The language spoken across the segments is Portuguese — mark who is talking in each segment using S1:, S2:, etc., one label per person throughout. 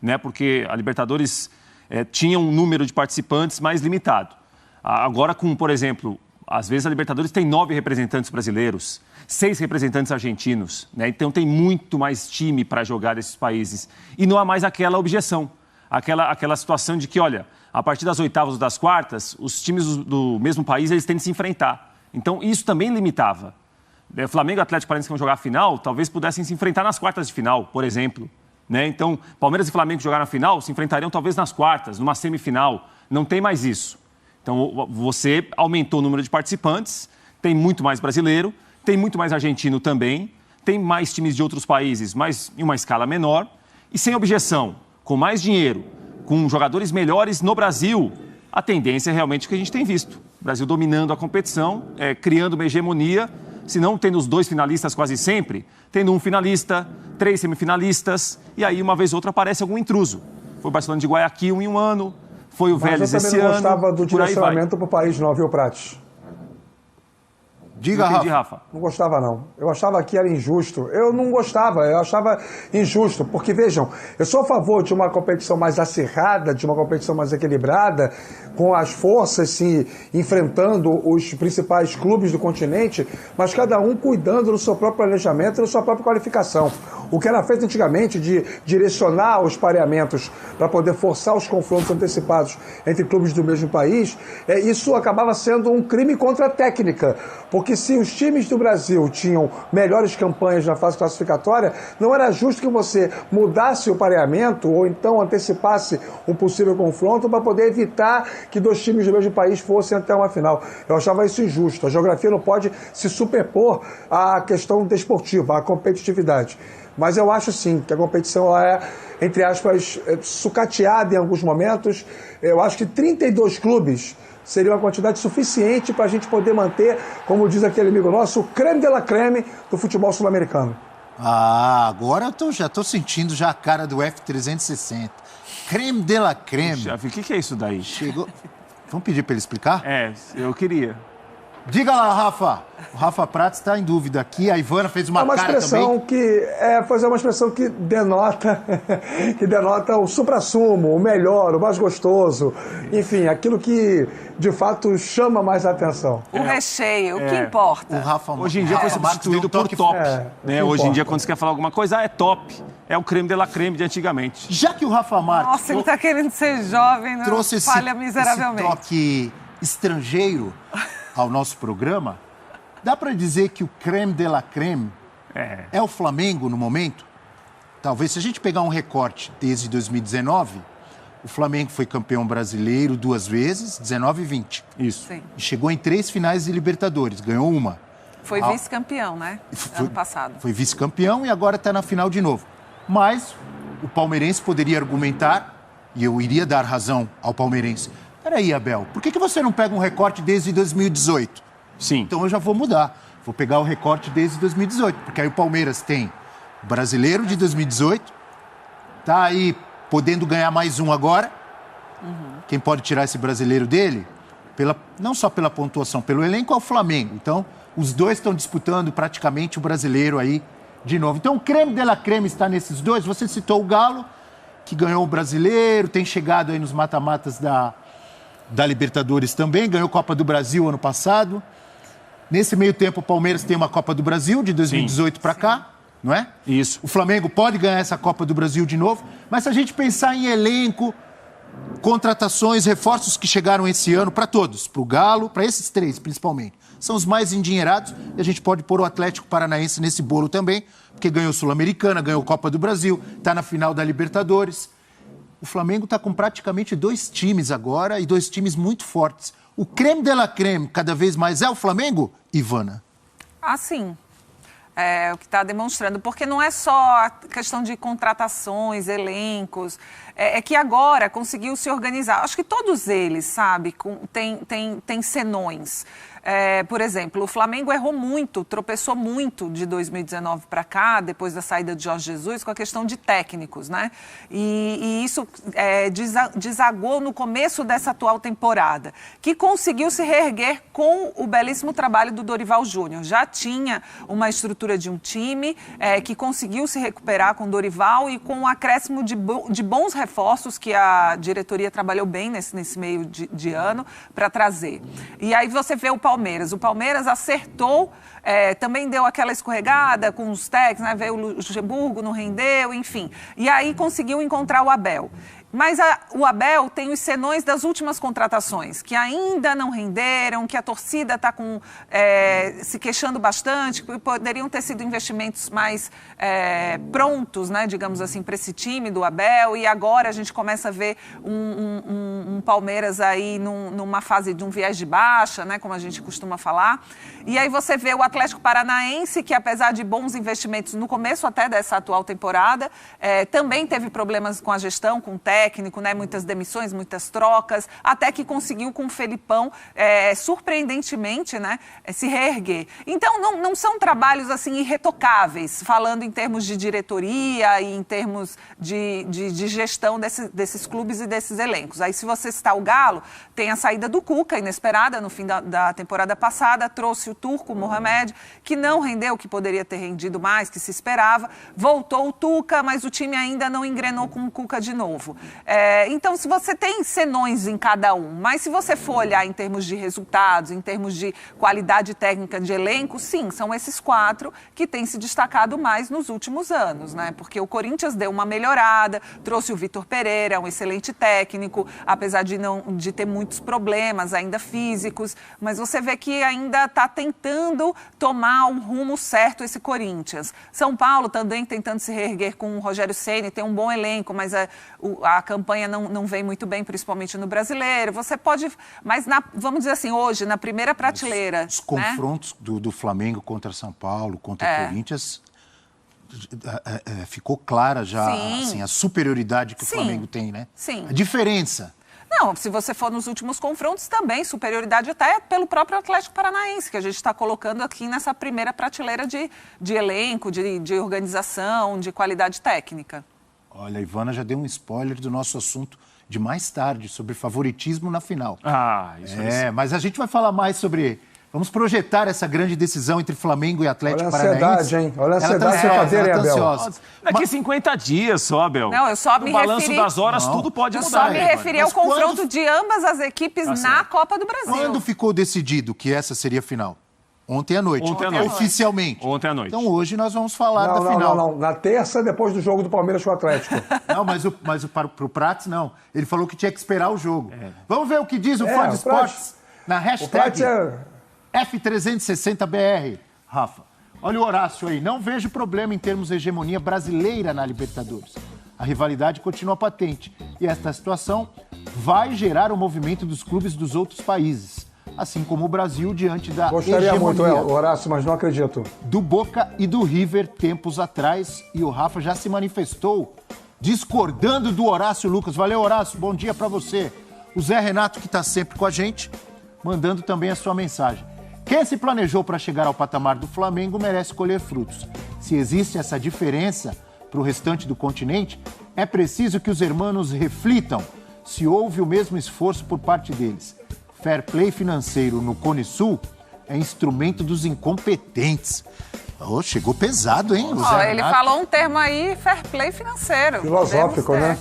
S1: né? Porque a Libertadores tinha um número de participantes mais limitado. Agora, por exemplo, às vezes a Libertadores tem 9 representantes brasileiros, 6 representantes argentinos, né? Então tem muito mais time para jogar desses países. E não há mais aquela objeção, aquela situação de que, olha, a partir das oitavas ou das quartas, os times do mesmo país eles têm de se enfrentar. Então isso também limitava. Flamengo e Atlético Paranaense que vão jogar a final, talvez pudessem se enfrentar nas quartas de final, por exemplo. Né? Então, Palmeiras e Flamengo que jogaram a final se enfrentariam talvez nas quartas, numa semifinal. Não tem mais isso. Então, você aumentou o número de participantes, tem muito mais brasileiro, tem muito mais argentino também, tem mais times de outros países, mas em uma escala menor. E sem objeção, com mais dinheiro, com jogadores melhores no Brasil, a tendência é realmente o que a gente tem visto. O Brasil dominando a competição, criando uma hegemonia, se não tendo os 2 finalistas quase sempre, tendo um finalista, 3 semifinalistas, e aí uma vez ou outra aparece algum intruso. Foi o Barcelona de Guayaquil em um ano, foi o Vélez esse ano.
S2: Mas eu também não gostava do direcionamento para o país, não, viu, Prates?
S1: Diga, Rafa.
S2: Não gostava, não. Eu achava que era injusto. Eu não gostava, eu achava injusto. Porque, vejam, eu sou a favor de uma competição mais acirrada, de uma competição mais equilibrada, com as forças se enfrentando os principais clubes do continente, mas cada um cuidando do seu próprio planejamento e da sua própria qualificação. O que era feito antigamente de direcionar os pareamentos para poder forçar os confrontos antecipados entre clubes do mesmo país, isso acabava sendo um crime contra a técnica. Porque se os times do Brasil tinham melhores campanhas na fase classificatória, não era justo que você mudasse o pareamento ou então antecipasse um possível confronto para poder evitar que 2 times do mesmo país fossem até uma final. Eu achava isso injusto. A geografia não pode se superpor à questão desportiva, à competitividade. Mas eu acho sim que a competição é, entre aspas, sucateada em alguns momentos. Eu acho que 32 clubes seria uma quantidade suficiente para a gente poder manter, como diz aquele amigo nosso, o creme de la creme do futebol sul-americano.
S3: Agora eu já estou sentindo já a cara do F360. Creme de la creme.
S1: Chefe, o que é isso daí?
S3: Chegou. Vamos pedir para ele explicar?
S1: Eu queria.
S3: Diga lá, Rafa. O Rafa Prats está em dúvida aqui. A Ivana fez uma cara
S2: expressão
S3: também.
S2: Fazer uma expressão que denota o suprassumo, o melhor, o mais gostoso. Enfim, aquilo que, de fato, chama mais a atenção.
S4: O recheio, o que importa.
S3: O Rafa,
S1: hoje em dia foi substituído por top. Né? Hoje em dia, quando você quer falar alguma coisa, é top. É o creme de la creme de antigamente.
S3: Já que o Rafa Marques...
S4: Nossa, ele está querendo ser jovem, né?
S3: Trouxe
S4: falha miseravelmente.
S3: Esse toque estrangeiro ao nosso programa, dá para dizer que o creme de la creme é o Flamengo no momento? Talvez, se a gente pegar um recorte desde 2019, o Flamengo foi campeão brasileiro 2 vezes, 19 e 20.
S1: Isso.
S4: Sim.
S3: E chegou em 3 finais de Libertadores, ganhou uma.
S4: Foi vice-campeão, né? Ano passado.
S3: Foi vice-campeão e agora está na final de novo. Mas o palmeirense poderia argumentar, e eu iria dar razão ao palmeirense. Peraí, Abel, por que você não pega um recorte desde 2018?
S1: Sim.
S3: Então eu já vou mudar. Vou pegar o recorte desde 2018, porque aí o Palmeiras tem o brasileiro de 2018, tá aí podendo ganhar mais um agora. Quem pode tirar esse brasileiro dele, não só pela pontuação, pelo elenco, é o Flamengo. Então, os dois estão disputando praticamente o brasileiro aí de novo. Então, o creme de la creme está nesses dois. Você citou o Galo, que ganhou o brasileiro, tem chegado aí nos mata-matas da Libertadores também, ganhou Copa do Brasil ano passado. Nesse meio tempo, o Palmeiras tem uma Copa do Brasil de 2018 para cá, não é?
S1: Isso.
S3: O Flamengo pode ganhar essa Copa do Brasil de novo, mas se a gente pensar em elenco, contratações, reforços que chegaram esse ano para todos, para o Galo, para esses 3 principalmente, são os mais endinheirados e a gente pode pôr o Atlético Paranaense nesse bolo também, porque ganhou Sul-Americana, ganhou Copa do Brasil, está na final da Libertadores. O Flamengo está com praticamente 2 times agora e 2 times muito fortes. O creme de la creme cada vez mais é o Flamengo, Ivana?
S4: Sim. É o que está demonstrando, porque não é só a questão de contratações, elencos, é que agora conseguiu se organizar. Acho que todos eles, sabe, tem senões. por exemplo, o Flamengo errou muito, tropeçou muito de 2019 para cá, depois da saída de Jorge Jesus, com a questão de técnicos, né? E isso desagou no começo dessa atual temporada, que conseguiu se reerguer com o belíssimo trabalho do Dorival Júnior. Já tinha uma estrutura de um time que conseguiu se recuperar com o Dorival e com o acréscimo de bons reforços que a diretoria trabalhou bem nesse meio de ano para trazer. E aí você vê o Palmeiras. O Palmeiras acertou, também deu aquela escorregada com os técnicos, né? Veio o Luxemburgo, não rendeu, enfim. E aí conseguiu encontrar o Abel. Mas o Abel tem os senões das últimas contratações, que ainda não renderam, que a torcida está se queixando bastante, que poderiam ter sido investimentos mais prontos, né, digamos assim, para esse time do Abel. E agora a gente começa a ver um Palmeiras aí numa fase de um viés de baixa, né, como a gente costuma falar. E aí você vê o Atlético Paranaense, que apesar de bons investimentos no começo até dessa atual temporada, também teve problemas com a gestão, com o técnico, né? Muitas demissões, muitas trocas, até que conseguiu com o Felipão, surpreendentemente, né? Se reerguer. Então, não são trabalhos assim irretocáveis, falando em termos de diretoria e em termos de gestão desses clubes e desses elencos. Aí, se você citar o Galo, tem a saída do Cuca, inesperada, no fim da temporada passada, trouxe o turco, o Mohamed, que não rendeu o que poderia ter rendido mais, que se esperava, voltou o Tuca, mas o time ainda não engrenou com o Cuca de novo. Então, se você tem senões em cada um, mas se você for olhar em termos de resultados, em termos de qualidade técnica de elenco, sim, são esses 4 que têm se destacado mais nos últimos anos, né? Porque o Corinthians deu uma melhorada, trouxe o Vitor Pereira, um excelente técnico, apesar de ter muitos problemas ainda físicos, mas você vê que ainda está tentando tomar um rumo certo esse Corinthians. São Paulo também tentando se reerguer com o Rogério Ceni, tem um bom elenco, mas a campanha não vem muito bem, principalmente no Brasileiro. Você pode, mas vamos dizer assim, hoje, na primeira prateleira...
S3: Os confrontos do Flamengo contra São Paulo, contra o Corinthians, ficou clara já assim, a superioridade que o Flamengo tem, né? Sim. A diferença.
S4: Não, se você for nos últimos confrontos também, superioridade até pelo próprio Atlético Paranaense, que a gente está colocando aqui nessa primeira prateleira de elenco, de organização, de qualidade técnica.
S3: Olha, a Ivana já deu um spoiler do nosso assunto de mais tarde, sobre favoritismo na final.
S1: Isso é.
S3: Mas a gente vai falar mais sobre... Vamos projetar essa grande decisão entre Flamengo e Atlético Paranaense.
S2: Olha a ansiedade, hein? Olha a ansiedade da cadeira, hein, Abel?
S1: Daqui 50 dias só, Abel.
S4: Não, eu só me referi...
S1: No balanço das horas, tudo pode mudar.
S4: Eu só me referi ao confronto de ambas as equipes na Copa do Brasil.
S3: Quando ficou decidido que essa seria a final? Ontem à noite. Oficialmente.
S1: Ontem à noite.
S3: Então hoje nós vamos falar da final.
S2: Não. Na terça, depois do jogo do Palmeiras com o Atlético.
S3: Não, mas para o Prats, não. Ele falou que tinha que esperar o jogo. Vamos ver o que diz o Fã de Esportes na hashtag F360BR. Rafa, olha o Horácio aí. Não vejo problema em termos de hegemonia brasileira na Libertadores. A rivalidade continua patente. E esta situação vai gerar o movimento dos clubes dos outros países. Assim como o Brasil diante da
S2: Gostaria
S3: hegemonia
S2: muito, Horácio, mas não acredito.
S3: Do Boca e do River tempos atrás. E o Rafa já se manifestou discordando do Horácio Lucas. Valeu, Horácio. Bom dia para você. O Zé Renato, que está sempre com a gente, mandando também a sua mensagem. Quem se planejou para chegar ao patamar do Flamengo merece colher frutos. Se existe essa diferença para o restante do continente, é preciso que os irmãos reflitam se houve o mesmo esforço por parte deles. Fair play financeiro no Cone Sul é instrumento dos incompetentes. Oh, chegou pesado, hein?
S4: Ele falou um termo aí, fair play financeiro.
S2: Filosófico, né?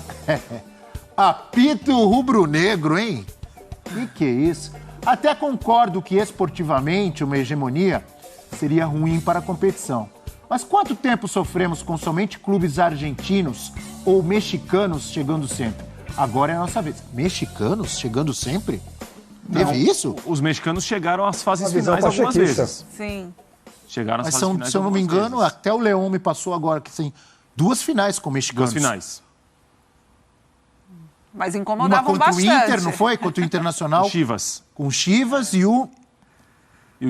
S3: Apito rubro-negro, hein? Que é isso? Até concordo que esportivamente uma hegemonia seria ruim para a competição. Mas quanto tempo sofremos com somente clubes argentinos ou mexicanos chegando sempre? Agora é a nossa vez. Mexicanos chegando sempre? Teve isso?
S1: Os mexicanos chegaram às fases finais algumas vezes.
S4: Sim.
S1: Chegaram às
S3: Mas
S1: fases finais
S3: se eu não me engano,
S1: vezes.
S3: até o Leão me passou agora que tem 2 finais com mexicanos.
S1: 2 finais.
S4: Mas incomodavam
S3: uma contra
S4: bastante.
S3: o Inter, não foi? Contra o Internacional.
S1: Com Chivas.
S3: Com Chivas e o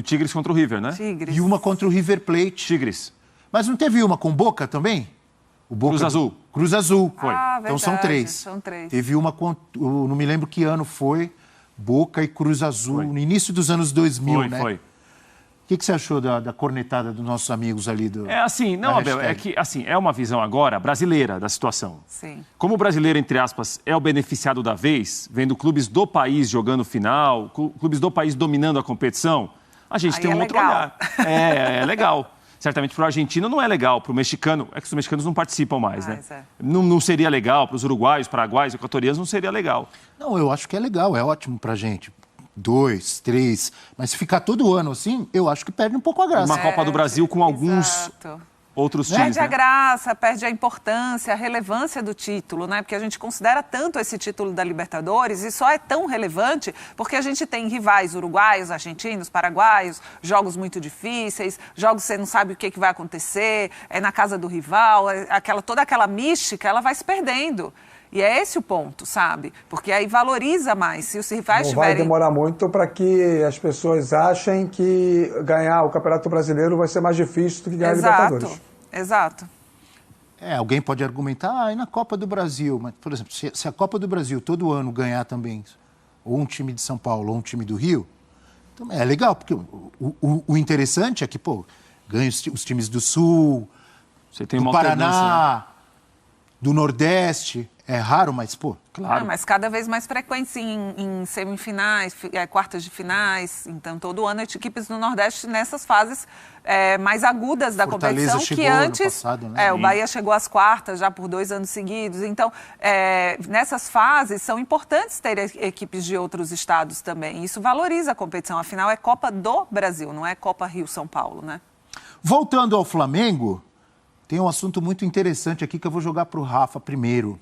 S1: Tigres contra o River, né?
S4: Tigres.
S3: E uma contra o River Plate.
S1: Tigres.
S3: Mas não teve uma com Boca também? O Boca
S1: Cruz Azul.
S3: Cruz Azul.
S1: Foi.
S3: Então
S4: verdade,
S3: são 3.
S4: São 3.
S3: Teve uma com... Eu não me lembro que ano foi, Boca e Cruz Azul, no início dos anos 2000, né?
S1: Foi.
S3: O que você achou da cornetada dos nossos amigos ali do...
S1: É assim, não, Abel, é que assim, é uma visão agora brasileira da situação.
S4: Sim.
S1: Como o brasileiro, entre aspas, é o beneficiado da vez, vendo clubes do país jogando final, clubes do país dominando a competição, a gente tem um outro olhar. É legal. Certamente para o argentino não é legal, para o mexicano, é que os mexicanos não participam mais, né? Não seria legal para os uruguaios, paraguaios, equatorianos, não seria legal.
S3: Não, eu acho que é legal, é ótimo para a gente. 2, 3, mas se ficar todo ano assim, eu acho que perde um pouco a graça.
S1: Uma Copa do Brasil com alguns outros times,
S4: perde a graça, perde a importância, a relevância do título, né? Porque a gente considera tanto esse título da Libertadores e só é tão relevante porque a gente tem rivais uruguaios, argentinos, paraguaios, jogos muito difíceis, jogos que você não sabe o que vai acontecer, é na casa do rival, toda aquela mística, ela vai se perdendo. E é esse o ponto, sabe? Porque aí valoriza mais. Se os rivais
S2: tiverem... Não vai demorar muito para que as pessoas achem que ganhar o Campeonato Brasileiro vai ser mais difícil do que ganhar a Libertadores.
S4: Exato.
S3: Alguém pode argumentar, e na Copa do Brasil? Mas, por exemplo, se a Copa do Brasil todo ano ganhar também, ou um time de São Paulo, ou um time do Rio, então é legal, porque o interessante é que, ganha os times do Sul,
S1: você tem
S3: do Paraná, do Nordeste. É raro, mas,
S4: claro. Mas cada vez mais frequente em semifinais, quartas de finais. Então, todo ano, as equipes do Nordeste nessas fases mais agudas da competição, que antes...
S3: Passado, né?
S4: O Bahia chegou às quartas já por 2 anos seguidos. Então, nessas fases, são importantes ter equipes de outros estados também. Isso valoriza a competição. Afinal, é Copa do Brasil, não é Copa Rio-São Paulo, né?
S3: Voltando ao Flamengo, tem um assunto muito interessante aqui que eu vou jogar para o Rafa primeiro.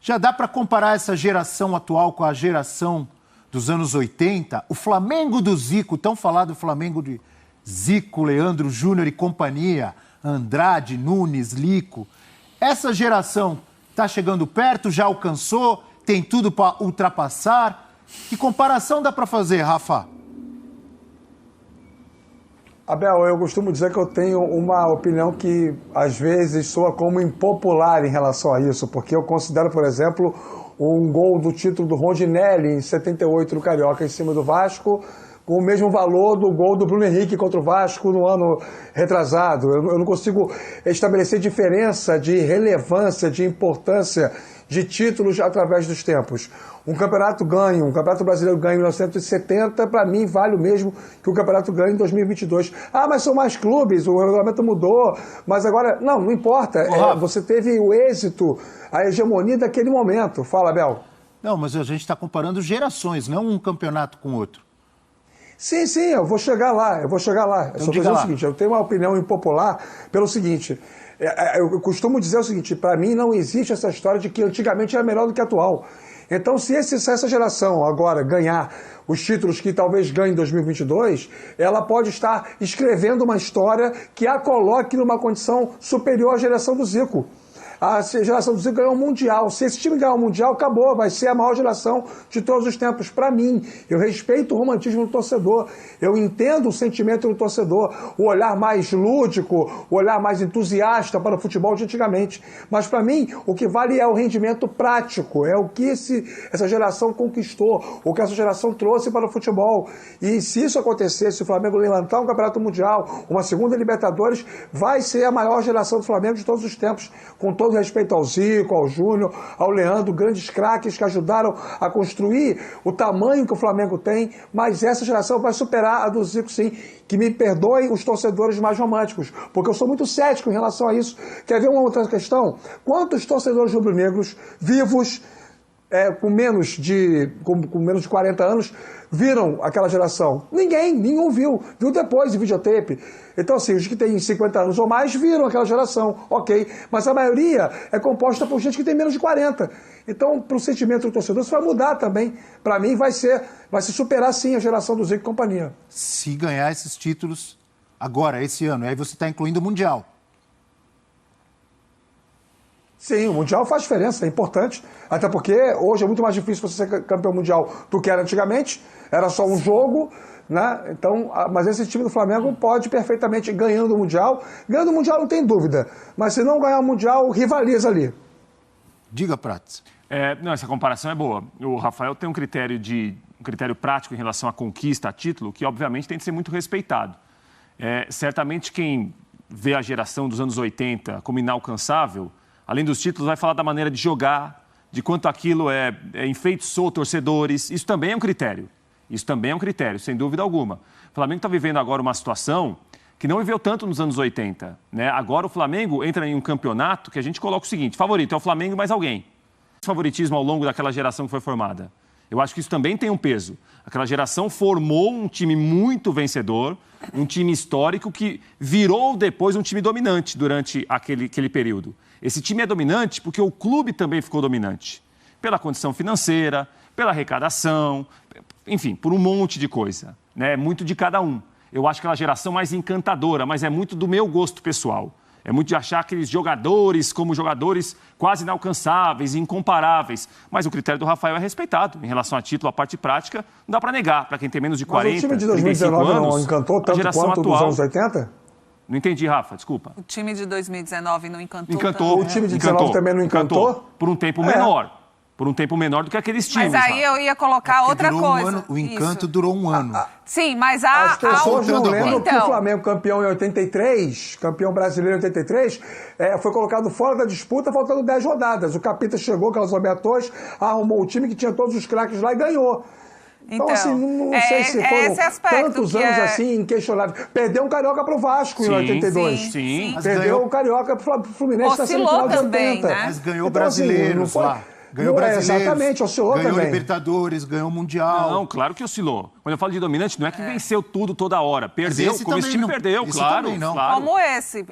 S3: Já dá para comparar essa geração atual com a geração dos anos 80? O Flamengo do Zico, tão falado Flamengo de Zico, Leandro Júnior e companhia, Andrade, Nunes, Lico. Essa geração está chegando perto, já alcançou, tem tudo para ultrapassar. Que comparação dá para fazer, Rafa?
S2: Abel, eu costumo dizer que eu tenho uma opinião que às vezes soa como impopular em relação a isso, porque eu considero, por exemplo, um gol do título do Rondinelli em 78 no Carioca em cima do Vasco com o mesmo valor do gol do Bruno Henrique contra o Vasco no ano retrasado. Eu não consigo estabelecer diferença de relevância, de importância de títulos através dos tempos. Um campeonato brasileiro ganho em 1970, para mim, vale o mesmo que o campeonato ganho em 2022. Ah, mas são mais clubes, o regulamento mudou, mas agora... Não importa. Você teve o êxito, a hegemonia daquele momento. Fala, Abel.
S3: Não, mas a gente está comparando gerações, não um campeonato com outro.
S2: Sim, eu vou chegar lá. Eu só dizer o seguinte, eu tenho uma opinião impopular pelo seguinte... Eu costumo dizer o seguinte, para mim não existe essa história de que antigamente era melhor do que atual. Então, se essa geração agora ganhar os títulos que talvez ganhe em 2022, ela pode estar escrevendo uma história que a coloque numa condição superior à geração do Zico. A geração do Zico ganhou o Mundial. Se esse time ganhar o Mundial, acabou. Vai ser a maior geração de todos os tempos. Para mim, eu respeito o romantismo do torcedor. Eu entendo o sentimento do torcedor. O olhar mais lúdico, o olhar mais entusiasta para o futebol de antigamente. Mas, para mim, o que vale é o rendimento prático. É o que essa geração conquistou. O que essa geração trouxe para o futebol. E se isso acontecer, se o Flamengo levantar um campeonato mundial, uma segunda Libertadores, vai ser a maior geração do Flamengo de todos os tempos. Com todo respeito ao Zico, ao Júnior, ao Leandro, grandes craques que ajudaram a construir o tamanho que o Flamengo tem, mas essa geração vai superar a do Zico, sim. Que me perdoem os torcedores mais românticos, porque eu sou muito cético em relação a isso. Quer ver uma outra questão? Quantos torcedores rubro-negros vivos, com menos de 40 anos, viram aquela geração? Nenhum viu depois em videotape. Então, assim, os que têm 50 anos ou mais viram aquela geração, ok. Mas a maioria é composta por gente que tem menos de 40. Então, para o sentimento do torcedor, isso vai mudar também. Para mim, vai se superar, sim, a geração do Zico e companhia.
S3: Se ganhar esses títulos agora, esse ano, aí você está incluindo o Mundial.
S2: Sim, o Mundial faz diferença, é importante. Até porque hoje é muito mais difícil você ser campeão mundial do que era antigamente. Era só um jogo, né? Então, mas esse time do Flamengo pode perfeitamente ganhando o Mundial. Ganhando o Mundial não tem dúvida. Mas se não ganhar o Mundial, rivaliza ali.
S3: Diga, Prats.
S1: Não, essa comparação é boa. O Rafael tem um critério de critério prático em relação à conquista, a título, que obviamente tem de ser muito respeitado. Certamente quem vê a geração dos anos 80 como inalcançável, além dos títulos, vai falar da maneira de jogar, de quanto aquilo enfeitiçou torcedores. Isso também é um critério. Isso também é um critério, sem dúvida alguma. O Flamengo está vivendo agora uma situação que não viveu tanto nos anos 80. Né? Agora o Flamengo entra em um campeonato que a gente coloca o seguinte: favorito é o Flamengo e mais alguém. Esse favoritismo ao longo daquela geração que foi formada. Eu acho que isso também tem um peso. Aquela geração formou um time muito vencedor, um time histórico que virou depois um time dominante durante aquele período. Esse time é dominante porque o clube também ficou dominante. Pela condição financeira, pela arrecadação, enfim, por um monte de coisa. Né? Muito de cada um. Eu acho aquela geração mais encantadora, mas é muito do meu gosto pessoal. É muito de achar aqueles jogadores como jogadores quase inalcançáveis, incomparáveis. Mas o critério do Rafael é respeitado. Em relação a título, a parte prática, não dá para negar. Para quem tem menos de 40,
S2: mas o time de 2019
S1: anos,
S2: não encantou tanto quanto dos anos 80?
S1: Não entendi, Rafa, desculpa.
S4: O time de 2019 não encantou?
S1: Encantou.
S2: O time de 2019 também não encantou?
S1: Por um tempo menor. Por um tempo menor do que aqueles times.
S4: Mas aí eu ia colocar outra coisa.
S3: O encanto durou um ano.
S4: Sim, mas
S2: as pessoas não lembram que o
S4: então,
S2: Flamengo, campeão em 83, campeão brasileiro em 83, foi colocado fora da disputa faltando 10 rodadas. O Capita chegou, Carlos Alberto Torres, arrumou o time que tinha todos os craques lá e ganhou. Então, assim, não sei se foram tantos anos assim, inquestionáveis. Perdeu um Carioca pro Vasco em 82.
S1: Sim.
S2: Perdeu o Carioca pro Fluminense na semifinal de 80.
S4: Né?
S3: Mas ganhou brasileiros lá. Ganhou brasileiros,
S2: exatamente, oscilou
S3: ganhou
S2: também.
S3: Libertadores, ganhou Mundial.
S1: Não, claro que oscilou. Quando eu falo de dominante, não é que venceu tudo toda hora. Perdeu, como esse time
S3: não.
S1: perdeu,
S3: Esse
S1: claro,
S3: também não.
S1: claro.
S4: Como esse.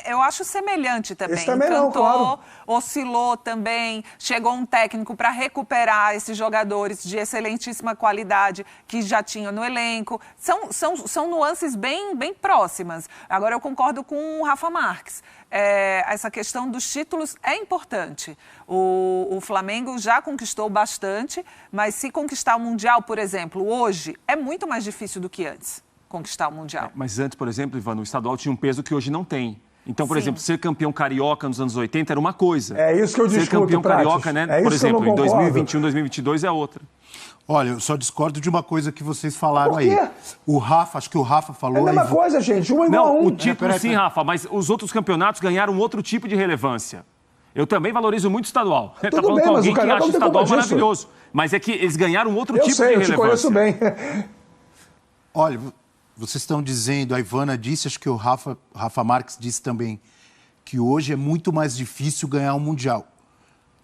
S4: Eu acho semelhante também.
S2: Esse também
S4: encantou,
S2: não, claro.
S4: Oscilou também. Chegou um técnico para recuperar esses jogadores de excelentíssima qualidade que já tinha no elenco. São nuances bem próximas. Agora, eu concordo com o Rafa Marques. Essa questão dos títulos é importante. O Flamengo já conquistou bastante, mas se conquistar o Mundial, por exemplo, hoje, é muito mais difícil do que antes conquistar o Mundial.
S1: Mas antes, por exemplo, Ivan, o estadual tinha um peso que hoje não tem. Então, por exemplo, ser campeão carioca nos anos 80 era uma coisa.
S2: É isso que eu discuto,
S1: ser campeão carioca, né, por exemplo, em 2021, 2022 é outra.
S3: Olha, eu só discordo de uma coisa que vocês falaram aí. Acho que o Rafa falou...
S2: É a mesma coisa, gente, igual
S1: Não, o título sim, Rafa, mas os outros campeonatos ganharam outro tipo de relevância. Eu também valorizo muito o estadual. Tá falando com alguém que acha o estadual maravilhoso. Mas é que eles ganharam outro tipo de relevância.
S2: Eu te conheço bem.
S3: Olha, vocês estão dizendo, a Ivana disse, acho que o Rafa Marques disse também, que hoje é muito mais difícil ganhar um Mundial.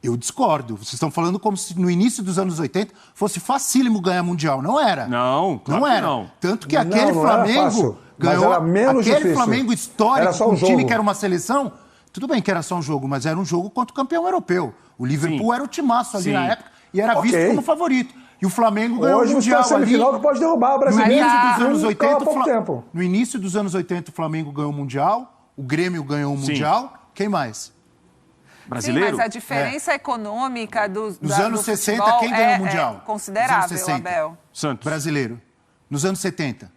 S3: Eu discordo. Vocês estão falando como se no início dos anos 80 fosse facílimo ganhar Mundial. Não era.
S1: Não, claro
S3: não era.
S1: Não.
S3: Tanto que aquele Flamengo ganhou.
S2: Era menos
S3: aquele
S2: difícil.
S3: Flamengo histórico,
S2: era só um
S3: time
S2: jogo.
S3: que era uma seleção. Tudo bem que era só um jogo, mas era um jogo contra o campeão europeu. O Liverpool era o timaço ali na época e era visto como favorito. E o Flamengo ganhou o Mundial ali.
S2: Semifinal que pode derrubar o brasileiro.
S3: No início dos anos 80, o Flamengo ganhou o Mundial, o Grêmio ganhou o Mundial. Quem mais?
S1: Brasileiro?
S4: Sim, mas a diferença econômica
S3: Nos anos 60, quem ganhou o Mundial?
S4: É considerável,
S3: Nos anos 60,
S4: Abel.
S1: Santos.
S3: Brasileiro. Nos anos 70.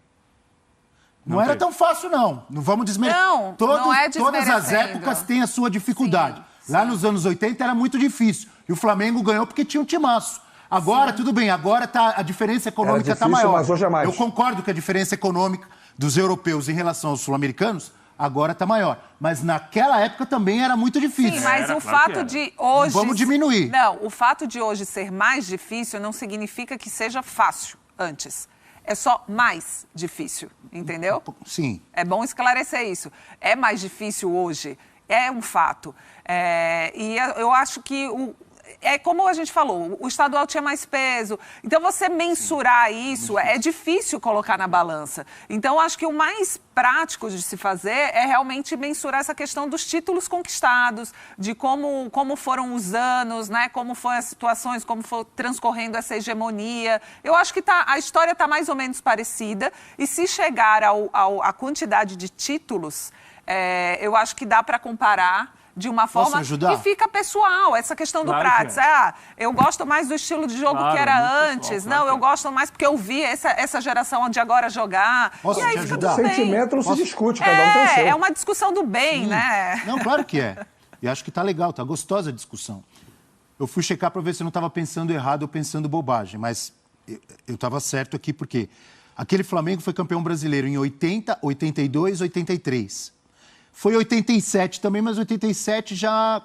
S3: Não era tão fácil, não. Não vamos desmerecer.
S4: Não, não é desmerecendo.
S3: Todas as épocas têm a sua dificuldade.
S4: Sim.
S3: Lá nos anos 80 era muito difícil. E o Flamengo ganhou porque tinha um timaço. Agora, tudo bem, agora a diferença econômica está maior.
S2: Mas hoje é mais.
S3: Eu concordo que a diferença econômica dos europeus em relação aos sul-americanos agora está maior. Mas naquela época também era muito difícil.
S4: Sim, mas o fato de hoje...
S3: Vamos diminuir.
S4: Não, o fato de hoje ser mais difícil não significa que seja fácil antes. É só mais difícil, entendeu?
S3: Sim.
S4: É bom esclarecer isso. É mais difícil hoje, é um fato. E eu acho que... É como a gente falou, o estadual tinha mais peso. Então, você mensurar isso é difícil colocar na balança. Então, acho que o mais prático de se fazer é realmente mensurar essa questão dos títulos conquistados, de como foram os anos, né? Como foram as situações, como foi transcorrendo essa hegemonia. Eu acho que a história está mais ou menos parecida. E se chegar à quantidade de títulos, eu acho que dá para comparar de uma forma que fica pessoal, essa questão do Prates. Eu gosto mais do estilo de jogo que era antes. Pessoal, eu gosto mais porque eu vi essa geração de agora jogar.
S3: Posso
S4: e aí
S3: te
S4: fica
S3: ajudar?
S4: tudo bem.
S2: Sentimento não se discute, cada um tem o seu.
S4: É uma discussão do bem, né?
S3: Não, claro que é. E acho que tá legal, tá gostosa a discussão. Eu fui checar para ver se eu não estava pensando errado ou pensando bobagem, mas eu estava certo aqui, porque aquele Flamengo foi campeão brasileiro em 80, 82, 83. Foi 87 também, mas 87 já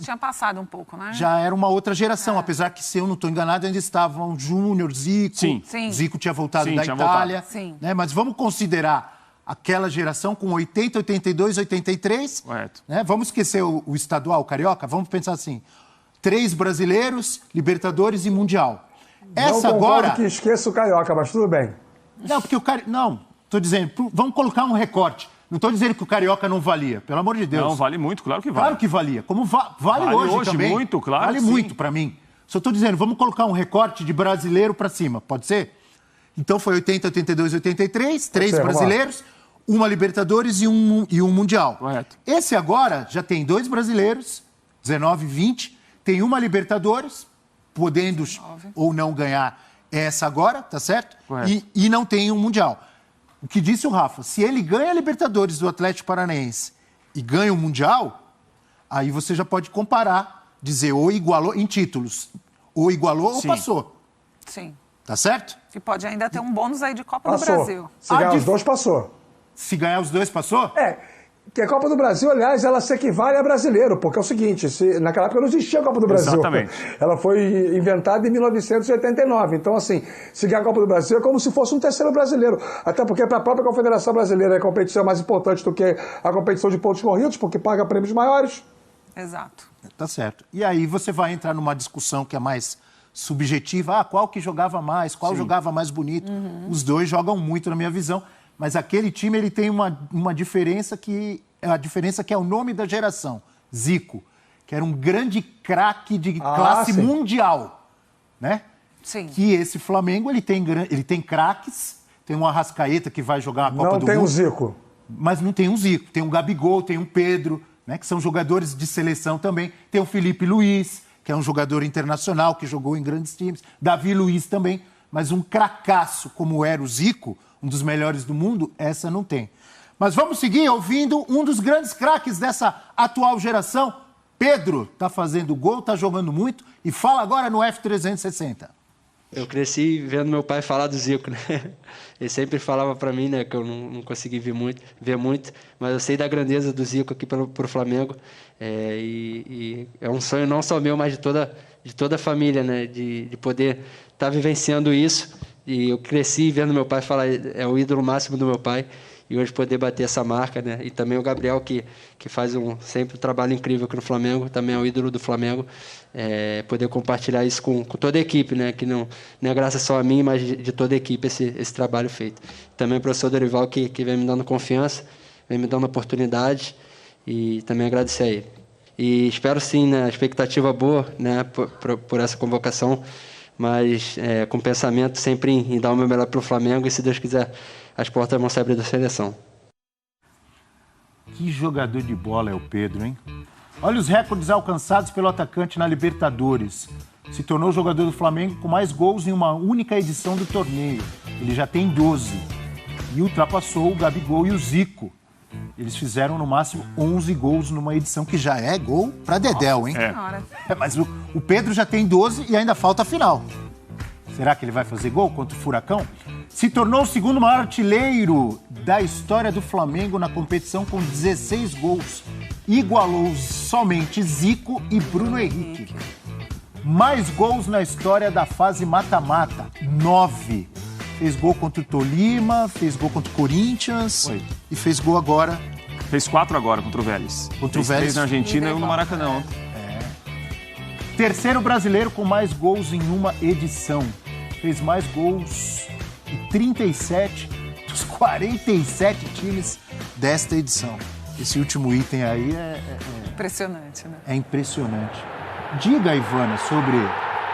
S4: tinha passado um pouco, né?
S3: Já era uma outra geração, apesar que, se eu não estou enganado, ainda estavam Júnior, Zico.
S1: Sim.
S3: Zico tinha voltado da
S1: tinha
S3: Itália.
S4: Sim.
S3: Né? Mas vamos considerar aquela geração com 80, 82, 83.
S1: Correto.
S3: Né? Vamos esquecer o estadual, o carioca? Vamos pensar assim, 3 brasileiros, Libertadores e Mundial.
S2: Não concordo que esqueça o carioca, mas tudo bem.
S3: Não, porque o carioca... Não, estou dizendo, vamos colocar um recorte. Não estou dizendo que o carioca não valia, pelo amor de Deus.
S1: Não, vale muito, claro que vale.
S3: Claro que valia, como vale hoje também.
S1: Muito, claro.
S3: Vale muito para mim. Só estou dizendo, vamos colocar um recorte de brasileiro para cima, pode ser? Então foi 80, 82, 83, 3 brasileiros, uma Libertadores e um Mundial.
S1: Correto.
S3: Esse agora já tem 2 brasileiros, 19 e 20, tem uma Libertadores, podendo ou não ganhar essa agora, tá certo?
S1: Correto.
S3: E não tem um Mundial. O que disse o Rafa, se ele ganha a Libertadores do Atlético Paranaense e ganha o Mundial, aí você já pode comparar, dizer ou igualou em títulos, ou igualou ou passou.
S4: Sim.
S3: Tá certo?
S4: E pode ainda ter um bônus aí de Copa do Brasil.
S2: Se ganhar os 2, passou.
S3: Se ganhar os 2, passou?
S2: Que a Copa do Brasil, aliás, ela se equivale a brasileiro, porque é o seguinte, naquela época não existia a Copa do Brasil.
S1: Exatamente.
S2: Ela foi inventada em 1989. Então, assim, se ganhar a Copa do Brasil é como se fosse um terceiro brasileiro. Até porque para a própria Confederação Brasileira a competição é mais importante do que a competição de pontos corridos, porque paga prêmios maiores.
S4: Exato.
S3: Tá certo. E aí você vai entrar numa discussão que é mais subjetiva. Qual que jogava mais, qual jogava mais bonito. Os 2 jogam muito, na minha visão. Mas aquele time ele tem uma diferença que é a diferença que é o nome da geração, Zico, que era um grande craque de classe mundial, né?
S4: Sim.
S3: Que esse Flamengo ele tem craques, tem um Arrascaeta que vai jogar a Copa do Mundo.
S2: Não tem um Zico.
S3: Mas não tem um Zico, tem um Gabigol, tem um Pedro, né? Que são jogadores de seleção também. Tem o Felipe Luiz, que é um jogador internacional que jogou em grandes times. Davi Luiz também. Mas um cracaço como era o Zico, um dos melhores do mundo, essa não tem. Mas vamos seguir ouvindo um dos grandes craques dessa atual geração. Pedro está fazendo gol, está jogando muito e fala agora no F360.
S5: Eu cresci vendo meu pai falar do Zico, né? Ele sempre falava para mim, né, que eu não consegui ver muito, mas eu sei da grandeza do Zico aqui pro Flamengo. E é um sonho não só meu, mas de toda a família, né, de poder estar vivenciando isso. E eu cresci vendo meu pai falar, é o ídolo máximo do meu pai. E hoje poder bater essa marca, né? E também o Gabriel, que faz sempre um trabalho incrível aqui no Flamengo, também é o ídolo do Flamengo. Poder compartilhar isso com toda a equipe, né? Que não é graças só a mim, mas de toda a equipe esse trabalho feito. Também o professor Dorival, que vem me dando confiança, vem me dando oportunidade, e também agradecer a ele. E espero sim, né? Expectativa boa, né? Por essa convocação, mas com pensamento sempre em dar o meu melhor para o Flamengo, e se Deus quiser, as portas vão se abrir da seleção.
S3: Que jogador de bola é o Pedro, hein? Olha os recordes alcançados pelo atacante na Libertadores. Se tornou o jogador do Flamengo com mais gols em uma única edição do torneio. Ele já tem 12. E ultrapassou o Gabigol e o Zico. Eles fizeram no máximo 11 gols numa edição, que já é gol pra Dedéu, hein? Mas o Pedro já tem 12 e ainda falta a final. Será que ele vai fazer gol contra o Furacão? Se tornou o segundo maior artilheiro da história do Flamengo na competição, com 16 gols. Igualou somente Zico e Bruno Henrique. Mais gols na história da fase mata-mata, 9. Fez gol contra o Tolima, fez gol contra o Corinthians e fez gol agora.
S1: Fez 4 agora contra o Vélez.
S3: Contra o Vélez.
S1: 3 na Argentina e 1 no Maracanã.
S3: Terceiro brasileiro com mais gols em uma edição. Fez mais gols em 37 dos 47 times desta edição. Esse último item aí
S4: impressionante, né?
S3: É impressionante. Diga, Ivana, sobre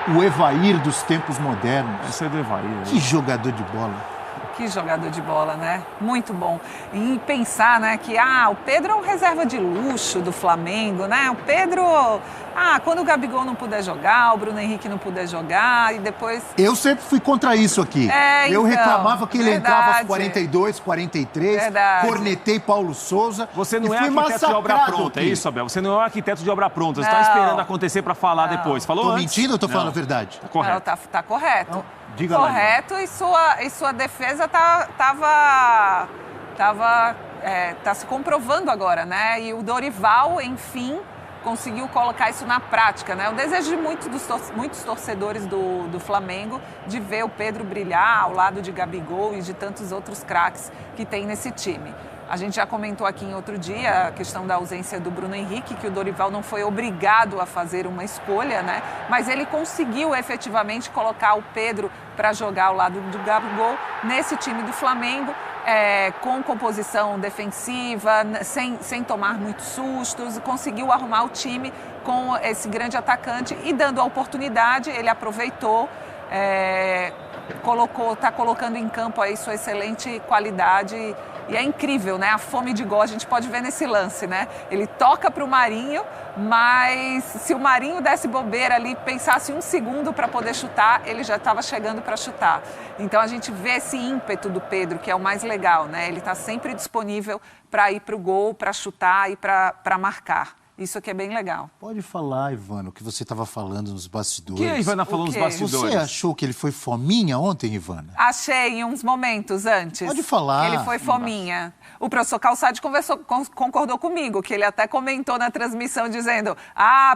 S3: o Evair dos tempos modernos.
S1: Esse é do Evair.
S3: Que jogador de bola.
S4: Que jogador de bola, né? Muito bom. E pensar, né, que o Pedro é um reserva de luxo do Flamengo, né? O Pedro Quando o Gabigol não puder jogar, o Bruno Henrique não puder jogar, e depois...
S3: Eu sempre fui contra isso aqui. Eu reclamava que ele entrava aos 42, 43, cornetei Paulo Souza.
S1: Você não é arquiteto de obra pronta, é isso, Abel? Você não é arquiteto de obra pronta, você está esperando acontecer para falar depois. Falou
S3: Tô
S1: antes?
S3: mentindo ou tô falando a verdade?
S1: Tá correto.
S4: Não, tá correto.
S3: Não, diga lá,
S4: correto, e sua defesa tá se comprovando agora, né? E o Dorival, enfim, conseguiu colocar isso na prática, né? O desejo de muitos torcedores do Flamengo de ver o Pedro brilhar ao lado de Gabigol e de tantos outros craques que tem nesse time. A gente já comentou aqui em outro dia a questão da ausência do Bruno Henrique, que o Dorival não foi obrigado a fazer uma escolha, né? Mas ele conseguiu efetivamente colocar o Pedro para jogar ao lado do Gabigol nesse time do Flamengo, com composição defensiva, sem tomar muitos sustos, conseguiu arrumar o time com esse grande atacante e dando a oportunidade, ele aproveitou, está colocando em campo aí sua excelente qualidade. E é incrível, né? A fome de gol, a gente pode ver nesse lance, né? Ele toca para o Marinho, mas se o Marinho desse bobeira ali, pensasse um segundo para poder chutar, ele já estava chegando para chutar. Então a gente vê esse ímpeto do Pedro, que é o mais legal, né? Ele está sempre disponível para ir para o gol, para chutar e para marcar. Isso aqui é bem legal.
S3: Pode falar, Ivana, o que você estava falando nos bastidores.
S1: O que a Ivana falou nos bastidores?
S3: Você achou que ele foi fominha ontem, Ivana?
S4: Achei em uns momentos antes.
S3: Pode falar.
S4: Que ele foi fominha. O professor Calçade concordou comigo, que ele até comentou na transmissão dizendo: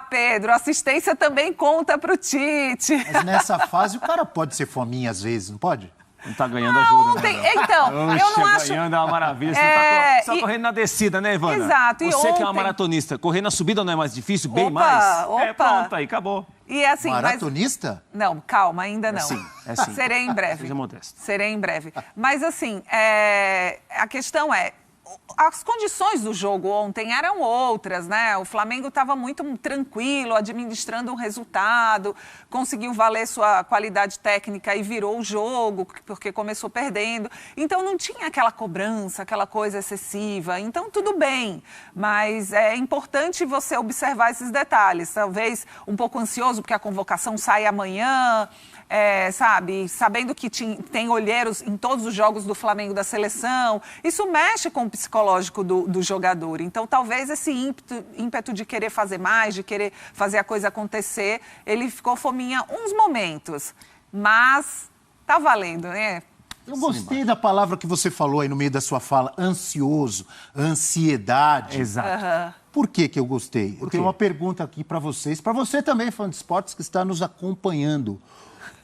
S4: Pedro, assistência também conta pro Tite.
S3: Mas nessa fase o cara pode ser fominha às vezes, não pode?
S1: Não tá ganhando ajuda,
S4: ontem,
S1: né?
S4: Então, eu não acho...
S1: ganhando é uma maravilha. Você tá só correndo na descida, né, Ivana?
S4: Exato.
S1: Você que é uma maratonista, correr na subida não é mais difícil? Bem mais? Pronto, aí, acabou.
S4: E assim,
S3: maratonista?
S4: Não, calma, ainda não.
S1: É sim.
S4: Serei em breve.
S1: Seja modesto.
S4: Serei em breve. Mas assim, a questão é... As condições do jogo ontem eram outras, né? O Flamengo estava muito tranquilo, administrando um resultado, conseguiu valer sua qualidade técnica e virou o jogo, porque começou perdendo. Então não tinha aquela cobrança, aquela coisa excessiva. Então tudo bem, mas é importante você observar esses detalhes. Talvez um pouco ansioso, porque a convocação sai amanhã... sabendo que tem olheiros em todos os jogos do Flamengo da seleção, isso mexe com o psicológico do jogador. Então, talvez esse ímpeto de querer fazer mais, de querer fazer a coisa acontecer, ele ficou fominha uns momentos, mas tá valendo, né?
S3: Eu gostei da palavra que você falou aí no meio da sua fala, ansioso, ansiedade.
S1: Exato.
S3: Por que eu gostei? Eu tenho uma pergunta aqui para vocês, para você também, fã de esportes, que está nos acompanhando.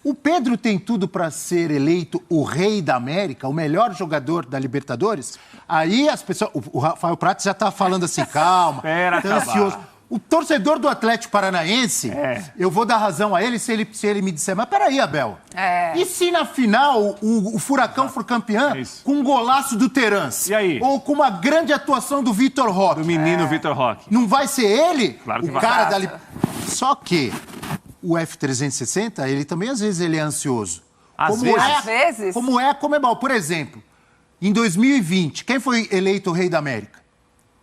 S3: O Pedro tem tudo para ser eleito o rei da América, o melhor jogador da Libertadores? Aí as pessoas... O Rafael Prats já está falando assim, calma, tá ansioso. O torcedor do Atlético Paranaense, eu vou dar razão a ele se ele me disser, mas peraí, Abel, e se na final o Furacão for campeão com um golaço do Terence?
S1: E aí?
S3: Ou com uma grande atuação do Vitor Roque?
S1: Do menino Vitor Roque.
S3: Não vai ser ele?
S1: Claro que
S3: o
S1: vai.
S3: Cara da Só que... O F360, ele também, às vezes, ele é ansioso.
S1: Às vezes?
S3: Como é a Conmebol. Por exemplo, em 2020, quem foi eleito o rei da América?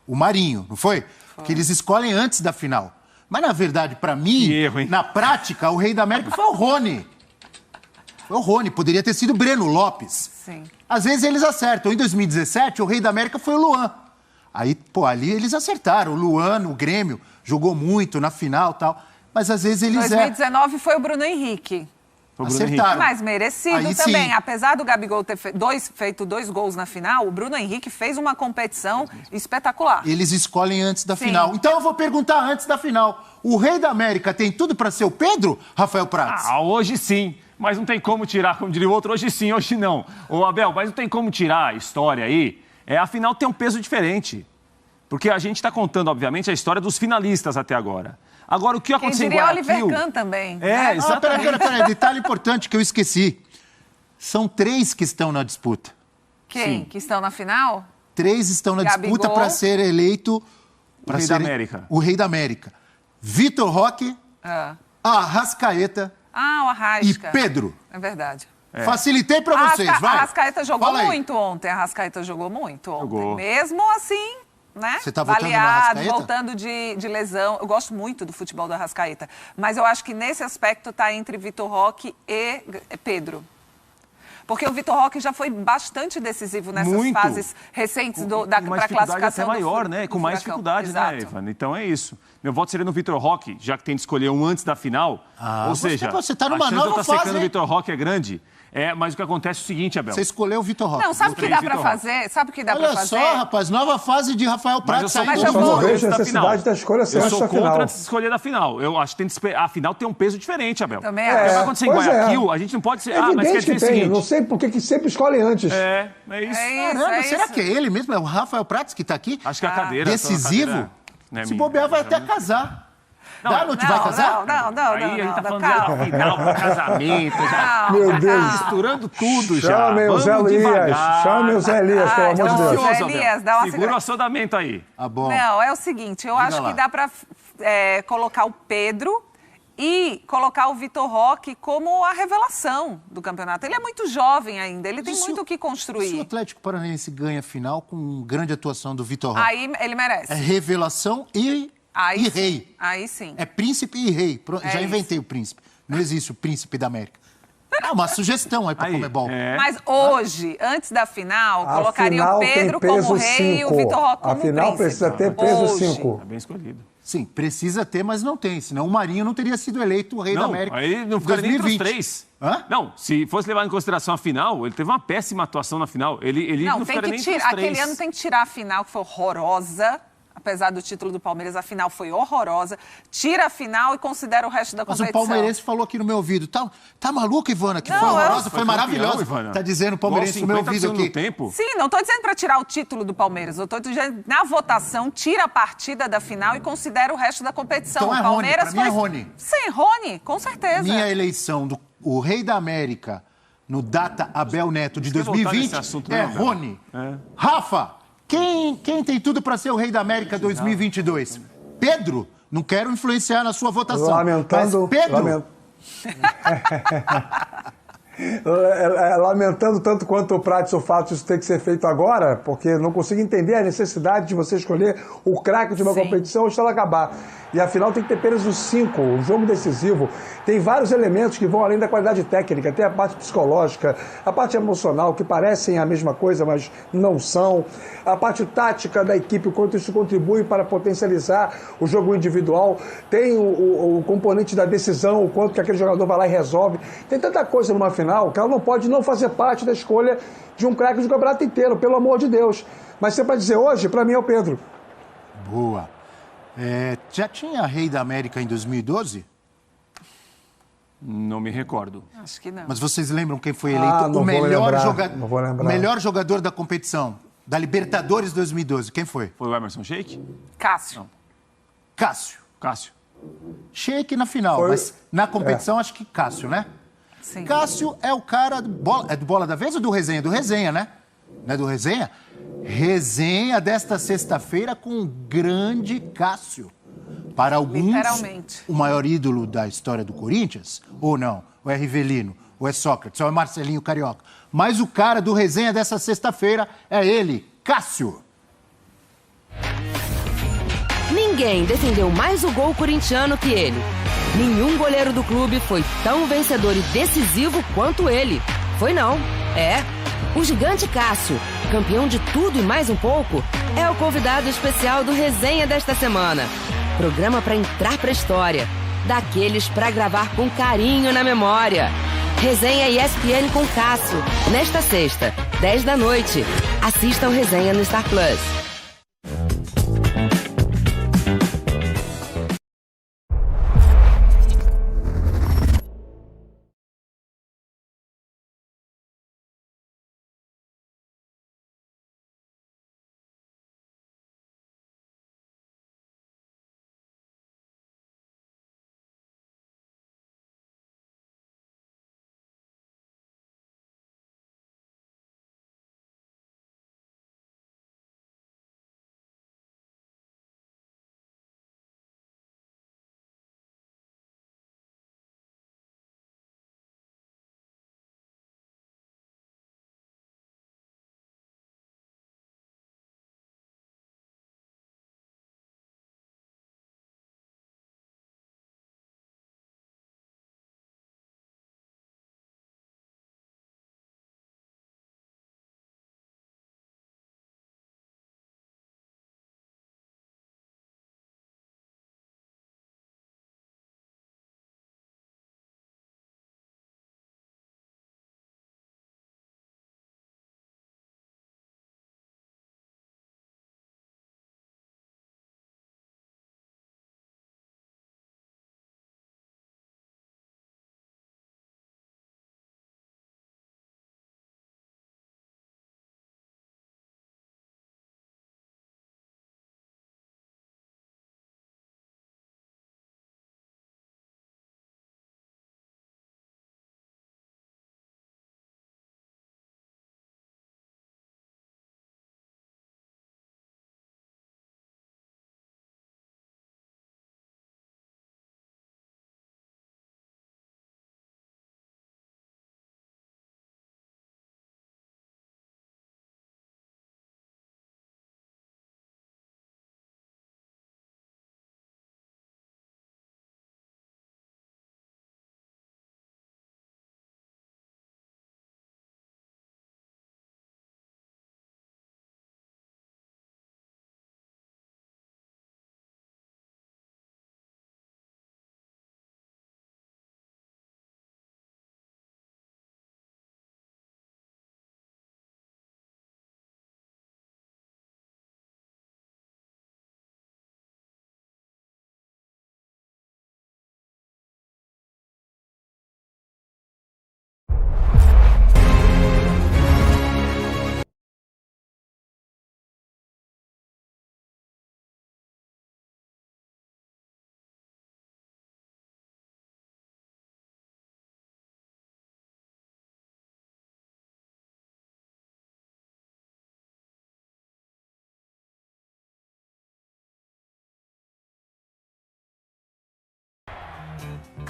S3: O Marinho, não foi? Porque eles escolhem antes da final. Mas, na verdade, para mim, na prática, o rei da América foi o Rony. Foi o Rony. Poderia ter sido o Breno Lopes.
S4: Sim.
S3: Às vezes, eles acertam. Em 2017, o rei da América foi o Luan. Aí, ali eles acertaram. O Luan, o Grêmio, jogou muito na final e tal. Mas às vezes eles
S4: 2019 foi o Bruno Henrique.
S3: Acertaram.
S4: Mas merecido
S3: aí,
S4: também.
S3: Sim.
S4: Apesar do Gabigol ter feito 2 gols na final, o Bruno Henrique fez uma competição espetacular.
S3: Eles escolhem antes da final. Então eu vou perguntar antes da final. O rei da América tem tudo para ser o Pedro, Rafael Prats?
S1: Hoje sim. Mas não tem como tirar, como diria o outro, hoje sim, hoje não. Ô, Abel, mas não tem como tirar a história aí. Afinal, tem um peso diferente. Porque a gente está contando, obviamente, a história dos finalistas até agora. Agora, o que aconteceu em Guayaquil...
S4: Oliver Kahn também.
S3: Exatamente. Peraí, detalhe importante que eu esqueci. São 3 que estão na disputa.
S4: Quem?
S1: Sim.
S4: Que estão na final?
S3: 3 estão na disputa para ser eleito...
S1: O rei da América.
S3: O rei da América. Vitor Roque, Arrascaeta
S4: o Arrasca.
S3: e Pedro.
S4: É verdade.
S3: Facilitei para vocês, vai.
S4: A Arrascaeta jogou muito ontem. A Arrascaeta jogou muito ontem.
S1: Jogou.
S4: Mesmo assim... né?
S3: Você tá votando no
S4: baleado,
S3: Arrascaeta?
S4: voltando de lesão. Eu gosto muito do futebol do Arrascaeta, mas eu acho que nesse aspecto está entre Vitor Roque e Pedro. Porque o Vitor Roque já foi bastante decisivo nessas
S1: Muito.
S4: fases recentes
S1: Com
S4: para
S1: uma
S4: a
S1: dificuldade
S4: classificação
S1: até maior,
S4: do
S1: né?
S4: do
S1: Com mais
S4: Furacão.
S1: dificuldade,
S4: Exato.
S1: né, Ivan? Então é isso. Meu voto seria no Vitor Roque, já que tem de escolher um antes da final. Ou seja,
S3: você tá numa
S1: a chance
S3: nova
S1: de eu estar
S3: fase,
S1: secando o
S3: hein?
S1: Vitor Roque é grande. Mas o que acontece é o seguinte, Abel.
S3: Você escolheu o Vitor Roque.
S4: Não, sabe o que
S1: Três,
S4: dá para
S1: Vitor Roque.
S4: fazer? Sabe o que dá para
S3: Olha
S4: fazer?
S3: só, rapaz, nova fase de Rafael
S1: Mas
S3: Prata
S1: eu sou
S3: saindo
S1: contra
S2: Eu só
S3: do
S2: não
S1: antes
S2: vejo
S1: da
S2: necessidade
S1: final.
S2: da escolha ser
S1: Eu
S2: antes
S1: sou
S2: da
S1: contra
S2: final.
S1: antes de escolher da final. Eu acho que a final tem um peso diferente, Abel.
S4: Também
S1: Porque
S4: acho.
S1: vai acontecer em
S2: Pois é.
S1: Guayaquil, a gente não pode ser...
S2: É
S1: mas quer
S2: evidente
S1: dizer
S2: que
S1: o
S2: tem.
S1: seguinte...
S2: Não sei por que sempre escolhem antes.
S1: É isso.
S3: Caramba, será que é ele mesmo? É o Rafael Prates que está aqui?
S1: Acho que a cadeira...
S3: Decisivo?
S1: a cadeira, né,
S3: Se
S1: minha.
S3: bobear, vai até casar. Danut vai casar?
S1: Aí a gente tá falando
S4: calma.
S1: de final para casamento, já
S2: Meu Deus.
S1: misturando tudo já.
S2: Chamem o Zé
S1: Vamos
S2: Elias.
S1: devagar.
S2: Chamem o Zé Elias, pelo amor de
S4: então,
S2: Deus.
S4: Zé
S1: Ansioso, Abel.
S4: Elias, dá uma
S1: Segura o assodamento aí.
S3: Ah, bom.
S4: Não, é o seguinte, eu
S3: Diga
S4: acho
S3: lá.
S4: que dá para colocar o Pedro e colocar o Vitor Roque como a revelação do campeonato. Ele é muito jovem ainda, ele tem
S3: E se
S4: muito o que
S3: Se o
S4: construir.
S3: Atlético Paranaense ganha a final com grande atuação do Vitor Roque,
S4: Aí ele merece.
S3: é revelação e
S4: Aí sim.
S3: rei.
S4: Aí sim.
S3: É príncipe e rei. Já
S4: isso.
S3: inventei o príncipe. Não existe o príncipe da América. É uma sugestão aí para
S1: Aí,
S3: Comebol.
S4: Mas hoje, antes da final,
S2: A
S4: colocaria
S2: final
S4: o
S2: tem
S4: Pedro
S2: peso
S4: como rei e o
S2: 5.
S4: Vitor Roque como
S2: A final
S4: príncipe.
S2: precisa ter peso
S4: Hoje.
S2: 5.
S1: Tá bem escolhido.
S3: Sim, precisa ter, mas não tem. Senão o Marinho não teria sido eleito o rei da
S1: Não,
S3: América.
S1: aí não ficaria nem entre os
S3: 2020.
S1: três.
S3: Hã?
S1: Não, se fosse levar em consideração a final, ele teve uma péssima atuação na final. Ele não,
S4: Não, tem
S1: ficaria
S4: que
S1: nem entre os
S4: tirar.
S1: três.
S4: Aquele ano tem que tirar a final, que foi horrorosa. Apesar do título do Palmeiras, a final foi horrorosa. Tira a final e considera o resto da
S3: Mas
S4: competição.
S3: o palmeirense falou aqui no meu ouvido. Tá maluco, Ivana? Que
S4: Não,
S3: foi horrorosa,
S1: Foi
S3: foi
S1: campeão,
S3: maravilhosa.
S1: Ivana.
S3: Tá dizendo o palmeirense no meu
S1: Igual 50
S3: ouvido
S1: do
S3: aqui.
S1: segundo tempo.
S4: Sim, não estou dizendo para tirar o título do Palmeiras. Eu estou dizendo, na votação, tira a partida da final e considera o resto da competição.
S3: Então é
S4: o
S3: Rony,
S4: Palmeiras
S3: pra mim é Rony.
S4: Sim, Rony, com certeza.
S3: Minha eleição do o rei da América no Data Abel Neto de
S1: Você quer voltar
S3: 2020
S1: nesse assunto,
S3: é
S1: né, Abel?
S3: Rony.
S1: É.
S3: Rafa, quem tem tudo para ser o rei da América 2022? Pedro? Não quero influenciar na sua votação.
S2: Lamentando.
S3: Mas Pedro?
S2: Lamentando tanto quanto o Prates o fato de isso ter que ser feito agora, porque não consigo entender a necessidade de você escolher o craque de uma
S4: Sim.
S2: competição antes dela acabar. E afinal tem que ter apenas os 5, o jogo decisivo. Tem vários elementos que vão além da qualidade técnica, tem a parte psicológica, a parte emocional, que parecem a mesma coisa, mas não são. A parte tática da equipe, o quanto isso contribui para potencializar o jogo individual. Tem o componente da decisão, o quanto que aquele jogador vai lá e resolve. Tem tanta coisa numa final que ela não pode não fazer parte da escolha de um craque do campeonato inteiro, pelo amor de Deus. Mas você pode dizer hoje, para mim é o Pedro.
S3: Boa. Já tinha rei da América em 2012?
S1: Não me recordo.
S4: Acho que não.
S3: Mas vocês lembram quem foi eleito
S2: não
S3: o
S2: vou lembrar, não vou
S3: o
S2: lembrar.
S3: melhor jogador da competição? Da Libertadores 2012. Quem foi?
S1: Foi o Emerson Sheik?
S4: Cássio.
S3: Cássio.
S1: Cássio.
S3: Sheik na final,
S2: Foi-
S3: mas na competição acho que Cássio, né?
S4: Sim.
S3: Cássio é o cara do bola, é do Bola da Vez ou do Resenha? Do Resenha, né? Não é do Resenha? Resenha desta sexta-feira com o grande Cássio. Para alguns,
S4: Literalmente.
S3: o maior ídolo da história do Corinthians, ou não? Ou é Rivelino, ou é Sócrates, ou é Marcelinho Carioca. Mas o cara do Resenha dessa sexta-feira é ele, Cássio.
S6: Ninguém defendeu mais o gol corintiano que ele. Nenhum goleiro do clube foi tão vencedor e decisivo quanto ele. Foi não. É. O gigante Cássio, campeão de tudo e mais um pouco, é o convidado especial do Resenha desta semana. Programa para entrar pra história. Daqueles para gravar com carinho na memória. Resenha ESPN com Cássio. Nesta sexta, 10 da noite. Assista o Resenha no Star Plus.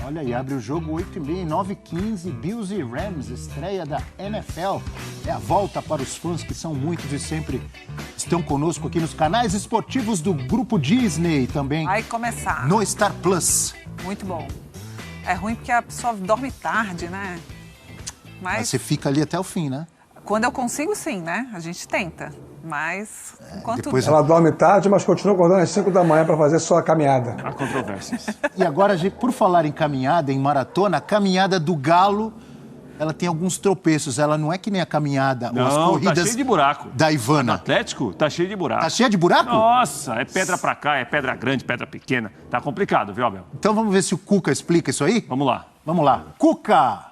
S3: Olha aí, abre o jogo 8h30, 9h15, Bills e Rams, estreia da NFL. É a volta para os fãs que são muitos e sempre estão conosco aqui nos canais esportivos do Grupo Disney também.
S4: Vai começar.
S3: No Star Plus.
S4: Muito bom. É ruim porque a pessoa dorme tarde, né?
S3: Mas você fica ali até o fim, né?
S4: Quando eu consigo, sim, né? A gente tenta. Mas, enquanto...
S3: depois
S2: Ela dorme tarde, mas continua acordando às 5 da manhã para fazer sua caminhada.
S1: Há controvérsias.
S3: E agora, por falar em caminhada, em maratona, a caminhada do Galo, ela tem alguns tropeços. Ela não é que nem a caminhada ou as
S1: Não,
S3: corridas
S1: tá cheio de buraco.
S3: da Ivana.
S1: Atlético tá cheio de buraco.
S3: Tá cheia de buraco?
S1: Nossa, é pedra pra cá, é pedra grande, pedra pequena. Tá complicado, viu, Abel?
S3: Então vamos ver se o Cuca explica isso aí?
S1: Vamos lá.
S3: Vamos lá. Cuca!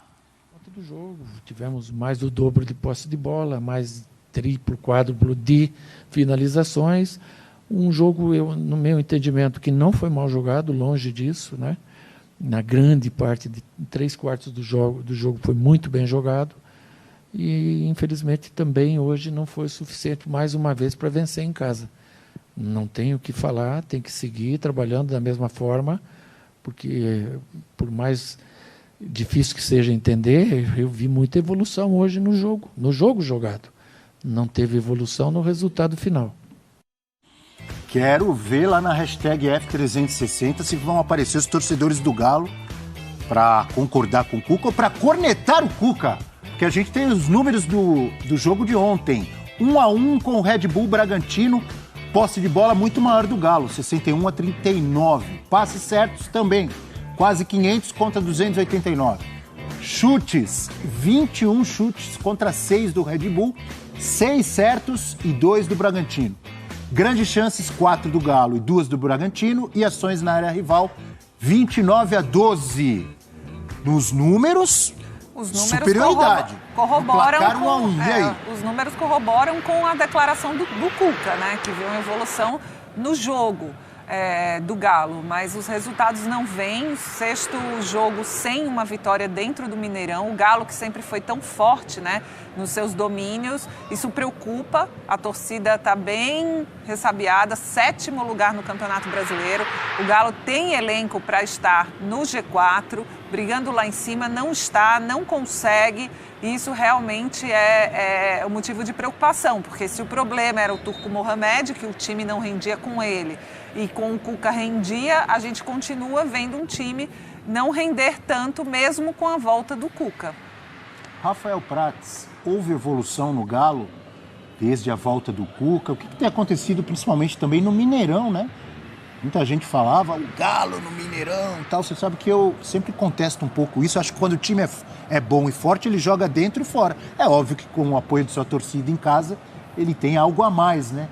S7: Do jogo, tivemos mais do dobro de posse de bola, mais triplo, quádruplo de finalizações. Um jogo, no meu entendimento, que não foi mal jogado, longe disso, né? Na grande parte de 3/4 do jogo foi muito bem jogado e, infelizmente, também hoje não foi suficiente, mais uma vez, para vencer em casa. Não tenho o que falar, tem que seguir trabalhando da mesma forma, porque, por mais difícil que seja entender, eu vi muita evolução hoje no jogo jogado. Não teve evolução no resultado final.
S3: Quero ver lá na hashtag F360 se vão aparecer os torcedores do Galo para concordar com o Cuca ou para cornetar o Cuca. Porque a gente tem os números do jogo de ontem. 1-1 com o Red Bull Bragantino, posse de bola muito maior do Galo, 61-39. Passes certos também. Quase 500 contra 289. Chutes, 21 chutes contra 6 do Red Bull, 6 certos e 2 do Bragantino. Grandes chances, 4 do Galo e 2 do Bragantino. E ações na área rival, 29-12. Nos números, superioridade.
S4: Corroboram
S3: placar 1-1. E aí?
S4: Os números corroboram com a declaração do Cuca, né? Que viu uma evolução no jogo. Do Galo, mas os resultados não vêm. Sexto jogo sem uma vitória dentro do Mineirão. O Galo, que sempre foi tão forte, né, nos seus domínios, isso preocupa. A torcida está bem ressabiada, 7º lugar no Campeonato Brasileiro. O Galo tem elenco para estar no G4, brigando lá em cima, não está, não consegue. E isso realmente é um motivo de preocupação, porque se o problema era o Turco Mohamed, que o time não rendia com ele, e com o Cuca rendia, a gente continua vendo um time não render tanto, mesmo com a volta do Cuca.
S3: Rafael Prats, houve evolução no Galo desde a volta do Cuca? O que tem acontecido principalmente também no Mineirão, né? Muita gente falava, o Galo no Mineirão e tal. Você sabe que eu sempre contesto um pouco isso. Acho que quando o time é bom e forte, ele joga dentro e fora. É óbvio que com o apoio de sua torcida em casa, ele tem algo a mais, né?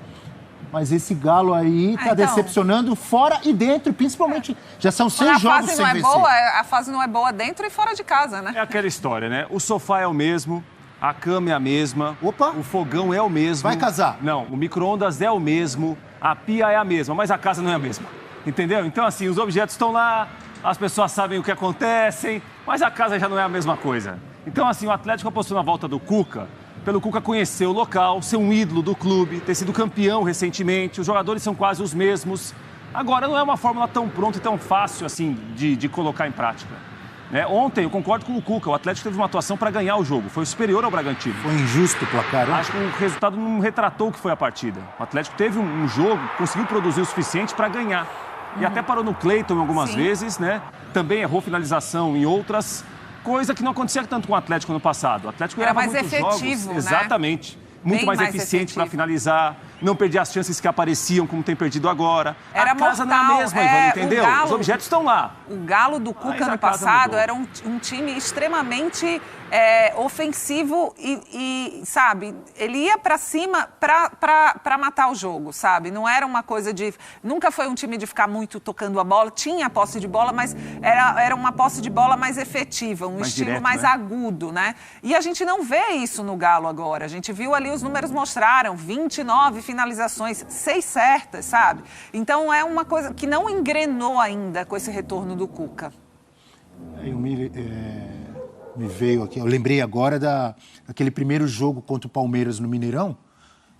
S3: Mas esse Galo aí tá decepcionando fora e dentro, principalmente. Já são 6 jogos sem vencer.
S4: A fase não é boa dentro e fora de casa, né?
S1: É aquela história, né? O sofá é o mesmo, a cama é a mesma,
S3: Opa.
S1: O fogão é o mesmo.
S3: Vai casar?
S1: Não, o micro-ondas é o mesmo, a pia é a mesma, mas a casa não é a mesma. Entendeu? Então, assim, os objetos estão lá, as pessoas sabem o que acontece, mas a casa já não é a mesma coisa. Então, assim, o Atlético apostou na volta do Cuca, pelo Cuca conhecer o local, ser um ídolo do clube, ter sido campeão recentemente, os jogadores são quase os mesmos. Agora, não é uma fórmula tão pronta e tão fácil, assim, de colocar em prática. Né? Ontem, eu concordo com o Cuca, o Atlético teve uma atuação para ganhar o jogo, foi superior ao Bragantino.
S3: Foi injusto o placar, né?
S1: Acho que o resultado não retratou o que foi a partida. O Atlético teve um jogo, conseguiu produzir o suficiente para ganhar. E até parou no Cleiton algumas vezes, né? Também errou finalização em outras, coisa que não acontecia tanto com o Atlético no passado. O Atlético
S4: era mais
S1: efetivo,
S4: né?
S1: Exatamente. Muito mais eficiente para finalizar, não perdia as chances que apareciam, como tem perdido agora.
S4: Era
S1: a casa
S4: mortal,
S1: não é a mesma, Ivana, entendeu? Os objetos estão lá.
S4: O Galo do Cuca no passado era um time extremamente ofensivo e, sabe, ele ia para cima para matar o jogo, sabe? Não era uma coisa de... Nunca foi um time de ficar muito tocando a bola, tinha posse de bola, mas era uma posse de bola mais efetiva, um estilo
S1: direto,
S4: mais
S1: né?
S4: agudo, né? E a gente não vê isso no Galo agora. A gente viu ali, os números mostraram, 29 finalizações, 6 certas, sabe? Então é uma coisa que não engrenou ainda com esse retorno do Cuca.
S3: Me veio aqui, eu lembrei agora daquele primeiro jogo contra o Palmeiras no Mineirão,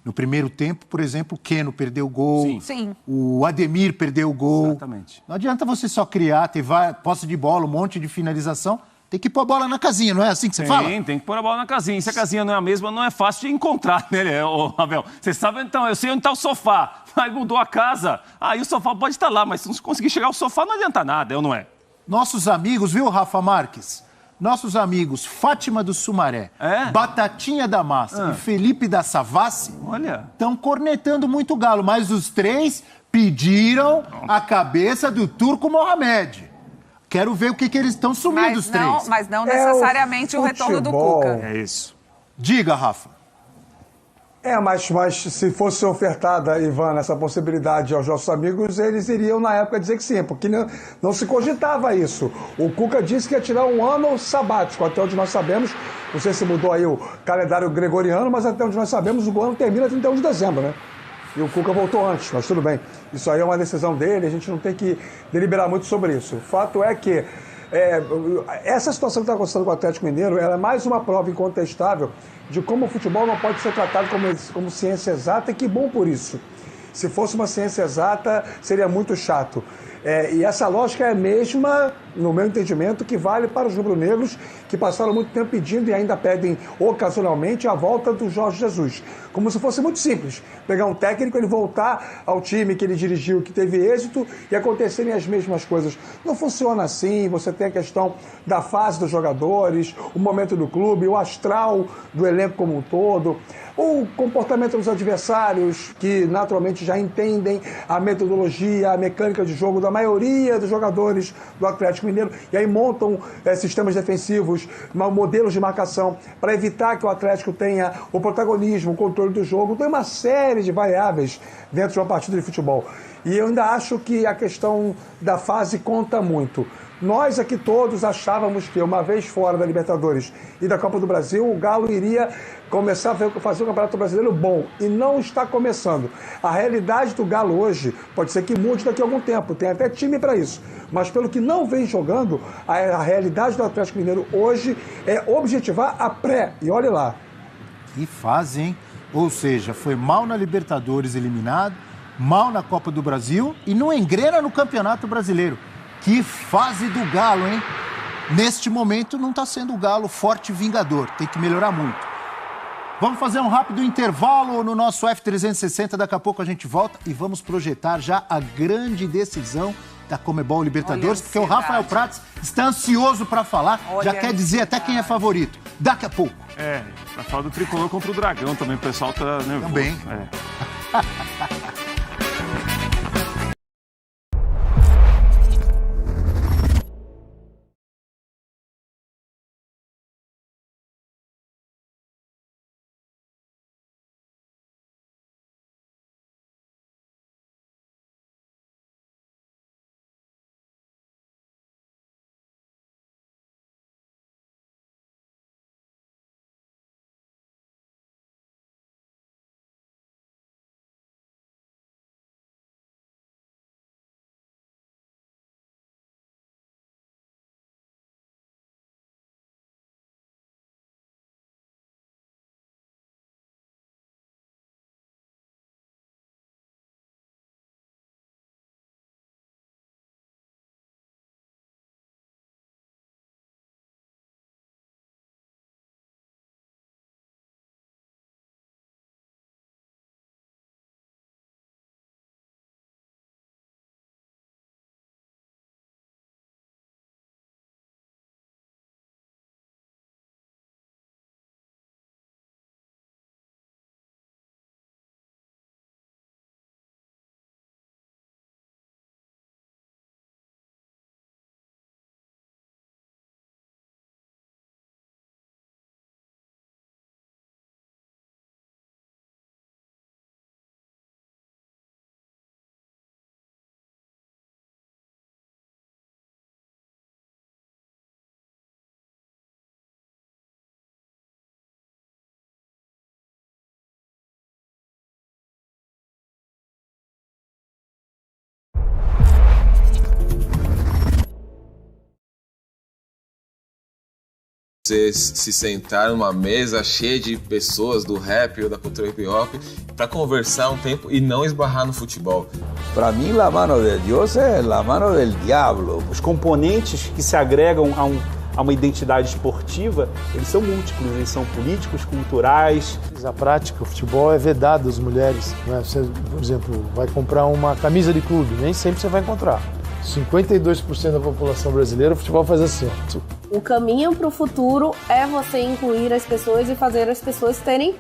S3: No primeiro tempo, por exemplo, o Keno perdeu o gol,
S4: Sim.
S3: o Ademir perdeu o gol.
S1: Exatamente.
S3: Não adianta você só criar, ter posse de bola, um monte de finalização. Tem que pôr a bola na casinha, não é assim que você fala?
S1: Tem que pôr a bola na casinha. E se a casinha não é a mesma, não é fácil de encontrar, né, Ravel? Você sabe, então, eu sei onde está o sofá, mas mudou a casa. Aí o sofá pode estar lá, mas se não conseguir chegar ao sofá, não adianta nada, ou não é?
S3: Nossos amigos, viu, Rafa Marques? Nossos amigos Fátima do Sumaré, Batatinha da Massa e Felipe da Savassi estão cornetando muito o Galo, mas os três pediram a cabeça do Turco Mohamed. Quero ver o que eles estão sumindo, os três.
S4: Mas não necessariamente o retorno do Cuca.
S1: É isso.
S3: Diga, Rafa.
S2: Mas se fosse ofertada, Ivan, essa possibilidade aos nossos amigos, eles iriam na época dizer que sim, porque não se cogitava isso. O Cuca disse que ia tirar um ano sabático, até onde nós sabemos, não sei se mudou aí o calendário gregoriano, mas até onde nós sabemos o ano termina 31 de dezembro, né? E o Cuca voltou antes, mas tudo bem. Isso aí é uma decisão dele, a gente não tem que deliberar muito sobre isso. O fato é que essa situação que está acontecendo com o Atlético Mineiro, ela é mais uma prova incontestável de como o futebol não pode ser tratado como ciência exata, e que bom por isso. Se fosse uma ciência exata, seria muito chato. E essa lógica é a mesma, no meu entendimento, que vale para os rubro-negros que passaram muito tempo pedindo e ainda pedem ocasionalmente a volta do Jorge Jesus. Como se fosse muito simples. Pegar um técnico, ele voltar ao time que ele dirigiu, que teve êxito, e acontecerem as mesmas coisas. Não funciona assim. Você tem a questão da fase dos jogadores, o momento do clube, o astral do elenco como um todo, o comportamento dos adversários, que naturalmente já entendem a metodologia, a mecânica de jogo da maioria dos jogadores do Atlético Mineiro, e aí montam sistemas defensivos, modelos de marcação, para evitar que o Atlético tenha o protagonismo, o controle do jogo. Tem uma série de variáveis dentro de uma partida de futebol. E eu ainda acho que a questão da fase conta muito. Nós aqui todos achávamos que, uma vez fora da Libertadores e da Copa do Brasil, o Galo iria começar a fazer um Campeonato Brasileiro bom, e não está começando. A realidade do Galo hoje pode ser que mude daqui a algum tempo, tem até time para isso, mas pelo que não vem jogando, a realidade do Atlético Mineiro hoje é objetivar a pré, e olhe lá.
S3: Que fase, hein? Ou seja, foi mal na Libertadores eliminado, mal na Copa do Brasil e não engrena no Campeonato Brasileiro. Que fase do Galo, hein? Neste momento não está sendo o Galo forte e vingador. Tem que melhorar muito. Vamos fazer um rápido intervalo no nosso F360. Daqui a pouco a gente volta e vamos projetar já a grande decisão da Conmebol Libertadores, porque o Rafael Prats está ansioso para falar. Já quer dizer até quem é favorito. Daqui a pouco.
S1: Vai falar do Tricolor contra o Dragão também. O pessoal tá nervoso.
S3: Também.
S8: você se sentar numa mesa cheia de pessoas do rap ou da cultura hip hop para conversar um tempo e não esbarrar no futebol.
S9: Para mim, a mano de Deus é a mano del diablo.
S10: Os componentes que se agregam a uma identidade esportiva, eles são múltiplos, eles são políticos, culturais.
S11: A prática, o futebol é vedado às mulheres. Né? Você, por exemplo, vai comprar uma camisa de clube, nem sempre você vai encontrar. 52% da população brasileira, o futebol faz assim.
S12: O caminho para o futuro é você incluir as pessoas e fazer as pessoas terem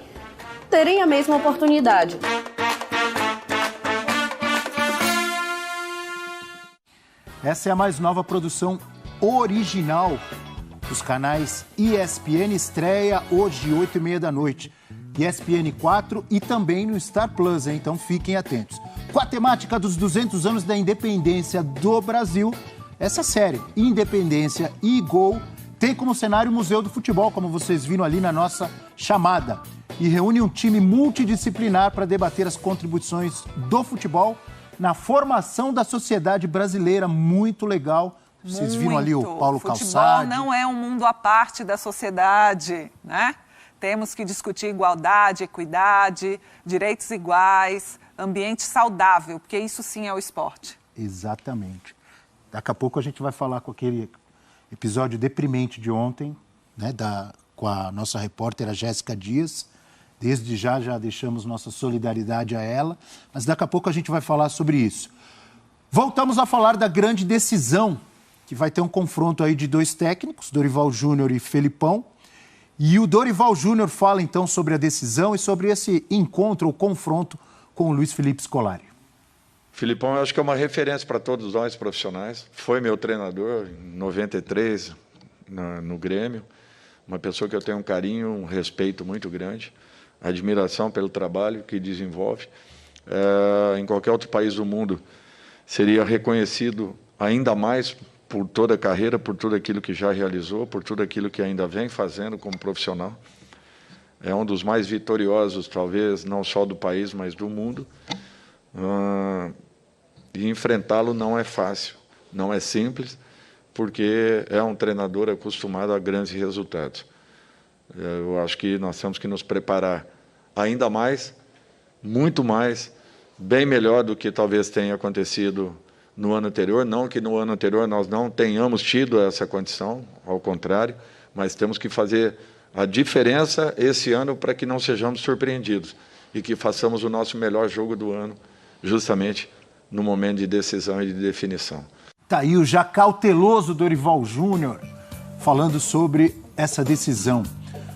S12: a mesma oportunidade.
S3: Essa é a mais nova produção original dos canais ESPN, estreia hoje, 8h30 da noite. ESPN 4 e também no Star Plus, hein? Então fiquem atentos. Com a temática dos 200 anos da independência do Brasil, essa série, Independência e Gol, tem como cenário o Museu do Futebol, como vocês viram ali na nossa chamada, e reúne um time multidisciplinar para debater as contribuições do futebol na formação da sociedade brasileira. Muito legal. Vocês viram ali o Paulo Calçade.
S4: Futebol não é um mundo à parte da sociedade, né? Temos que discutir igualdade, equidade, direitos iguais, ambiente saudável, porque isso sim é o esporte.
S3: Exatamente. Daqui a pouco a gente vai falar com aquele episódio deprimente de ontem, né, com a nossa repórter, a Jéssica Dias. Desde já deixamos nossa solidariedade a ela, mas daqui a pouco a gente vai falar sobre isso. Voltamos a falar da grande decisão, que vai ter um confronto aí de dois técnicos, Dorival Júnior e Felipão. E o Dorival Júnior fala então sobre a decisão e sobre esse encontro ou confronto com o Luiz Felipe Scolari.
S13: Felipão, eu acho que é uma referência para todos nós profissionais. Foi meu treinador em 93 no Grêmio. Uma pessoa que eu tenho um carinho, um respeito muito grande, admiração pelo trabalho que desenvolve. Em qualquer outro país do mundo seria reconhecido ainda mais por toda a carreira, por tudo aquilo que já realizou, por tudo aquilo que ainda vem fazendo como profissional. É um dos mais vitoriosos, talvez, não só do país, mas do mundo. E enfrentá-lo não é fácil, não é simples, porque é um treinador acostumado a grandes resultados. Eu acho que nós temos que nos preparar ainda mais, muito mais, bem melhor do que talvez tenha acontecido no ano anterior. Não que no ano anterior nós não tenhamos tido essa condição, ao contrário, mas temos que fazer a diferença esse ano para que não sejamos surpreendidos e que façamos o nosso melhor jogo do ano, justamente no momento de decisão e de definição.
S3: Tá aí o já cauteloso Dorival Júnior falando sobre essa decisão.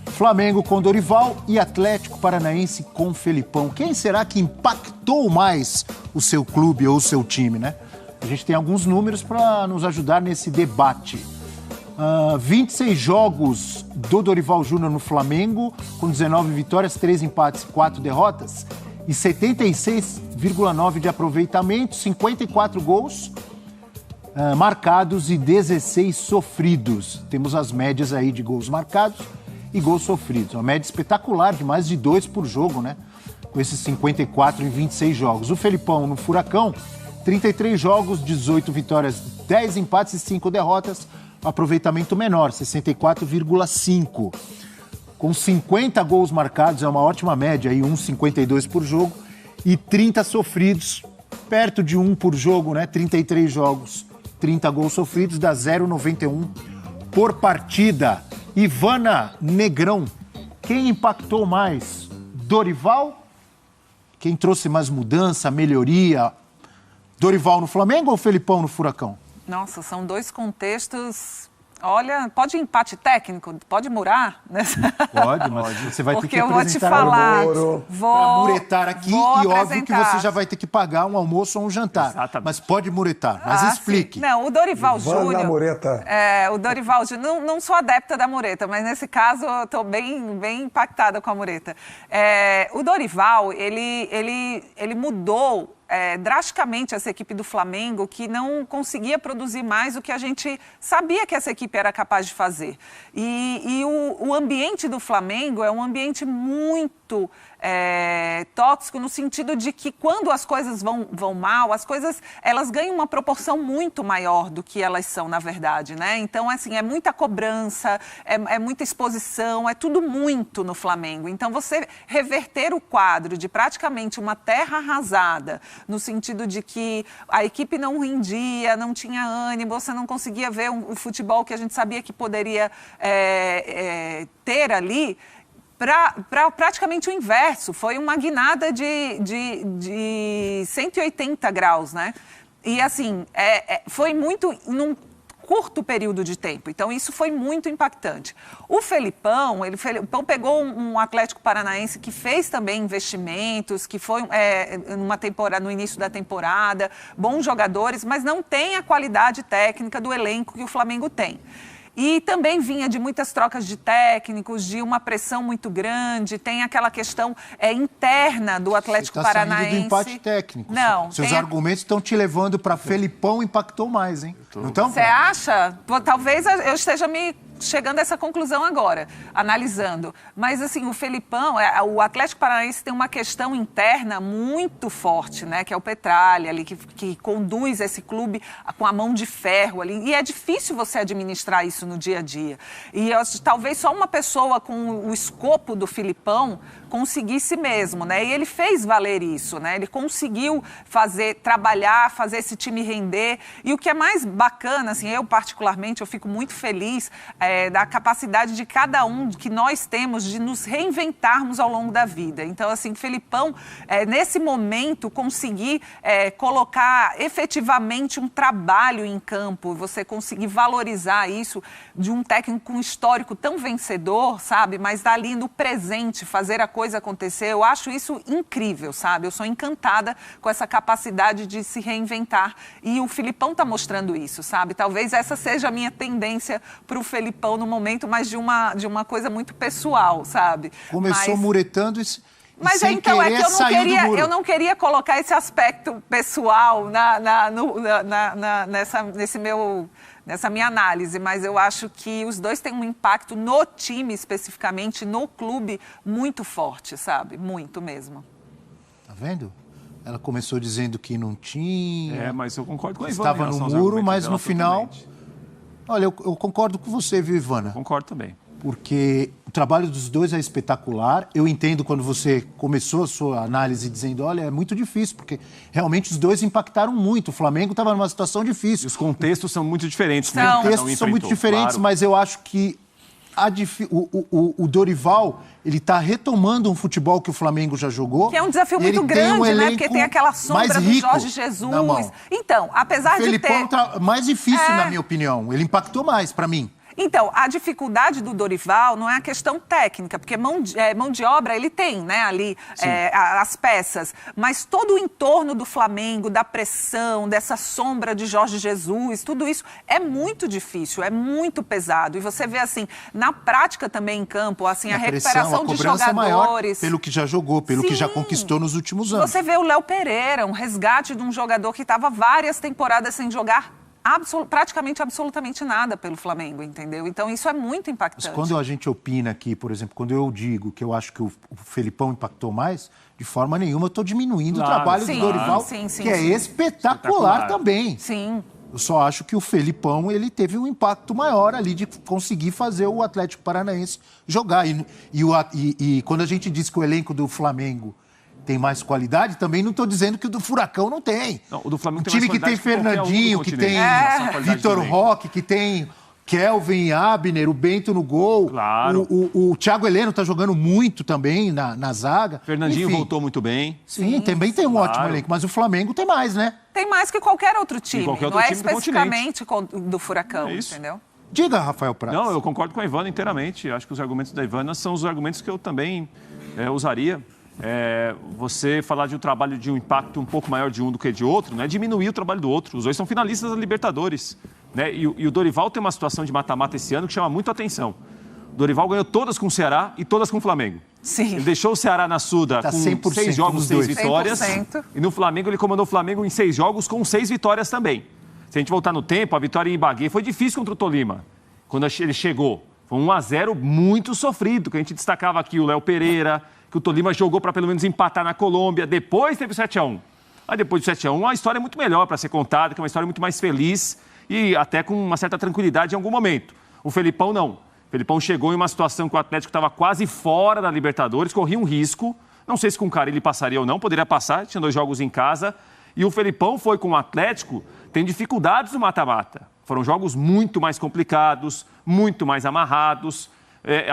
S3: Flamengo com Dorival e Atlético Paranaense com Felipão. Quem será que impactou mais o seu clube ou o seu time, né? A gente tem alguns números para nos ajudar nesse debate. 26 jogos do Dorival Júnior no Flamengo, com 19 vitórias, 3 empates e 4 derrotas, e 76,9% de aproveitamento, 54 gols marcados e 16 sofridos. Temos as médias aí de gols marcados e gols sofridos. Uma média espetacular de mais de 2 por jogo, né? Com esses 54 em 26 jogos. O Felipão no Furacão, 33 jogos, 18 vitórias, 10 empates e 5 derrotas, aproveitamento menor, 64,5%. Com 50 gols marcados, é uma ótima média, aí 1,52 por jogo, e 30 sofridos, perto de 1 por jogo, né? 33 jogos, 30 gols sofridos, dá 0,91 por partida. Ivana Negrão, quem impactou mais? Dorival? Quem trouxe mais mudança, melhoria? Dorival no Flamengo ou Felipão no Furacão?
S4: Nossa, são dois contextos. Olha, pode empate técnico? Pode murar?
S3: Pode, mas você vai ter que apresentar.
S4: Porque eu vou te falar.
S3: Para muretar aqui, e óbvio que você já vai ter que pagar um almoço ou um jantar. Exatamente. Mas pode muretar, mas explique.
S4: Sim. Não, o Dorival Júnior...
S2: Mureta.
S4: O Dorival Júnior... Não sou adepta da mureta, mas nesse caso eu estou bem impactada com a mureta. O Dorival, ele mudou drasticamente essa equipe do Flamengo, que não conseguia produzir mais o que a gente sabia que essa equipe era capaz de fazer. E o ambiente do Flamengo é um ambiente muito tóxico no sentido de que quando as coisas vão mal, as coisas elas ganham uma proporção muito maior do que elas são, na verdade, né? Então, assim, é muita cobrança, é muita exposição, é tudo muito no Flamengo. Então, você reverter o quadro de praticamente uma terra arrasada, no sentido de que a equipe não rendia, não tinha ânimo, você não conseguia ver o futebol que a gente sabia que poderia ter ali, para praticamente o inverso. Foi uma guinada de 180 graus, né? E, assim, foi muito num curto período de tempo. Então, isso foi muito impactante. O Felipão pegou um Atlético Paranaense que fez também investimentos, que foi no início da temporada, bons jogadores, mas não tem a qualidade técnica do elenco que o Flamengo tem. E também vinha de muitas trocas de técnicos, de uma pressão muito grande, tem aquela questão interna do Atlético Paranaense.
S3: Você está saindo do empate técnico.
S4: Não.
S3: Seus argumentos estão te levando para Felipão impactou mais, hein? Não estão?
S4: Você acha? Talvez eu esteja chegando a essa conclusão agora, analisando. Mas, assim, o Felipão, o Atlético Paranaense tem uma questão interna muito forte, né? Que é o Petralha ali, que conduz esse clube com a mão de ferro ali. E é difícil você administrar isso no dia a dia. E talvez só uma pessoa com o escopo do Felipão conseguisse mesmo, né? E ele fez valer isso, né? Ele conseguiu trabalhar, fazer esse time render. E o que é mais bacana, assim, eu particularmente, eu fico muito feliz da capacidade de cada um que nós temos de nos reinventarmos ao longo da vida. Então, assim, o Felipão, nesse momento, conseguir colocar efetivamente um trabalho em campo, você conseguir valorizar isso de um técnico com um histórico tão vencedor, sabe? Mas dali no presente, fazer a coisa acontecer, eu acho isso incrível, sabe? Eu sou encantada com essa capacidade de se reinventar. E o Felipão está mostrando isso, sabe? Talvez essa seja a minha tendência para o Felipão no momento, mas de uma coisa muito pessoal, sabe?
S3: Começou muretando e
S4: mas
S3: sem
S4: então
S3: querer,
S4: eu não queria colocar esse aspecto pessoal nessa minha análise, mas eu acho que os dois têm um impacto no time, especificamente, no clube, muito forte, sabe? Muito mesmo.
S3: Tá vendo? Ela começou dizendo que não tinha...
S1: mas eu concordo com a Ivana.
S3: Estava no muro, mas no final... Olha, eu concordo com você, viu, Ivana?
S1: Concordo também.
S3: Porque o trabalho dos dois é espetacular. Eu entendo quando você começou a sua análise dizendo, olha, é muito difícil, porque realmente os dois impactaram muito. O Flamengo estava numa situação difícil.
S1: E os contextos são muito diferentes.
S3: Os contextos são muito diferentes, claro. Mas eu acho que o Dorival, ele está retomando um futebol que o Flamengo já jogou.
S4: Que é um desafio muito grande, né? Porque tem aquela sombra do Jorge Jesus. Então, apesar de ter...
S3: Felipão mais difícil, na minha opinião. Ele impactou mais, para mim.
S4: Então, a dificuldade do Dorival não é a questão técnica, porque mão de obra ele tem, né, ali, as peças, mas todo o entorno do Flamengo, da pressão, dessa sombra de Jorge Jesus, tudo isso é muito difícil, é muito pesado. E você vê, assim, na prática também em campo, assim, a recuperação de jogadores...
S3: Maior pelo que já jogou, pelo que já conquistou nos últimos anos.
S4: Você vê o Léo Pereira, um resgate de um jogador que estava várias temporadas sem jogar praticamente absolutamente nada pelo Flamengo, entendeu? Então isso é muito impactante.
S3: Mas quando a gente opina aqui, por exemplo, quando eu digo que eu acho que o Felipão impactou mais, de forma nenhuma eu estou diminuindo o trabalho do Dorival, que é espetacular também.
S4: Sim.
S3: Eu só acho que o Felipão, ele teve um impacto maior ali de conseguir fazer o Atlético Paranaense jogar. E quando a gente diz que o elenco do Flamengo tem mais qualidade, também não estou dizendo que o do Furacão não tem.
S1: Não, o do Flamengo
S3: tem mais qualidade. O time que tem Fernandinho, que tem Vitor Roque, que tem Kelvin, Abner, o Bento no gol.
S1: Claro.
S3: O Thiago Heleno está jogando muito também na zaga.
S1: Fernandinho voltou muito bem.
S3: Sim, também tem um ótimo elenco, mas o Flamengo tem mais, né?
S4: Tem mais que qualquer outro time, não é especificamente do Furacão, entendeu?
S3: Diga, Rafael Prats.
S1: Não, eu concordo com a Ivana inteiramente. Acho que os argumentos da Ivana são os argumentos que eu também usaria. Você falar de um trabalho de um impacto um pouco maior de um do que de outro, não é diminuir o trabalho do outro. Os dois são finalistas da Libertadores, né? E o Dorival tem uma situação de mata-mata esse ano que chama muito a atenção. O Dorival ganhou todas com o Ceará e todas com o Flamengo.
S4: Sim.
S1: Ele deixou o Ceará na Suda com 6 jogos, 6 vitórias. 100%. E no Flamengo ele comandou o Flamengo em 6 jogos com 6 vitórias também. Se a gente voltar no tempo, a vitória em Ibagué foi difícil contra o Tolima, quando ele chegou. Foi um 1-0 muito sofrido, que a gente destacava aqui o Léo Pereira, que o Tolima jogou para pelo menos empatar na Colômbia, depois teve o 7-1. Aí depois do 7-1, a história é muito melhor para ser contada, que é uma história muito mais feliz e até com uma certa tranquilidade em algum momento. O Felipão não. O Felipão chegou em uma situação que o Atlético estava quase fora da Libertadores, corria um risco. Não sei se com o Carille passaria ou não, poderia passar, tinha 2 jogos em casa. E o Felipão foi com o Atlético, tem dificuldades no mata-mata. Foram jogos muito mais complicados, muito mais amarrados.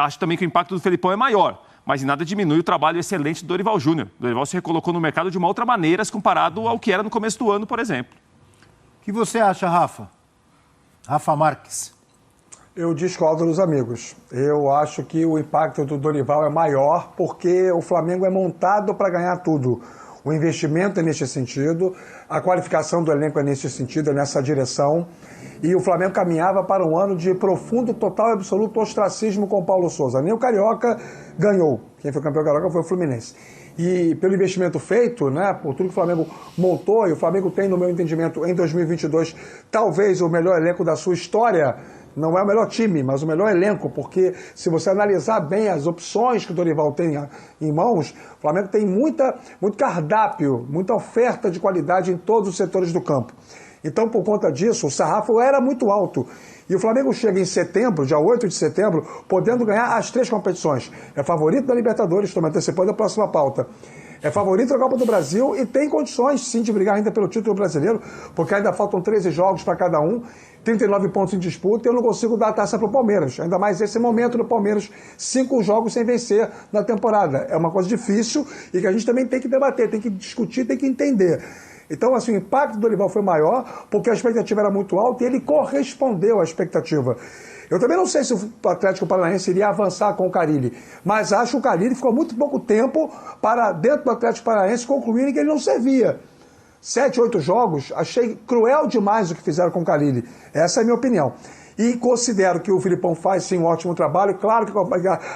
S1: Acho também que o impacto do Felipão é maior, mas em nada diminui o trabalho excelente do Dorival Júnior. O Dorival se recolocou no mercado de uma outra maneira, comparado ao que era no começo do ano, por exemplo.
S3: O que você acha, Rafa? Rafa Marques.
S2: Eu discordo dos amigos. Eu acho que o impacto do Dorival é maior porque o Flamengo é montado para ganhar tudo. O investimento é nesse sentido, a qualificação do elenco é nesse sentido, é nessa direção. E o Flamengo caminhava para um ano de profundo, total e absoluto ostracismo com o Paulo Souza. Nem o Carioca ganhou. Quem foi campeão carioca foi o Fluminense. E pelo investimento feito, né, por tudo que o Flamengo montou, e o Flamengo tem, no meu entendimento, em 2022, talvez o melhor elenco da sua história. Não é o melhor time, mas o melhor elenco, porque se você analisar bem as opções que o Dorival tem em mãos, o Flamengo tem muito cardápio, muita oferta de qualidade em todos os setores do campo. Então, por conta disso, o sarrafo era muito alto. E o Flamengo chega em setembro, dia 8 de setembro, podendo ganhar as 3 competições. É favorito da Libertadores, estou me antecipando a próxima pauta. É favorito da Copa do Brasil e tem condições, sim, de brigar ainda pelo título brasileiro, porque ainda faltam 13 jogos para cada um, 39 pontos em disputa, e eu não consigo dar a taça para o Palmeiras. Ainda mais esse momento do Palmeiras, 5 jogos sem vencer na temporada. É uma coisa difícil e que a gente também tem que debater, tem que discutir, tem que entender. Então, assim, o impacto do Dorival foi maior porque a expectativa era muito alta e ele correspondeu à expectativa. Eu também não sei se o Atlético Paranaense iria avançar com o Carille, mas acho que o Carille ficou muito pouco tempo para, dentro do Atlético Paranaense, concluírem que ele não servia. 7, 8 jogos, achei cruel demais o que fizeram com o Carille. Essa é a minha opinião. E considero que o Felipão faz, sim, um ótimo trabalho. Claro que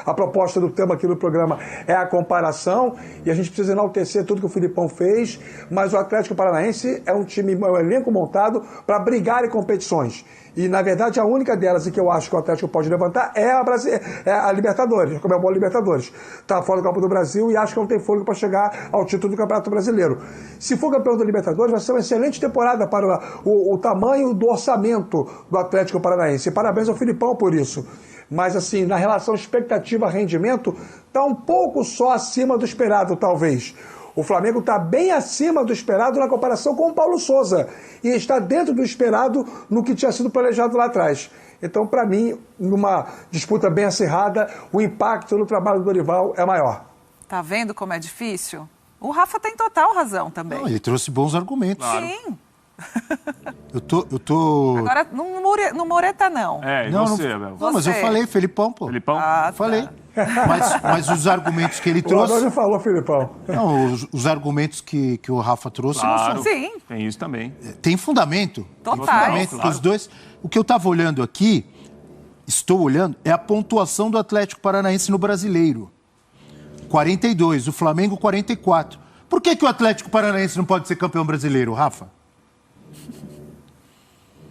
S2: a proposta do tema aqui do programa é a comparação, e a gente precisa enaltecer tudo que o Felipão fez, mas o Atlético Paranaense é um time, um elenco montado para brigar em competições. E, na verdade, a única delas, e que eu acho que o Atlético pode levantar, é a Libertadores, como é a Libertadores. Está fora do Copa do Brasil e acho que não tem fôlego para chegar ao título do Campeonato Brasileiro. Se for campeão da Libertadores, vai ser uma excelente temporada para o tamanho do orçamento do Atlético Paranaense. E parabéns ao Felipão por isso. Mas, assim, na relação expectativa-rendimento, está um pouco só acima do esperado, talvez. O Flamengo está bem acima do esperado na comparação com o Paulo Souza e está dentro do esperado no que tinha sido planejado lá atrás. Então, para mim, numa disputa bem acirrada, o impacto no trabalho do Dorival é maior.
S4: Tá vendo como é difícil? O Rafa tem total razão também.
S3: Não, ele trouxe bons argumentos.
S4: Claro. Sim.
S3: Eu tô...
S4: Agora, não mureta, não.
S1: É, e
S3: não,
S1: você,
S3: não,
S1: Abel?
S3: não, mas eu falei, Felipão, pô.
S1: Felipão?
S4: Ah,
S3: falei.
S4: tá.
S3: Mas os argumentos que ele trouxe...
S2: O Adão já falou, Felipão.
S3: Não, os argumentos que o Rafa trouxe...
S1: Claro,
S3: não
S4: são... Sim.
S1: Tem isso também.
S3: Tem fundamento.
S4: Total.
S3: Tem fundamento, claro. Os dois. O que eu estava olhando aqui, estou olhando, é a pontuação do Atlético Paranaense no Brasileiro. 42, o Flamengo 44. Por que o Atlético Paranaense não pode ser campeão brasileiro, Rafa?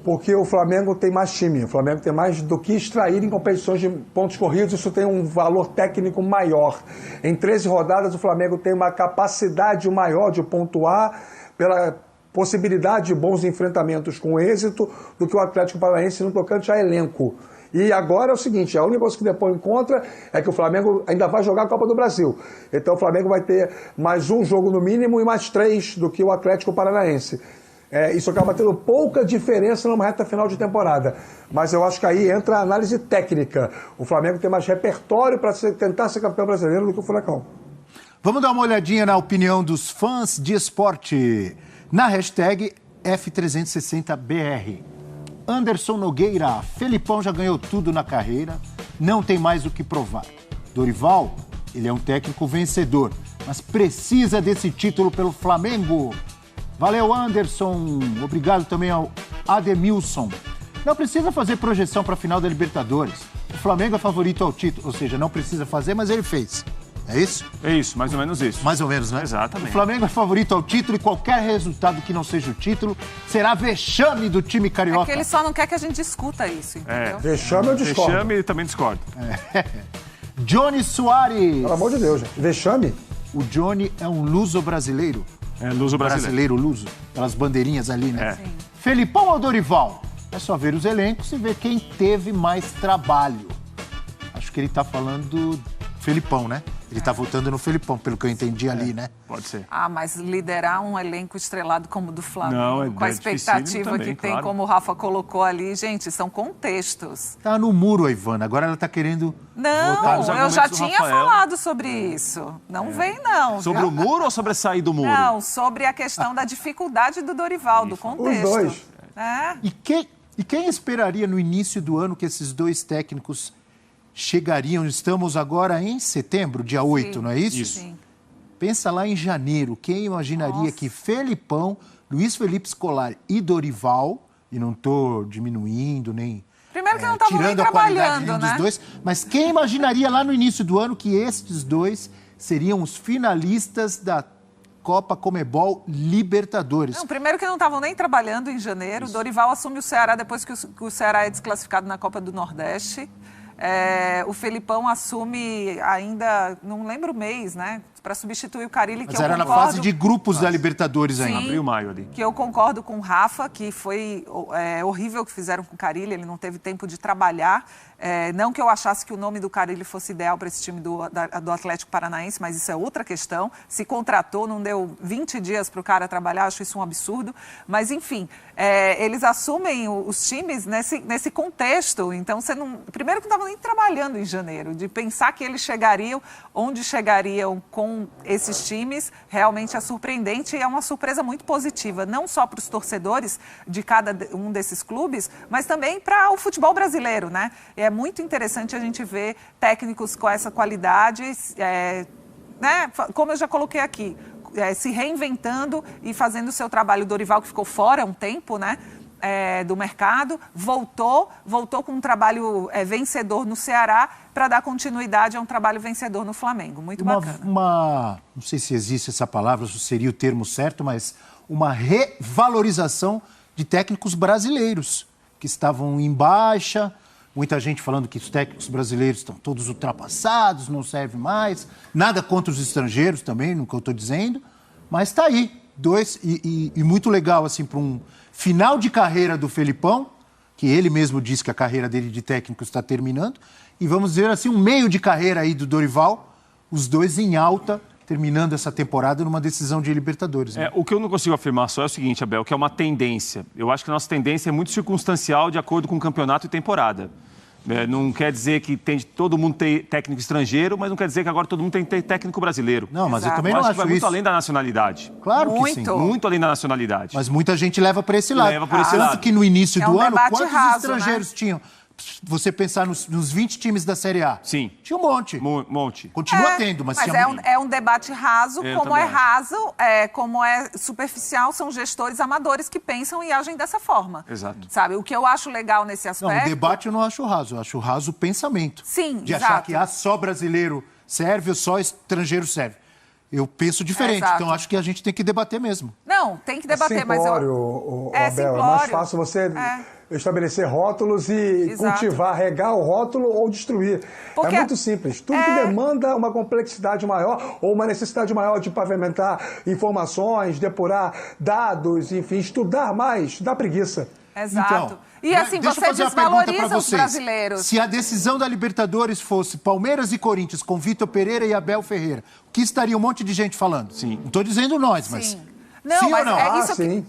S2: Porque o Flamengo tem mais time, o Flamengo tem mais do que extrair em competições de pontos corridos, isso tem um valor técnico maior. Em 13 rodadas, o Flamengo tem uma capacidade maior de pontuar pela possibilidade de bons enfrentamentos com êxito do que o Atlético Paranaense no tocante a elenco. E agora é o seguinte, a única coisa que depõe contra é que o Flamengo ainda vai jogar a Copa do Brasil. Então o Flamengo vai ter mais um jogo no mínimo e mais 3 do que o Atlético Paranaense. Isso acaba tendo pouca diferença numa reta final de temporada. Mas eu acho que aí entra a análise técnica. O Flamengo tem mais repertório para tentar ser campeão brasileiro do que o Furacão.
S3: Vamos dar uma olhadinha na opinião dos fãs de esporte. Na hashtag F360BR. Anderson Nogueira, Felipão já ganhou tudo na carreira, não tem mais o que provar. Dorival, ele é um técnico vencedor, mas precisa desse título pelo Flamengo. Valeu, Anderson. Obrigado também ao Ademilson. Não precisa fazer projeção para a final da Libertadores. O Flamengo é favorito ao título, ou seja, não precisa fazer, mas ele fez. É isso?
S1: É isso, mais ou menos isso.
S3: Mais ou menos, né?
S1: Exatamente.
S3: O Flamengo é favorito ao título e qualquer resultado que não seja o título será vexame do time carioca.
S4: É que ele só não quer que a gente discuta isso, entendeu?
S2: Vexame eu discordo.
S1: Vexame também discordo.
S3: Johnny Soares.
S2: Pelo amor de Deus, gente. Vexame.
S3: O Johnny é um luso-brasileiro.
S1: É, luso-brasileiro.
S3: Luso. Aquelas bandeirinhas ali, né?
S1: É.
S3: Felipão ou Dorival? É só ver os elencos e ver quem teve mais trabalho. Acho que ele tá falando do Felipão, né? Ele tá votando no Felipão, pelo que eu entendi ali, né?
S1: Pode ser.
S4: Mas liderar um elenco estrelado como o do Flamengo,
S1: Não,
S4: com a expectativa
S1: também,
S4: que tem,
S1: claro.
S4: como o Rafa colocou ali, gente, são contextos.
S3: Tá no muro, a Ivana. Agora ela tá querendo
S4: Não,
S3: votar nos
S4: eu
S3: argumentos
S4: já
S3: do
S4: tinha
S3: Rafael.
S4: falado sobre isso. Não vem, não.
S1: Sobre
S4: viu?
S1: o muro ou sobre sair do muro?
S4: Não, sobre a questão da dificuldade do Dorival, do contexto.
S2: Os dois.
S4: É.
S3: E quem esperaria no início do ano que esses dois técnicos chegariam? Estamos agora em setembro, dia 8, não é isso?
S4: Sim.
S3: Pensa lá em janeiro. Quem imaginaria que Felipão, Luiz Felipe Scolari e Dorival, e não estou diminuindo nem
S4: Primeiro que não estavam nem
S3: tirando a qualidade
S4: trabalhando,
S3: dos
S4: né?
S3: dois, mas quem imaginaria lá no início do ano que estes dois seriam os finalistas da Copa Comebol Libertadores?
S4: Não, primeiro que não estavam nem trabalhando em janeiro. Dorival assume o Ceará depois que o Ceará é desclassificado na Copa do Nordeste. O Felipão assume ainda, não lembro o mês, né? Para substituir o Carille,
S3: Mas
S4: que eu
S3: era
S4: concordo.
S3: na fase de grupos da Libertadores ainda.
S4: Sim.
S1: Abril, maio ali.
S4: Que eu concordo com o Rafa, que foi horrível o que fizeram com o Carille, ele não teve tempo de trabalhar. Não que eu achasse que o nome do Carille fosse ideal para esse time do Atlético Paranaense, mas isso é outra questão. Se contratou, não deu 20 dias para o cara trabalhar, acho isso um absurdo. Mas, enfim, eles assumem os times nesse contexto. Então, primeiro que não estavam nem trabalhando em janeiro, de pensar que eles chegariam onde chegariam com esses times, realmente é surpreendente e é uma surpresa muito positiva, não só para os torcedores de cada um desses clubes, mas também para o futebol brasileiro, né? É muito interessante a gente ver técnicos com essa qualidade, né? Como eu já coloquei aqui, se reinventando e fazendo o seu trabalho. O Dorival, que ficou fora um tempo, né? Do mercado, voltou com um trabalho vencedor no Ceará para dar continuidade a um trabalho vencedor no Flamengo. Muito bacana.
S3: Não sei se existe essa palavra, se seria o termo certo, mas uma revalorização de técnicos brasileiros que estavam em baixa. Muita gente falando que os técnicos brasileiros estão todos ultrapassados, não servem mais. Nada contra os estrangeiros também, no que eu estou dizendo. Mas está aí. E muito legal, assim, para um final de carreira do Felipão, que ele mesmo disse que a carreira dele de técnico está terminando, e vamos dizer assim, um meio de carreira aí do Dorival, os dois em alta, terminando essa temporada numa decisão de Libertadores. Né?
S1: O que eu não consigo afirmar só é o seguinte, Abel, que é uma tendência. Eu acho que a nossa tendência é muito circunstancial de acordo com o campeonato e temporada. Não quer dizer que todo mundo tem técnico estrangeiro, mas não quer dizer que agora todo mundo tem técnico brasileiro.
S3: Não, mas eu também não acho
S1: que vai muito além da nacionalidade.
S3: Claro que sim.
S1: Muito além da nacionalidade.
S3: Mas muita gente leva para esse lado.
S1: Leva por esse lado.
S3: Tanto que no início do ano, quantos
S4: raso,
S3: estrangeiros tinham? Você pensar nos 20 times da Série A.
S1: Sim.
S3: Tinha um monte.
S1: Monte.
S3: Continua tendo, mas tinha muito.
S4: É um debate raso, como é
S1: também
S4: raso, como é superficial, são gestores amadores que pensam e agem dessa forma.
S1: Exato.
S4: Sabe, o que eu acho legal nesse aspecto...
S3: Não, o debate eu não acho raso, eu acho raso o pensamento.
S4: Sim,
S3: de
S4: exato.
S3: achar que só brasileiro serve ou só estrangeiro serve. Eu penso diferente, então acho que a gente tem que debater mesmo.
S4: Não, tem que debater, mas
S2: Abel,
S4: simplório.
S2: é mais fácil você estabelecer rótulos e cultivar, regar o rótulo ou destruir.
S4: Porque
S2: é muito simples. Tudo que demanda uma complexidade maior ou uma necessidade maior de pavimentar informações, depurar dados, enfim, estudar mais, dá preguiça.
S4: Exato.
S3: Então,
S4: e assim,
S3: deixa eu
S4: você
S3: fazer uma pergunta pra
S4: desvaloriza os
S3: vocês.
S4: brasileiros.
S3: Se a decisão da Libertadores fosse Palmeiras e Corinthians com Vitor Pereira e Abel Ferreira, o que estaria um monte de gente falando?
S1: Sim.
S3: Não estou dizendo nós, mas...
S4: Sim. Não,
S3: sim
S4: mas
S3: ou não?
S4: é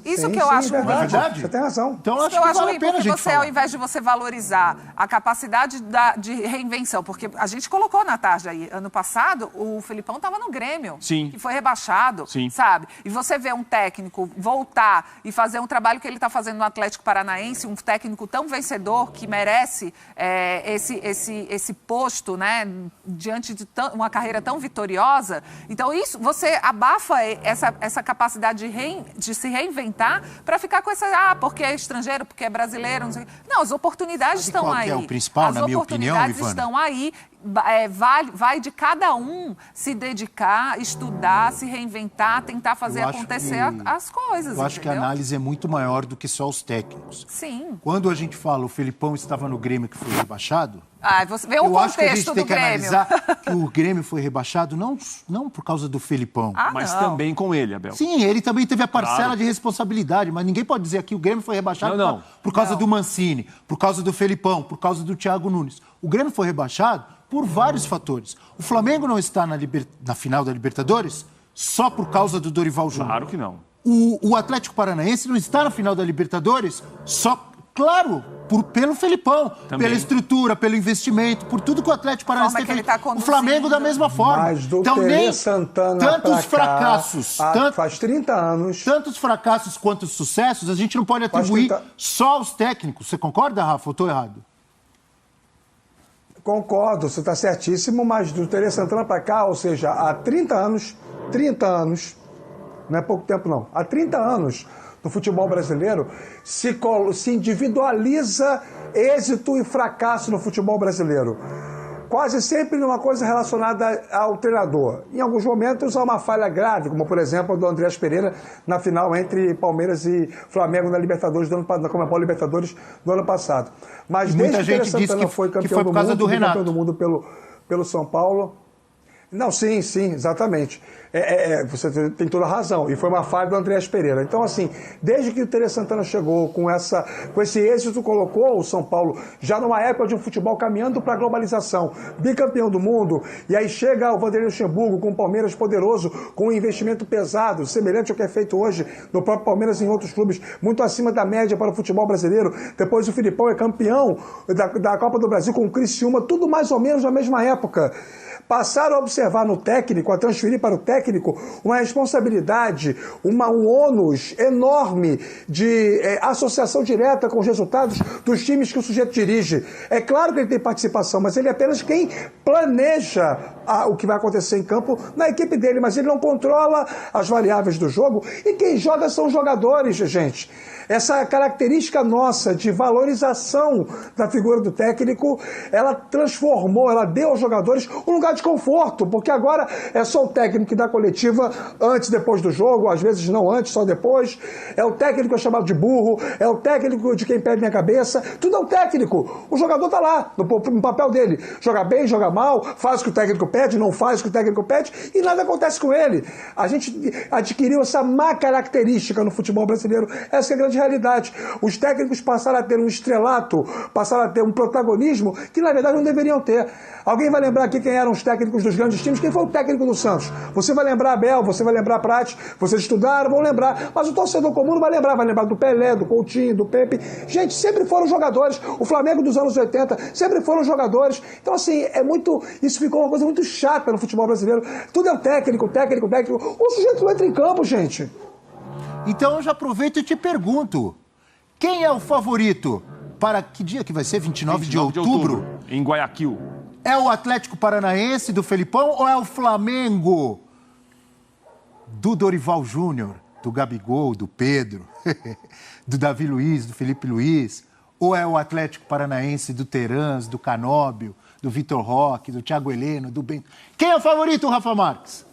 S4: isso que eu acho ruim.
S2: É verdade. Você tem razão.
S3: Então,
S4: Isso
S3: acho
S4: que eu
S3: que
S4: acho
S3: vale
S4: ruim,
S3: a pena a
S4: porque
S3: gente
S4: você,
S3: falar.
S4: ao invés de você valorizar a capacidade de reinvenção, porque a gente colocou na tarde aí, ano passado, o Felipão estava no Grêmio,
S1: Sim.
S4: que foi rebaixado,
S1: Sim.
S4: sabe? E você vê um técnico voltar e fazer um trabalho que ele está fazendo no Atlético Paranaense, um técnico tão vencedor que merece esse posto, né, diante de uma carreira tão vitoriosa. Então, isso, você abafa essa capacidade de se reinventar para ficar com essa, porque é estrangeiro, porque é brasileiro, não sei. Não, as oportunidades
S3: Sabe
S4: estão
S3: qual
S4: aí.
S3: que é o principal, na minha opinião,
S4: As oportunidades
S3: Ivana?
S4: estão aí. Vai de cada um se dedicar, estudar, se reinventar, tentar fazer acontecer as coisas.
S3: Eu acho que a
S4: entendeu?
S3: análise é muito maior do que só os técnicos.
S4: Sim.
S3: Quando a gente fala o Felipão estava no Grêmio que foi rebaixado,
S4: Você vê o
S3: Eu acho que a gente
S4: contexto
S3: tem
S4: do
S3: que
S4: Grêmio.
S3: analisar que o Grêmio foi rebaixado não por causa do Felipão.
S1: Mas também com ele, Abel.
S3: Sim, ele também teve a parcela
S1: Claro.
S3: de responsabilidade, mas ninguém pode dizer que o Grêmio foi rebaixado
S1: Não.
S3: por causa do Mancini, por causa do Felipão, por causa do Thiago Nunes. O Grêmio foi rebaixado por vários fatores. O Flamengo não está na final da Libertadores só por causa do Dorival Júnior.
S1: Claro que não.
S3: O Atlético Paranaense não está na final da Libertadores só, claro, pelo Felipão,
S1: Também.
S3: pela estrutura, pelo investimento, por tudo que o Atlético Paranaense tem
S4: que ele
S3: feito.
S4: tá
S3: O Flamengo da mesma forma.
S2: Mas do
S3: Então,
S2: Tele
S3: nem
S2: Santana
S3: tantos
S2: pra cá,
S3: fracassos,
S2: faz 30 anos.
S3: Tantos fracassos quanto os sucessos, a gente não pode atribuir só aos técnicos. Você concorda, Rafa? Eu estou errado?
S2: Concordo, você está certíssimo, mas do Tele Santana para cá, ou seja, há 30 anos, não é pouco tempo não, há 30 anos no futebol brasileiro se individualiza êxito e fracasso no futebol brasileiro. Quase sempre numa coisa relacionada ao treinador. Em alguns momentos há uma falha grave, como por exemplo a do Andrés Pereira na final entre Palmeiras e Flamengo na Libertadores na Comebol Libertadores do ano passado. Mas
S3: E
S2: desde
S3: muita
S2: que o Tele
S3: gente disse
S2: Santana
S3: que
S2: foi campeão
S3: foi por causa do Renato.
S2: campeão do mundo pelo São Paulo. Não, sim, exatamente. Você tem toda a razão. E foi uma falha do Andrés Pereira. Então, assim, desde que o Tele Santana chegou com esse êxito, colocou o São Paulo já numa época de um futebol caminhando para a globalização, bicampeão do mundo, e aí chega o Vanderlei Luxemburgo com o Palmeiras poderoso, com um investimento pesado, semelhante ao que é feito hoje no próprio Palmeiras e em outros clubes, muito acima da média para o futebol brasileiro. Depois o Filipão é campeão da Copa do Brasil com o Criciúma, tudo mais ou menos na mesma época. Passaram a observar no técnico, a transferir para o técnico, uma responsabilidade, um ônus enorme de associação direta com os resultados dos times que o sujeito dirige. É claro que ele tem participação, mas ele é apenas quem planeja o que vai acontecer em campo na equipe dele, mas ele não controla as variáveis do jogo e quem joga são os jogadores, gente. Essa característica nossa de valorização da figura do técnico, ela transformou, ela deu aos jogadores um lugar de conforto, porque agora é só o técnico que dá coletiva antes e depois do jogo, às vezes não antes, só depois. É o técnico que é chamado de burro, é o técnico de quem perde minha cabeça, tudo é o técnico. O jogador tá lá, no papel dele. Joga bem, joga mal, faz o que o técnico pede, não faz o que o técnico pede e nada acontece com ele. A gente adquiriu essa má característica no futebol brasileiro, essa é a grande realidade. Os técnicos passaram a ter um estrelato, passaram a ter um protagonismo que na verdade não deveriam ter. Alguém vai lembrar aqui quem eram os técnicos dos grandes times? Quem foi o técnico do Santos? Você vai lembrar Abel, você vai lembrar Prat, vocês estudaram, vão lembrar. Mas o torcedor comum não vai lembrar do Pelé, do Coutinho, do Pepe. Gente, sempre foram jogadores. O Flamengo dos anos 80 sempre foram jogadores. Então, assim, isso ficou uma coisa muito chata no futebol brasileiro. Tudo é o técnico. O sujeito não entra em campo, gente.
S3: Então eu já aproveito e te pergunto, quem é o favorito para que dia que vai ser? 29 de outubro?
S1: Em Guayaquil.
S3: É o Atlético Paranaense do Felipão ou é o Flamengo do Dorival Júnior, do Gabigol, do Pedro, do Davi Luiz, do Felipe Luiz? Ou é o Atlético Paranaense do Terans, do Canóbio, do Vitor Roque, do Thiago Heleno, do Bento? Quem é o favorito, Rafa Marques?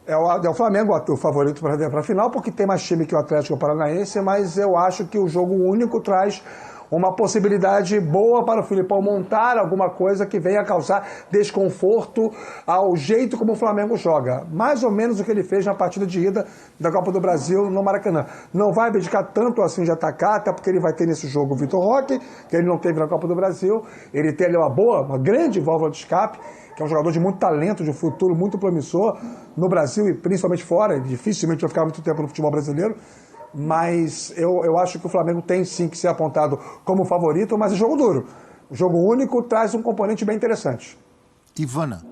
S2: É o Flamengo o favorito para a final, porque tem mais time que o Atlético Paranaense, mas eu acho que o jogo único traz uma possibilidade boa para o Filipão montar alguma coisa que venha causar desconforto ao jeito como o Flamengo joga. Mais ou menos o que ele fez na partida de ida da Copa do Brasil no Maracanã. Não vai abdicar tanto assim de atacar, até porque ele vai ter nesse jogo o Vitor Roque, que ele não teve na Copa do Brasil. Ele tem ali uma grande válvula de escape, que é um jogador de muito talento, de um futuro muito promissor no Brasil e principalmente fora. Dificilmente vai ficar muito tempo no futebol brasileiro. Mas eu acho que o Flamengo tem sim que ser apontado como favorito, mas é jogo duro. O jogo único traz um componente bem interessante.
S3: Ivana.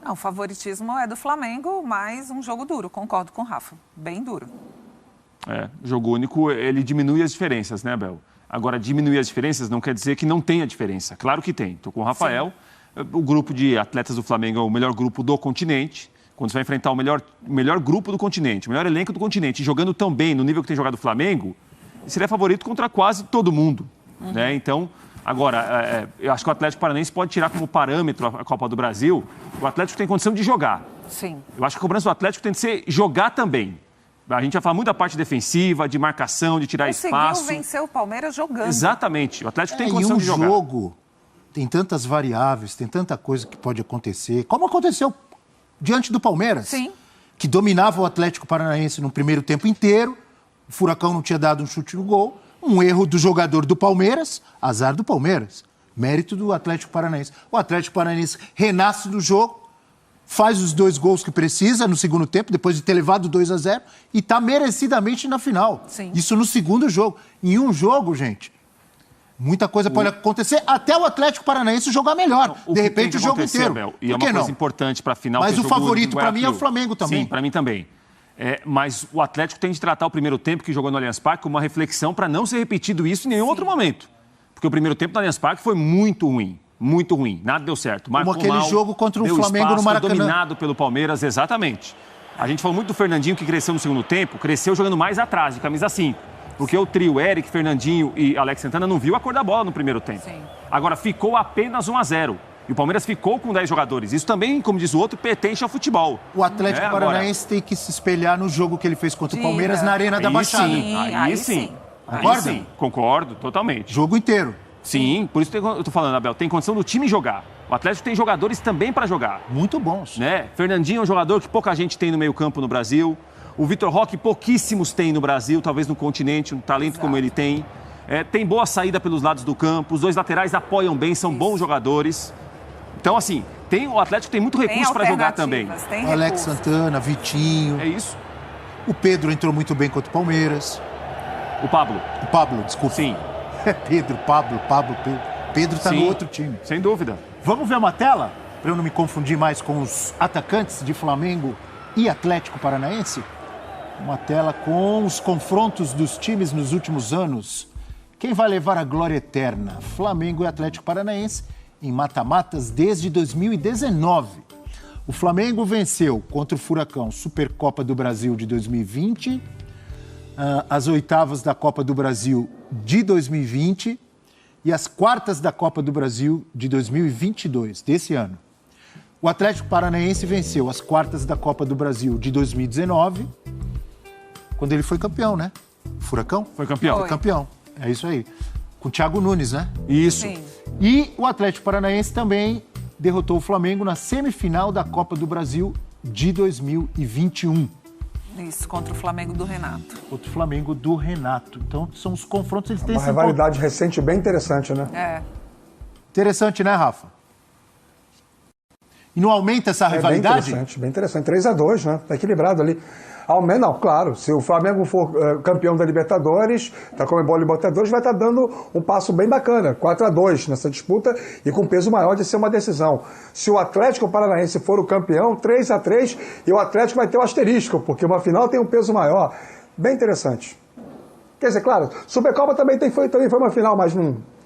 S4: Não, o favoritismo é do Flamengo, mas um jogo duro, concordo com o Rafa. Bem duro.
S1: Jogo único, ele diminui as diferenças, né, Abel? Agora, diminuir as diferenças não quer dizer que não tenha diferença. Claro que tem. Estou com o Rafael. Sim. O grupo de atletas do Flamengo é o melhor grupo do continente. Quando você vai enfrentar o melhor grupo do continente, o melhor elenco do continente, jogando tão bem no nível que tem jogado o Flamengo, seria favorito contra quase todo mundo. Né? Então, agora, eu acho que o Atlético Paranaense pode tirar como parâmetro a Copa do Brasil. O Atlético tem condição de jogar.
S4: Sim.
S1: Eu acho que a cobrança do Atlético tem que ser jogar também. A gente vai falar muito da parte defensiva, de marcação, de tirar espaço.
S4: Conseguiu vencer o Palmeiras jogando.
S1: Exatamente. O Atlético tem condição de jogar.
S3: E um jogo tem tantas variáveis, tem tanta coisa que pode acontecer. Como aconteceu diante do Palmeiras.
S4: Sim.
S3: Que dominava o Atlético Paranaense no primeiro tempo inteiro. O Furacão não tinha dado um chute no gol. Um erro do jogador do Palmeiras, azar do Palmeiras. Mérito do Atlético Paranaense. O Atlético Paranaense renasce do jogo, faz os 2 gols que precisa no segundo tempo, depois de ter levado 2-0, e está merecidamente na final.
S4: Sim.
S3: Isso no segundo jogo. Em um jogo, gente, muita coisa pode acontecer, até o Atlético Paranaense jogar melhor.
S1: Não,
S3: de repente, o jogo inteiro.
S1: Abel, e é uma coisa importante para a final.
S3: Mas o favorito para mim é o Flamengo também.
S1: Sim, para mim também. Mas o Atlético tem de tratar o primeiro tempo que jogou no Allianz Parque como uma reflexão para não ser repetido isso em nenhum outro momento. Porque o primeiro tempo no Allianz Parque foi muito ruim. Muito ruim. Nada deu certo. Marcou
S3: como aquele
S1: mal,
S3: jogo contra o
S1: deu
S3: Flamengo
S1: espaço,
S3: no Maracanã.
S1: Dominado pelo Palmeiras, exatamente. A gente falou muito do Fernandinho, que cresceu no segundo tempo, cresceu jogando mais atrás, de camisa 5. Porque o trio Eric, Fernandinho e Alex Santana não viu a cor da bola no primeiro tempo.
S4: Sim.
S1: Agora, ficou apenas 1-0. E o Palmeiras ficou com 10 jogadores. Isso também, como diz o outro, pertence ao futebol.
S3: O Atlético Paranaense tem que se espelhar no jogo que ele fez contra o Palmeiras na Arena da Baixada.
S1: Aí sim.
S3: Concorda?
S1: Aí sim. Concordo, totalmente.
S3: Jogo inteiro.
S1: Sim, por isso que eu tô falando, Abel, tem condição do time jogar. O Atlético tem jogadores também para jogar.
S3: Muito bons.
S1: Né? Fernandinho é um jogador que pouca gente tem no meio-campo no Brasil. O Vitor Roque pouquíssimos têm no Brasil, talvez no continente, um talento como ele tem. Tem boa saída pelos lados do campo, os 2 laterais apoiam bem, são bons jogadores. Então, assim, o Atlético tem muito recurso para jogar também.
S3: O Alex Santana, Vitinho.
S1: É isso.
S3: O Pedro entrou muito bem contra o Palmeiras.
S1: O Pablo, desculpa.
S3: Sim. Pedro, Pablo, Pedro. Pedro está no outro time.
S1: Sem dúvida.
S3: Vamos ver uma tela? Para eu não me confundir mais com os atacantes de Flamengo e Atlético Paranaense. Uma tela com os confrontos dos times nos últimos anos. Quem vai levar a glória eterna? Flamengo e Atlético Paranaense em mata-matas desde 2019. O Flamengo venceu contra o Furacão Supercopa do Brasil de 2020, as oitavas da Copa do Brasil de 2020 e as quartas da Copa do Brasil de 2022, desse ano. O Atlético Paranaense venceu as quartas da Copa do Brasil de 2019, quando ele foi campeão, né? Furacão?
S1: Foi campeão.
S3: Foi campeão, é isso aí. Com o Thiago Nunes, né?
S1: Isso.
S4: Sim.
S3: E o Atlético Paranaense também derrotou o Flamengo na semifinal da Copa do Brasil de 2021.
S4: Isso, contra o Flamengo do Renato.
S3: Contra o Flamengo do Renato. Então, são os confrontos, eles têm
S2: uma rivalidade recente bem interessante, né?
S3: Interessante, né, Rafa? E não aumenta essa rivalidade?
S2: Bem interessante. 3-2, né? Tá equilibrado ali. Não, claro, se o Flamengo for campeão da Libertadores, da Conmebol Libertadores, vai estar dando um passo bem bacana, 4-2 nessa disputa e com peso maior de ser uma decisão. Se o Atlético Paranaense for o campeão, 3-3, e o Atlético vai ter um asterisco, porque uma final tem um peso maior. Bem interessante. Quer dizer, claro, Supercopa também foi uma final, mas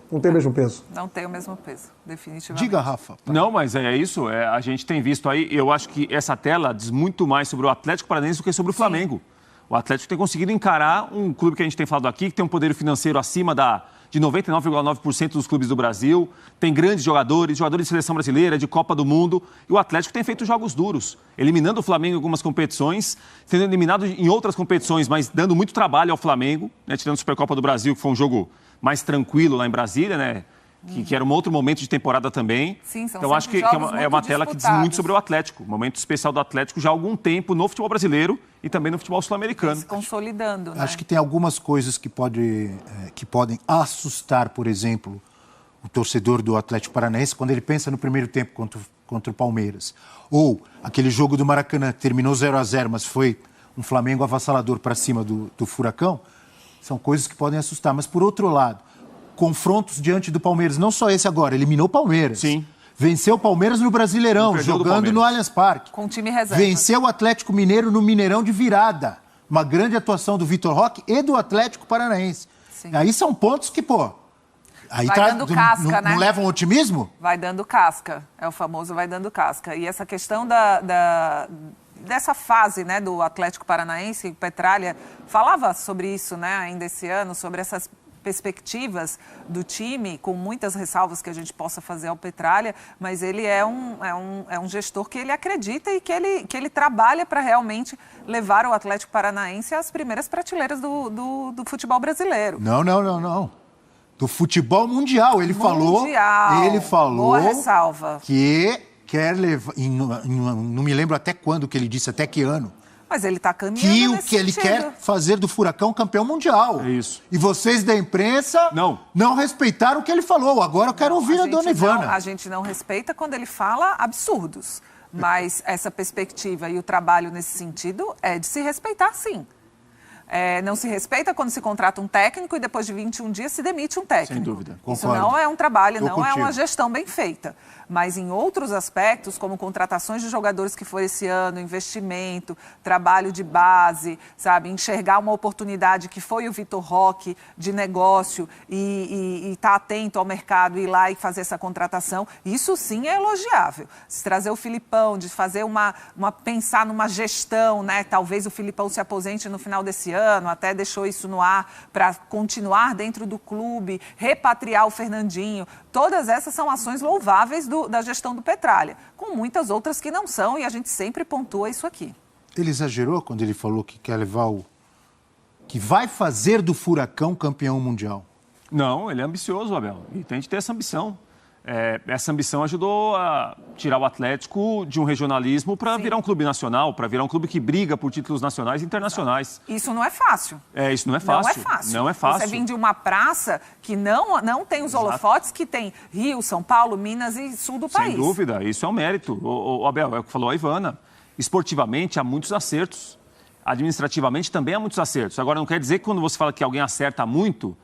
S2: não tem o mesmo peso.
S4: Não tem o mesmo peso, definitivamente.
S3: Diga, Rafa.
S1: Não, mas é isso. A gente tem visto aí, eu acho que essa tela diz muito mais sobre o Atlético Paranaense do que sobre o Flamengo. Sim. O Atlético tem conseguido encarar um clube que a gente tem falado aqui, que tem um poder financeiro acima de 99,9% dos clubes do Brasil, tem grandes jogadores de seleção brasileira, de Copa do Mundo, e o Atlético tem feito jogos duros, eliminando o Flamengo em algumas competições, sendo eliminado em outras competições, mas dando muito trabalho ao Flamengo, né, tirando a Supercopa do Brasil, que foi um jogo mais tranquilo lá em Brasília, né? Que era um outro momento de temporada também.
S4: Sim, são
S1: então, acho que é uma tela que diz muito sobre o Atlético. Momento especial do Atlético já há algum tempo no futebol brasileiro e também no futebol sul-americano.
S4: Se consolidando, né?
S3: Acho que tem algumas coisas que podem assustar, por exemplo, o torcedor do Atlético Paranaense quando ele pensa no primeiro tempo contra o Palmeiras. Ou aquele jogo do Maracanã que terminou 0-0, mas foi um Flamengo avassalador para cima do Furacão. São coisas que podem assustar. Mas, por outro lado, confrontos diante do Palmeiras, não só esse agora, eliminou o Palmeiras.
S1: Sim.
S3: Venceu o Palmeiras no Brasileirão, jogando no Allianz Parque.
S4: Com time reserva.
S3: Venceu o Atlético Mineiro no Mineirão de virada. Uma grande atuação do Vitor Roque e do Atlético Paranaense. Sim. Aí são pontos que, aí
S4: vai dando casca, né?
S3: Não levam otimismo?
S4: Vai dando casca. É o famoso vai dando casca. E essa questão dessa fase, né, do Atlético Paranaense, o Petralha falava sobre isso, né, ainda esse ano, sobre essas perspectivas do time, com muitas ressalvas que a gente possa fazer ao Petralha, mas ele é um gestor que ele acredita e que ele trabalha para realmente levar o Atlético Paranaense às primeiras prateleiras do futebol brasileiro.
S3: Não. Do futebol mundial. Ele falou.
S4: Boa ressalva.
S3: Que quer levar. Não me lembro até quando que ele disse, até que ano.
S4: Mas ele está caminhando
S3: Que o
S4: nesse
S3: que ele
S4: sentido.
S3: quer fazer do Furacão campeão mundial.
S1: É isso.
S3: E vocês da imprensa não respeitaram o que ele falou. Agora eu quero ouvir a dona Ivana.
S4: A gente não respeita quando ele fala absurdos. Mas essa perspectiva e o trabalho nesse sentido é de se respeitar, sim. Não se respeita quando se contrata um técnico e depois de 21 dias se demite um técnico.
S1: Sem dúvida.
S4: Isso
S3: Concordo.
S4: não é um trabalho,
S3: Tô
S4: não
S3: contigo.
S4: é uma gestão bem feita. Mas em outros aspectos, como contratações de jogadores que foi esse ano, investimento, trabalho de base, sabe, enxergar uma oportunidade que foi o Vitor Roque de negócio e estar atento ao mercado, ir lá e fazer essa contratação, isso sim é elogiável. Se trazer o Filipão, de fazer pensar numa gestão, né? Talvez o Filipão se aposente no final desse ano, até deixou isso no ar para continuar dentro do clube, repatriar o Fernandinho. Todas essas são ações louváveis da gestão do Petralha, com muitas outras que não são, e a gente sempre pontua isso aqui.
S3: Ele exagerou quando ele falou que quer levar que vai fazer do Furacão campeão mundial.
S1: Não, ele é ambicioso, Abel, e tem de ter essa ambição. Essa ambição ajudou a tirar o Atlético de um regionalismo para virar um clube nacional, para virar um clube que briga por títulos nacionais e internacionais.
S4: Isso não é fácil.
S1: Isso não é fácil. Não é fácil.
S4: Você vem de uma praça que não tem os holofotes que tem Rio, São Paulo, Minas e sul do país.
S1: Sem dúvida, isso é um mérito. Abel, é o que falou a Ivana. Esportivamente há muitos acertos. Administrativamente também há muitos acertos. Agora, não quer dizer que quando você fala que alguém acerta muito,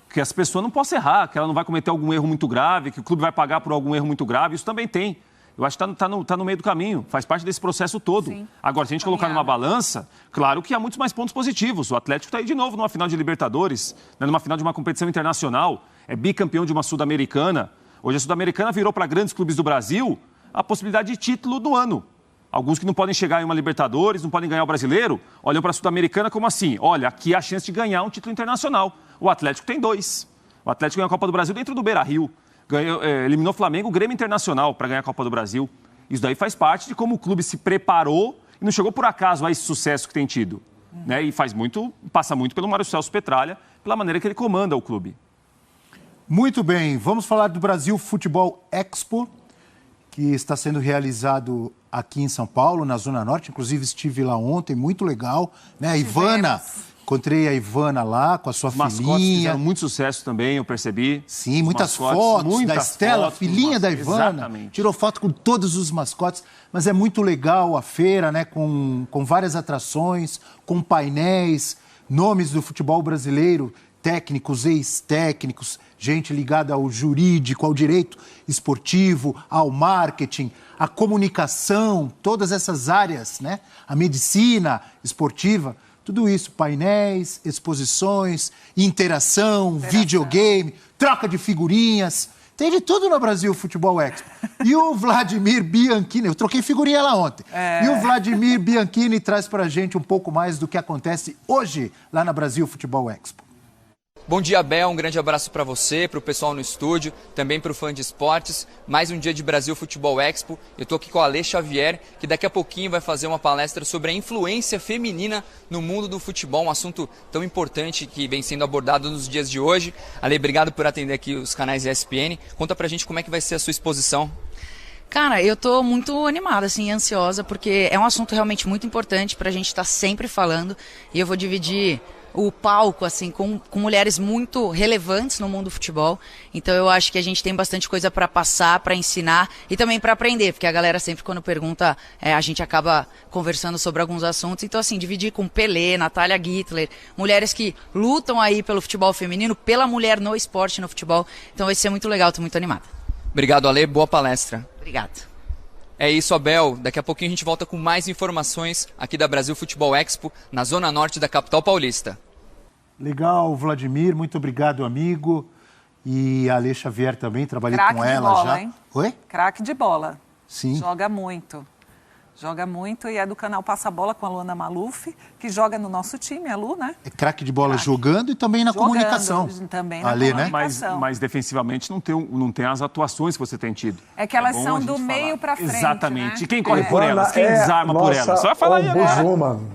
S1: que essa pessoa não possa errar, que ela não vai cometer algum erro muito grave, que o clube vai pagar por algum erro muito grave. Isso também tem. Eu acho que está no meio do caminho, faz parte desse processo todo. Sim. Agora, se a gente colocar numa balança, claro que há muitos mais pontos positivos. O Atlético está aí de novo numa final de Libertadores, numa final de uma competição internacional, é bicampeão de uma Sul-Americana. Hoje a Sul-Americana virou para grandes clubes do Brasil a possibilidade de título do ano. Alguns que não podem chegar em uma Libertadores, não podem ganhar o Brasileiro, olham para a Sul-Americana como assim? Olha, aqui há a chance de ganhar um título internacional. O Atlético tem 2. O Atlético ganhou a Copa do Brasil dentro do Beira-Rio. Eliminou o Flamengo, o Grêmio Internacional para ganhar a Copa do Brasil. Isso daí faz parte de como o clube se preparou e não chegou por acaso a esse sucesso que tem tido. Né? E passa muito pelo Mário Celso Petralha, pela maneira que ele comanda o clube.
S3: Muito bem, vamos falar do Brasil Futebol Expo, que está sendo realizado aqui em São Paulo, na Zona Norte. Inclusive estive lá ontem, muito legal. Né? A Ivana, encontrei a Ivana lá com a sua filhinha. Os mascotes
S1: fizeram muito sucesso também, eu percebi.
S3: Sim, muitas fotos da Estela, filhinha da Ivana.
S1: Exatamente.
S3: Tirou foto com todos os mascotes. Mas é muito legal a feira, né? Com várias atrações, com painéis, nomes do futebol brasileiro, técnicos, ex-técnicos, gente ligada ao jurídico, ao direito esportivo, ao marketing, à comunicação, todas essas áreas, né? A medicina esportiva, tudo isso, painéis, exposições, interação, videogame, troca de figurinhas. Tem de tudo no Brasil Futebol Expo. E o Vladimir Bianchini, eu troquei figurinha lá ontem. E o Vladimir Bianchini traz pra gente um pouco mais do que acontece hoje lá na Brasil Futebol Expo.
S14: Bom dia, Abel. Um grande abraço para você, para o pessoal no estúdio, também para o fã de esportes. Mais um dia de Brasil Futebol Expo. Eu estou aqui com a Ale Xavier, que daqui a pouquinho vai fazer uma palestra sobre a influência feminina no mundo do futebol, um assunto tão importante que vem sendo abordado nos dias de hoje. Ale, obrigado por atender aqui os canais ESPN. Conta pra gente como é que vai ser a sua exposição.
S15: Cara, eu tô muito animada, assim, ansiosa, porque é um assunto realmente muito importante pra gente estar sempre falando. E eu vou dividir o palco, assim, com mulheres muito relevantes no mundo do futebol. Então eu acho que a gente tem bastante coisa para passar, para ensinar e também para aprender, porque a galera sempre quando pergunta, a gente acaba conversando sobre alguns assuntos. Então assim, dividir com Pelé, Natália Gittler, mulheres que lutam aí pelo futebol feminino, pela mulher no esporte, no futebol. Então vai ser muito legal, tô muito animada.
S14: Obrigado, Ale, boa palestra.
S15: Obrigado.
S14: É isso, Abel. Daqui a pouquinho a gente volta com mais informações aqui da Brasil Futebol Expo, na zona norte da capital paulista.
S3: Legal, Vladimir, muito obrigado, amigo. E a Ale Xavier também, trabalhei
S4: Craque
S3: com ela
S4: bola,
S3: já.
S4: Hein?
S3: Oi?
S4: Craque de bola.
S3: Sim.
S4: Joga muito. Joga muito e é do canal Passa Bola com a Luana Maluf, que joga no nosso time, a Lu, né?
S3: É craque de bola jogando e também na comunicação.
S4: Também na
S3: Ale,
S4: comunicação.
S3: Né?
S1: Mas defensivamente não tem as atuações que você tem tido.
S4: É que elas são do meio para frente,
S1: exatamente.
S4: né?
S1: E quem corre por elas? Quem desarma por elas? Só vai falar aí agora.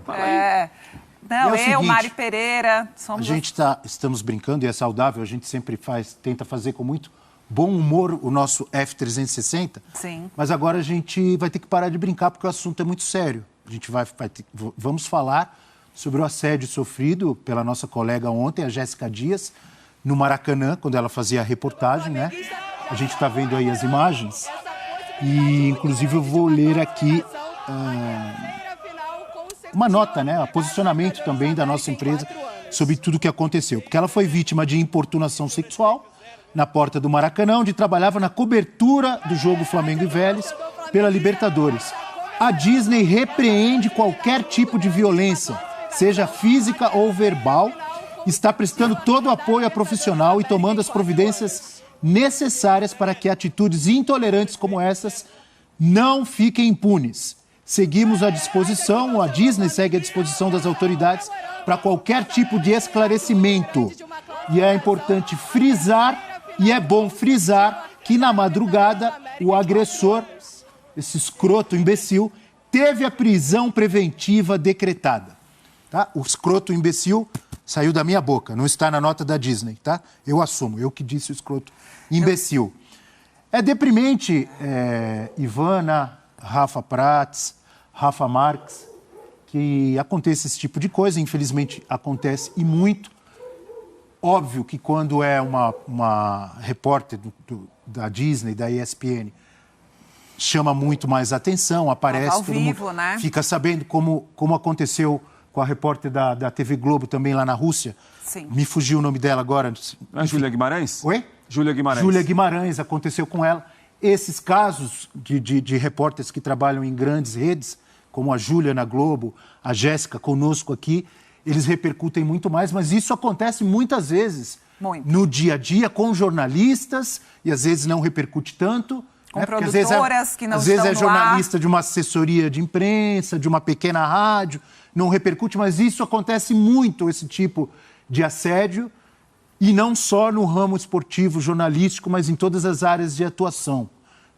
S4: Não,
S3: é
S4: seguinte, Mari Pereira.
S3: Somos... A gente estamos brincando e é saudável, a gente sempre tenta fazer com muito bom humor o nosso F360.
S4: Sim.
S3: Mas agora a gente vai ter que parar de brincar porque o assunto é muito sério. A gente vamos falar sobre o assédio sofrido pela nossa colega ontem, a Jéssica Dias, no Maracanã, quando ela fazia a reportagem, né? A gente está vendo aí as imagens e, inclusive, eu vou ler aqui uma nota, né? O posicionamento também da nossa empresa sobre tudo o que aconteceu. Porque ela foi vítima de importunação sexual na porta do Maracanã, onde trabalhava na cobertura do jogo Flamengo e Vélez pela Libertadores. A Disney repreende qualquer tipo de violência, seja física ou verbal, está prestando todo o apoio a profissional e tomando as providências necessárias para que atitudes intolerantes como essas não fiquem impunes. Seguimos à disposição, a Disney segue à disposição das autoridades para qualquer tipo de esclarecimento. E é importante frisar, e é bom frisar, que na madrugada o agressor, esse escroto imbecil, teve a prisão preventiva decretada. Tá? O escroto imbecil saiu da minha boca, não está na nota da Disney, tá? Eu assumo, eu que disse o escroto imbecil. É deprimente, Ivana, Rafa Prats, Rafa Marques, que aconteça esse tipo de coisa, infelizmente acontece e muito. Óbvio que quando é uma repórter da Disney, da ESPN, chama muito mais atenção, aparece,
S4: ao
S3: todo
S4: vivo,
S3: mundo
S4: né?
S3: Fica sabendo como aconteceu com a repórter da TV Globo também lá na Rússia.
S4: Sim.
S3: Me fugiu o nome dela agora.
S1: A Júlia Guimarães?
S3: Oi?
S1: Júlia Guimarães.
S3: Júlia Guimarães, aconteceu com ela. Esses casos de repórteres que trabalham em grandes redes, como a Júlia na Globo, a Jéssica conosco aqui, eles repercutem muito mais, mas isso acontece muitas vezes no dia a dia com jornalistas e às vezes não repercute tanto.
S4: Com
S3: né?
S4: produtoras que não
S3: às vezes
S4: estão
S3: é jornalista de uma assessoria de imprensa, de uma pequena rádio, não repercute, mas isso acontece muito, esse tipo de assédio, e não só no ramo esportivo, jornalístico, mas em todas as áreas de atuação.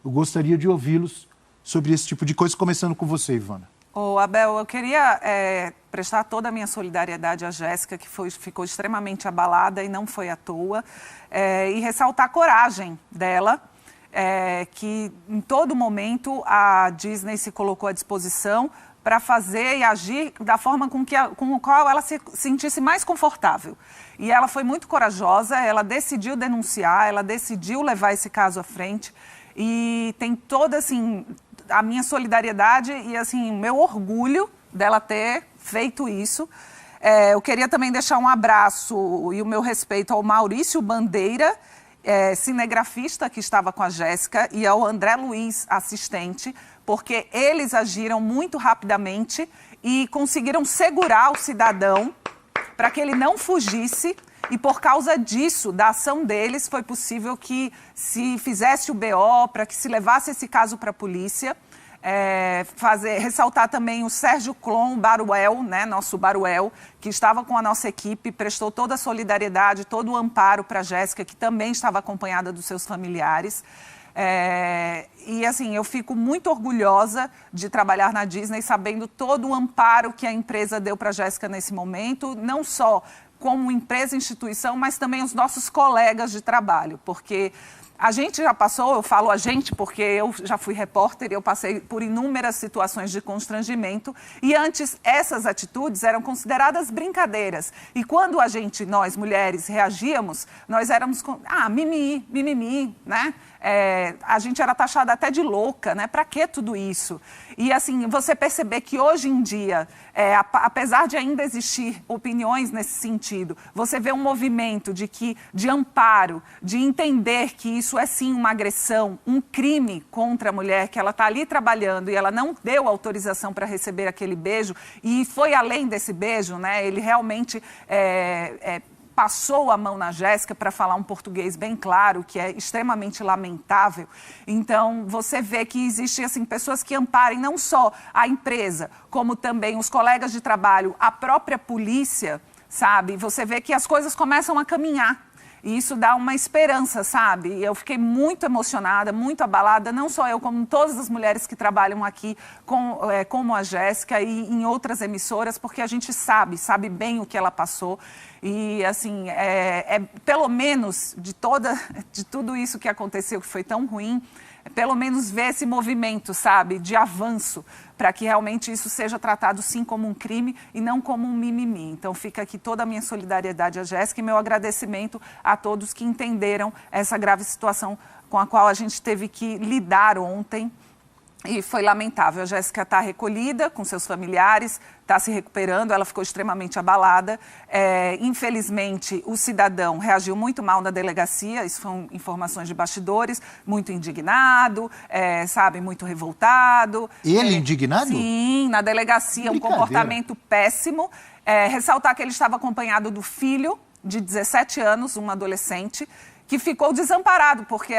S3: Eu gostaria de ouvi-los sobre esse tipo de coisa, começando com você, Ivana.
S4: Ô, Abel, eu queria prestar toda a minha solidariedade à Jéssica, que ficou extremamente abalada e não foi à toa, e ressaltar a coragem dela, que em todo momento a Disney se colocou à disposição para fazer e agir da forma com a qual ela se sentisse mais confortável. E ela foi muito corajosa, ela decidiu denunciar, ela decidiu levar esse caso à frente e tem toda, assim, a minha solidariedade e, assim, o meu orgulho dela ter feito isso. Eu queria também deixar um abraço e o meu respeito ao Maurício Bandeira, cinegrafista que estava com a Jéssica, e ao André Luiz, assistente, porque eles agiram muito rapidamente e conseguiram segurar o cidadão para que ele não fugisse. E por causa disso, da ação deles, foi possível que se fizesse o BO, para que se levasse esse caso para a polícia. Ressaltar também o Sérgio Clon Baruel, né, nosso Baruel, que estava com a nossa equipe, prestou toda a solidariedade, todo o amparo para a Jéssica, que também estava acompanhada dos seus familiares. E assim, eu fico muito orgulhosa de trabalhar na Disney, sabendo todo o amparo que a empresa deu para a Jéssica nesse momento, não só como empresa e instituição, mas também os nossos colegas de trabalho, porque a gente já passou, eu falo a gente porque eu já fui repórter e eu passei por inúmeras situações de constrangimento, e antes essas atitudes eram consideradas brincadeiras. E quando nós mulheres, reagíamos, nós éramos mimimi, né? A gente era taxada até de louca, né? Para que tudo isso? E assim, você perceber que hoje em dia, apesar de ainda existir opiniões nesse sentido, você vê um movimento de amparo, de entender que isso é sim uma agressão, um crime contra a mulher, que ela está ali trabalhando e ela não deu autorização para receber aquele beijo, e foi além desse beijo, né? Ele realmente passou a mão na Jéssica, para falar um português bem claro, que é extremamente lamentável. Então, você vê que existem assim, pessoas que amparem não só a empresa, como também os colegas de trabalho, a própria polícia, sabe? Você vê que as coisas começam a caminhar. E isso dá uma esperança, sabe? E eu fiquei muito emocionada, muito abalada, não só eu, como todas as mulheres que trabalham aqui, como a Jéssica e em outras emissoras, porque a gente sabe bem o que ela passou. E, assim, pelo menos de tudo isso que aconteceu, que foi tão ruim, pelo menos ver esse movimento, sabe, de avanço, para que realmente isso seja tratado sim como um crime e não como um mimimi. Então fica aqui toda a minha solidariedade à Jéssica e meu agradecimento a todos que entenderam essa grave situação com a qual a gente teve que lidar ontem. E foi lamentável. A Jéssica está recolhida com seus familiares, está se recuperando, ela ficou extremamente abalada. Infelizmente, o cidadão reagiu muito mal na delegacia, isso foram informações de bastidores, muito indignado, sabe, muito revoltado.
S3: Ele indignado?
S4: Sim, na delegacia, um comportamento péssimo. Ressaltar que ele estava acompanhado do filho, de 17 anos, um adolescente, que ficou desamparado, porque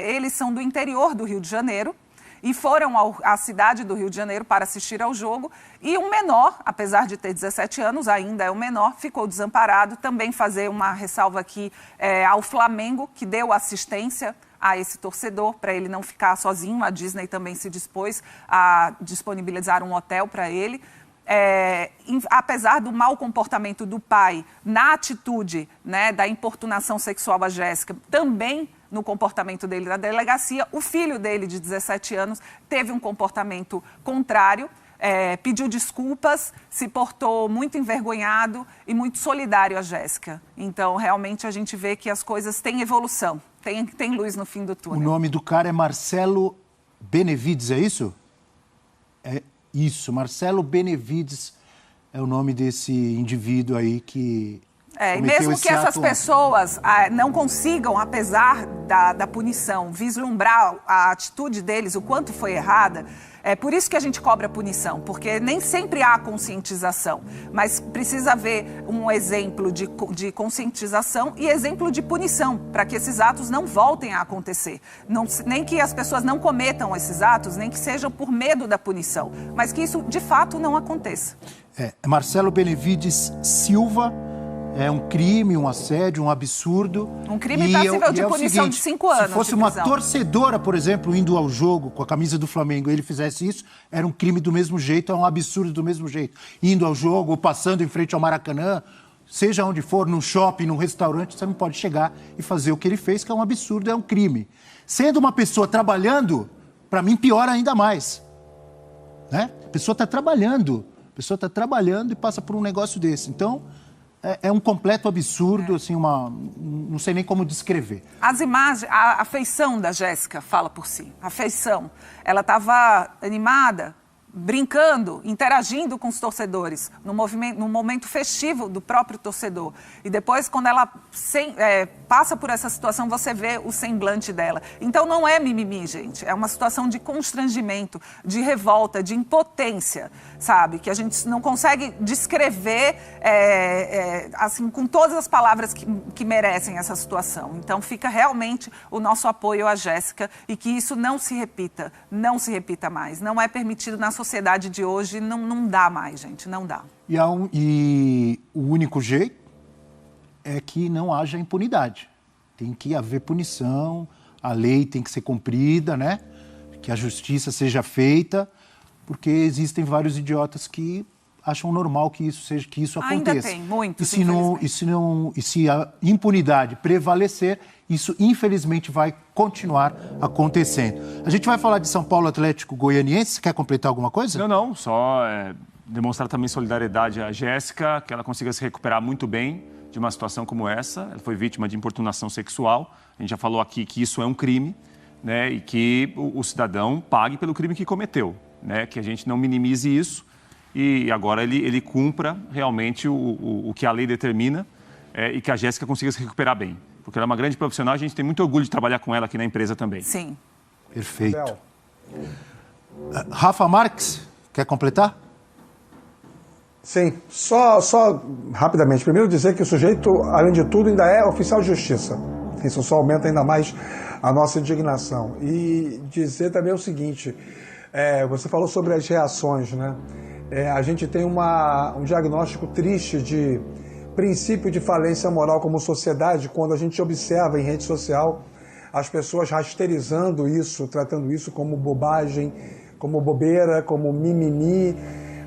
S4: eles são do interior do Rio de Janeiro, e foram à cidade do Rio de Janeiro para assistir ao jogo. E um menor, apesar de ter 17 anos, ainda é um menor, ficou desamparado. Também fazer uma ressalva aqui ao Flamengo, que deu assistência a esse torcedor, para ele não ficar sozinho. A Disney também se dispôs a disponibilizar um hotel para ele. Apesar do mau comportamento do pai na atitude, né, da importunação sexual à Jéssica, também no comportamento dele na delegacia, o filho dele, de 17 anos, teve um comportamento contrário, pediu desculpas, se portou muito envergonhado e muito solidário à Jéssica. Então, realmente, a gente vê que as coisas têm evolução, tem luz no fim do túnel.
S3: O nome do cara é Marcelo Benevides, é isso? É isso, Marcelo Benevides é o nome desse indivíduo aí que...
S4: E mesmo que essas pessoas não consigam, apesar da punição, vislumbrar a atitude deles, o quanto foi errada, é por isso que a gente cobra punição, porque nem sempre há conscientização, mas precisa haver um exemplo de conscientização e exemplo de punição, para que esses atos não voltem a acontecer. Nem que as pessoas não cometam esses atos, nem que sejam por medo da punição, mas que isso, de fato, não aconteça.
S3: Marcelo Benevides Silva. É um crime, um assédio, um absurdo.
S4: Um crime passível de punição de 5 anos.
S3: Se fosse uma torcedora, por exemplo, indo ao jogo com a camisa do Flamengo e ele fizesse isso, era um crime do mesmo jeito, é um absurdo do mesmo jeito. Indo ao jogo ou passando em frente ao Maracanã, seja onde for, num shopping, num restaurante, você não pode chegar e fazer o que ele fez, que é um absurdo, é um crime. Sendo uma pessoa trabalhando, para mim, piora ainda mais. Né? A pessoa está trabalhando e passa por um negócio desse. Então... É um completo absurdo, assim, não sei nem como descrever.
S4: As imagens, a feição da Jéssica fala por si. A feição. Ela estava animada, brincando, interagindo com os torcedores, no momento festivo do próprio torcedor. E depois, quando ela passa por essa situação, você vê o semblante dela. Então, não é mimimi, gente. É uma situação de constrangimento, de revolta, de impotência, sabe? Que a gente não consegue descrever, assim, com todas as palavras que merecem essa situação. Então, fica realmente o nosso apoio à Jéssica e que isso não se repita mais. Não é permitido na sociedade de hoje, não dá mais, gente, não dá.
S3: E o único jeito é que não haja impunidade. Tem que haver punição, a lei tem que ser cumprida, né? Que a justiça seja feita, porque existem vários idiotas que acham normal que isso aconteça.
S4: Ainda tem, muitos,
S3: e se a impunidade prevalecer, isso infelizmente vai continuar acontecendo. A gente vai falar de São Paulo Atlético Goianiense. Quer completar alguma coisa?
S1: Não, só demonstrar também solidariedade à Jéssica, que ela consiga se recuperar muito bem de uma situação como essa. Ela foi vítima de importunação sexual. A gente já falou aqui que isso é um crime, né? E que o cidadão pague pelo crime que cometeu, né? Que a gente não minimize isso e agora ele cumpra realmente o que a lei determina e que a Jéssica consiga se recuperar bem. Porque ela é uma grande profissional, a gente tem muito orgulho de trabalhar com ela aqui na empresa também.
S4: Sim.
S3: Perfeito. Rafa Marques, quer completar?
S2: Sim, só rapidamente. Primeiro dizer que o sujeito, além de tudo, ainda é oficial de justiça. Isso só aumenta ainda mais a nossa indignação. E dizer também o seguinte, você falou sobre as reações, né? A gente tem um diagnóstico triste de princípio de falência moral como sociedade, quando a gente observa em rede social as pessoas rasteirizando isso, tratando isso como bobagem, como bobeira, como mimimi.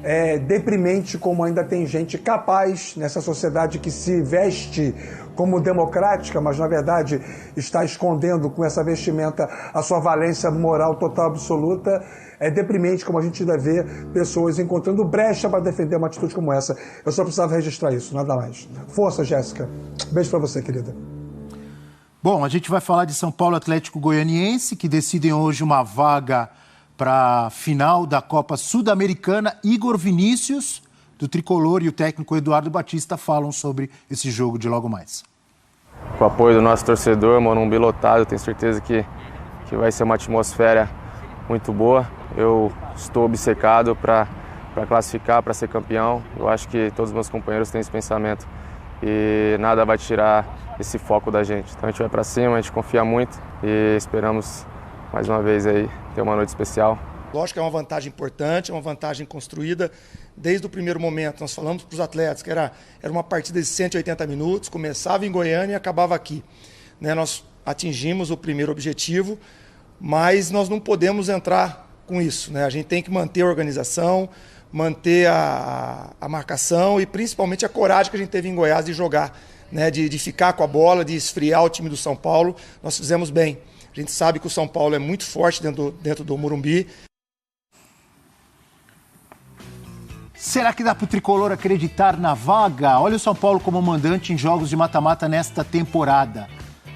S2: É deprimente como ainda tem gente capaz nessa sociedade que se veste como democrática, mas na verdade está escondendo com essa vestimenta a sua valência moral total absoluta. É deprimente como a gente ainda vê pessoas encontrando brecha para defender uma atitude como essa. Eu só precisava registrar isso, nada mais. Força, Jéssica. Beijo para você, querida.
S3: Bom, a gente vai falar de São Paulo Atlético Goianiense, que decidem hoje uma vaga para a final da Copa Sul-Americana. Igor Vinícius, do Tricolor, e o técnico Eduardo Batista falam sobre esse jogo de logo mais.
S16: Com o apoio do nosso torcedor, Morumbi lotado, tenho certeza que vai ser uma atmosfera muito boa. Eu estou obcecado para classificar, para ser campeão. Eu acho que todos os meus companheiros têm esse pensamento e nada vai tirar esse foco da gente. Então a gente vai para cima, a gente confia muito e esperamos mais uma vez aí ter uma noite especial.
S17: Lógico que é uma vantagem importante, é uma vantagem construída desde o primeiro momento. Nós falamos para os atletas que era uma partida de 180 minutos, começava em Goiânia e acabava aqui. Né? Nós atingimos o primeiro objetivo, mas nós não podemos entrar com isso. Né? A gente tem que manter a organização, manter a marcação e principalmente a coragem que a gente teve em Goiás de jogar, né? de ficar com a bola, de esfriar o time do São Paulo. Nós fizemos bem. A gente sabe que o São Paulo é muito forte dentro do Morumbi.
S3: Será que dá para o Tricolor acreditar na vaga? Olha o São Paulo como mandante em jogos de mata-mata nesta temporada.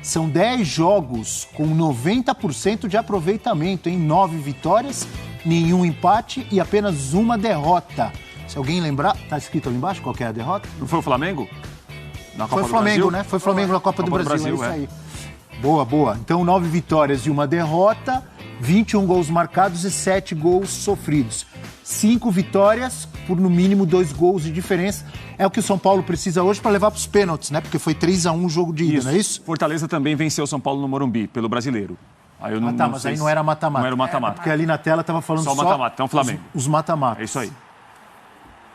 S3: São 10 jogos com 90% de aproveitamento, em 9 vitórias, nenhum empate e apenas uma derrota. Se alguém lembrar, tá escrito ali embaixo qual que é a derrota?
S1: Não foi o Flamengo?
S3: Na Copa do Flamengo, né? Foi o Flamengo na Copa do Brasil, é isso aí. Boa, boa. Então, 9 vitórias e uma derrota, 21 gols marcados e 7 gols sofridos. 5 vitórias por, no mínimo, 2 gols de diferença. É o que o São Paulo precisa hoje para levar para os pênaltis, né? Porque foi 3-1 o jogo de ida, não é isso?
S1: Fortaleza também venceu o São Paulo no Morumbi, pelo Brasileiro.
S3: Aí eu não, mas aí não era mata-mata.
S1: Não era mata-mata.
S3: Porque ali na tela estava falando só
S1: mata-mata, então Flamengo.
S3: Os mata-matas.
S1: É isso aí.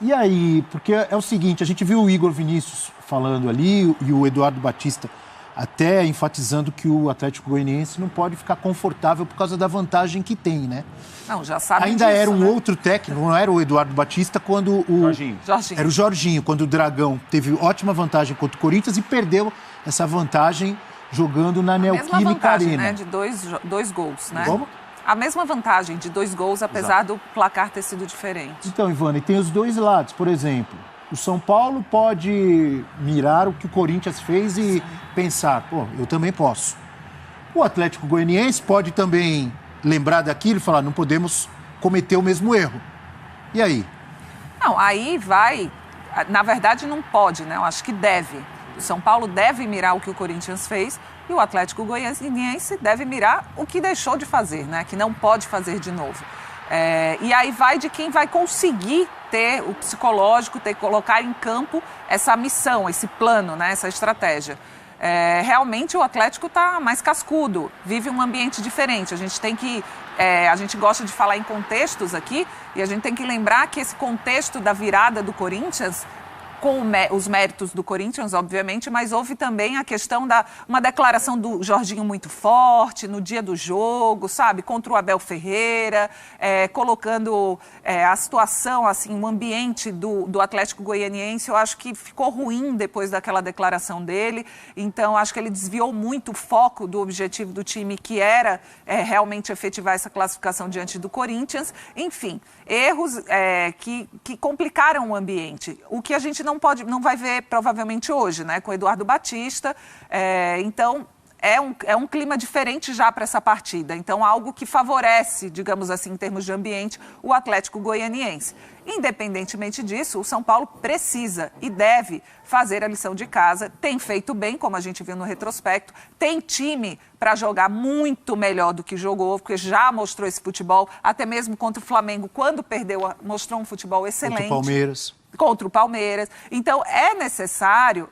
S3: E aí, porque é o seguinte, a gente viu o Igor Vinícius falando ali e o Eduardo Batista até enfatizando que o Atlético Goianiense não pode ficar confortável por causa da vantagem que tem, né?
S4: Não, já sabe
S3: Ainda
S4: disso,
S3: era um
S4: né?
S3: outro técnico, não era o Eduardo Batista, quando o...
S1: Jorginho.
S3: Era o Jorginho, quando o Dragão teve ótima vantagem contra o Corinthians e perdeu essa vantagem jogando na Neoquímica Arena.
S4: Né, de dois gols, né?
S3: Como?
S4: A mesma vantagem de 2 gols, apesar do placar ter sido diferente.
S3: Então, Ivana, e tem os dois lados. Por exemplo, o São Paulo pode mirar o que o Corinthians fez e pensar, pô, eu também posso. O Atlético Goianiense pode também lembrar daquilo e falar, não podemos cometer o mesmo erro. E aí?
S4: Não, aí vai... Na verdade, não pode, né? Eu acho que deve. O São Paulo deve mirar o que o Corinthians fez e o Atlético Goianiense deve mirar o que deixou de fazer, né? Que não pode fazer de novo. E aí vai de quem vai conseguir ter o psicológico, colocar em campo essa missão, esse plano, né? Essa estratégia. Realmente o Atlético está mais cascudo, vive um ambiente diferente. A gente tem que... a gente gosta de falar em contextos aqui e a gente tem que lembrar que esse contexto da virada do Corinthians... com os méritos do Corinthians, obviamente, mas houve também a questão uma declaração do Jorginho muito forte no dia do jogo, sabe? Contra o Abel Ferreira, colocando a situação, assim, o ambiente do Atlético Goianiense, eu acho que ficou ruim depois daquela declaração dele, então acho que ele desviou muito o foco do objetivo do time, que era realmente efetivar essa classificação diante do Corinthians. Enfim, erros que complicaram o ambiente. O que a gente não vai ver provavelmente hoje, né, com o Eduardo Batista. Então, é um clima diferente já para essa partida. Então, algo que favorece, digamos assim, em termos de ambiente, o Atlético Goianiense. Independentemente disso, o São Paulo precisa e deve fazer a lição de casa. Tem feito bem, como a gente viu no retrospecto. Tem time para jogar muito melhor do que jogou, porque já mostrou esse futebol, até mesmo contra o Flamengo, quando perdeu, mostrou um futebol excelente.
S3: Contra o Palmeiras.
S4: Contra o Palmeiras. Então, é necessário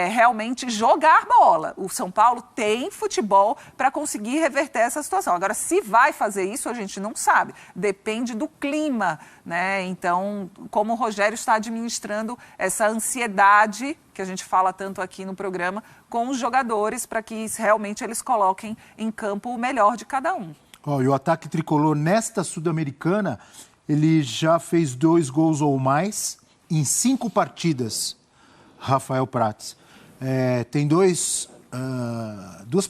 S4: realmente jogar bola. O São Paulo tem futebol para conseguir reverter essa situação. Agora, se vai fazer isso, a gente não sabe. Depende do clima, né? Então, como o Rogério está administrando essa ansiedade, que a gente fala tanto aqui no programa, com os jogadores, para que realmente eles coloquem em campo o melhor de cada um.
S3: E o ataque tricolor nesta Sul-Americana, ele já fez 2 gols ou mais em 5 partidas, Rafael Prats. Tem duas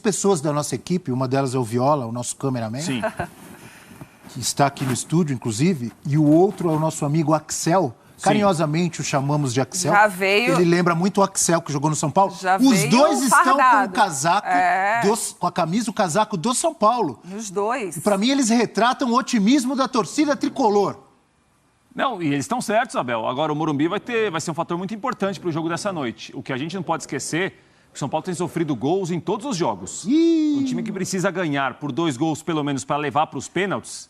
S3: pessoas da nossa equipe, uma delas é o Viola, o nosso cameraman,
S1: Sim.
S3: que está aqui no estúdio, inclusive, e o outro é o nosso amigo Axel. Carinhosamente o chamamos de Axel.
S4: Já veio...
S3: Ele lembra muito o Axel, que jogou no São Paulo.
S4: Já
S3: Os
S4: veio
S3: dois estão
S4: fardado.
S3: com o casaco, com a camisa, o casaco do São Paulo.
S4: Os dois.
S3: E para mim eles retratam o otimismo da torcida tricolor.
S1: Não, e eles estão certos, Abel. Agora, o Morumbi vai ser um fator muito importante para o jogo dessa noite. O que a gente não pode esquecer é que o São Paulo tem sofrido gols em todos os jogos. Um time que precisa ganhar por 2 gols, pelo menos, para levar para os pênaltis,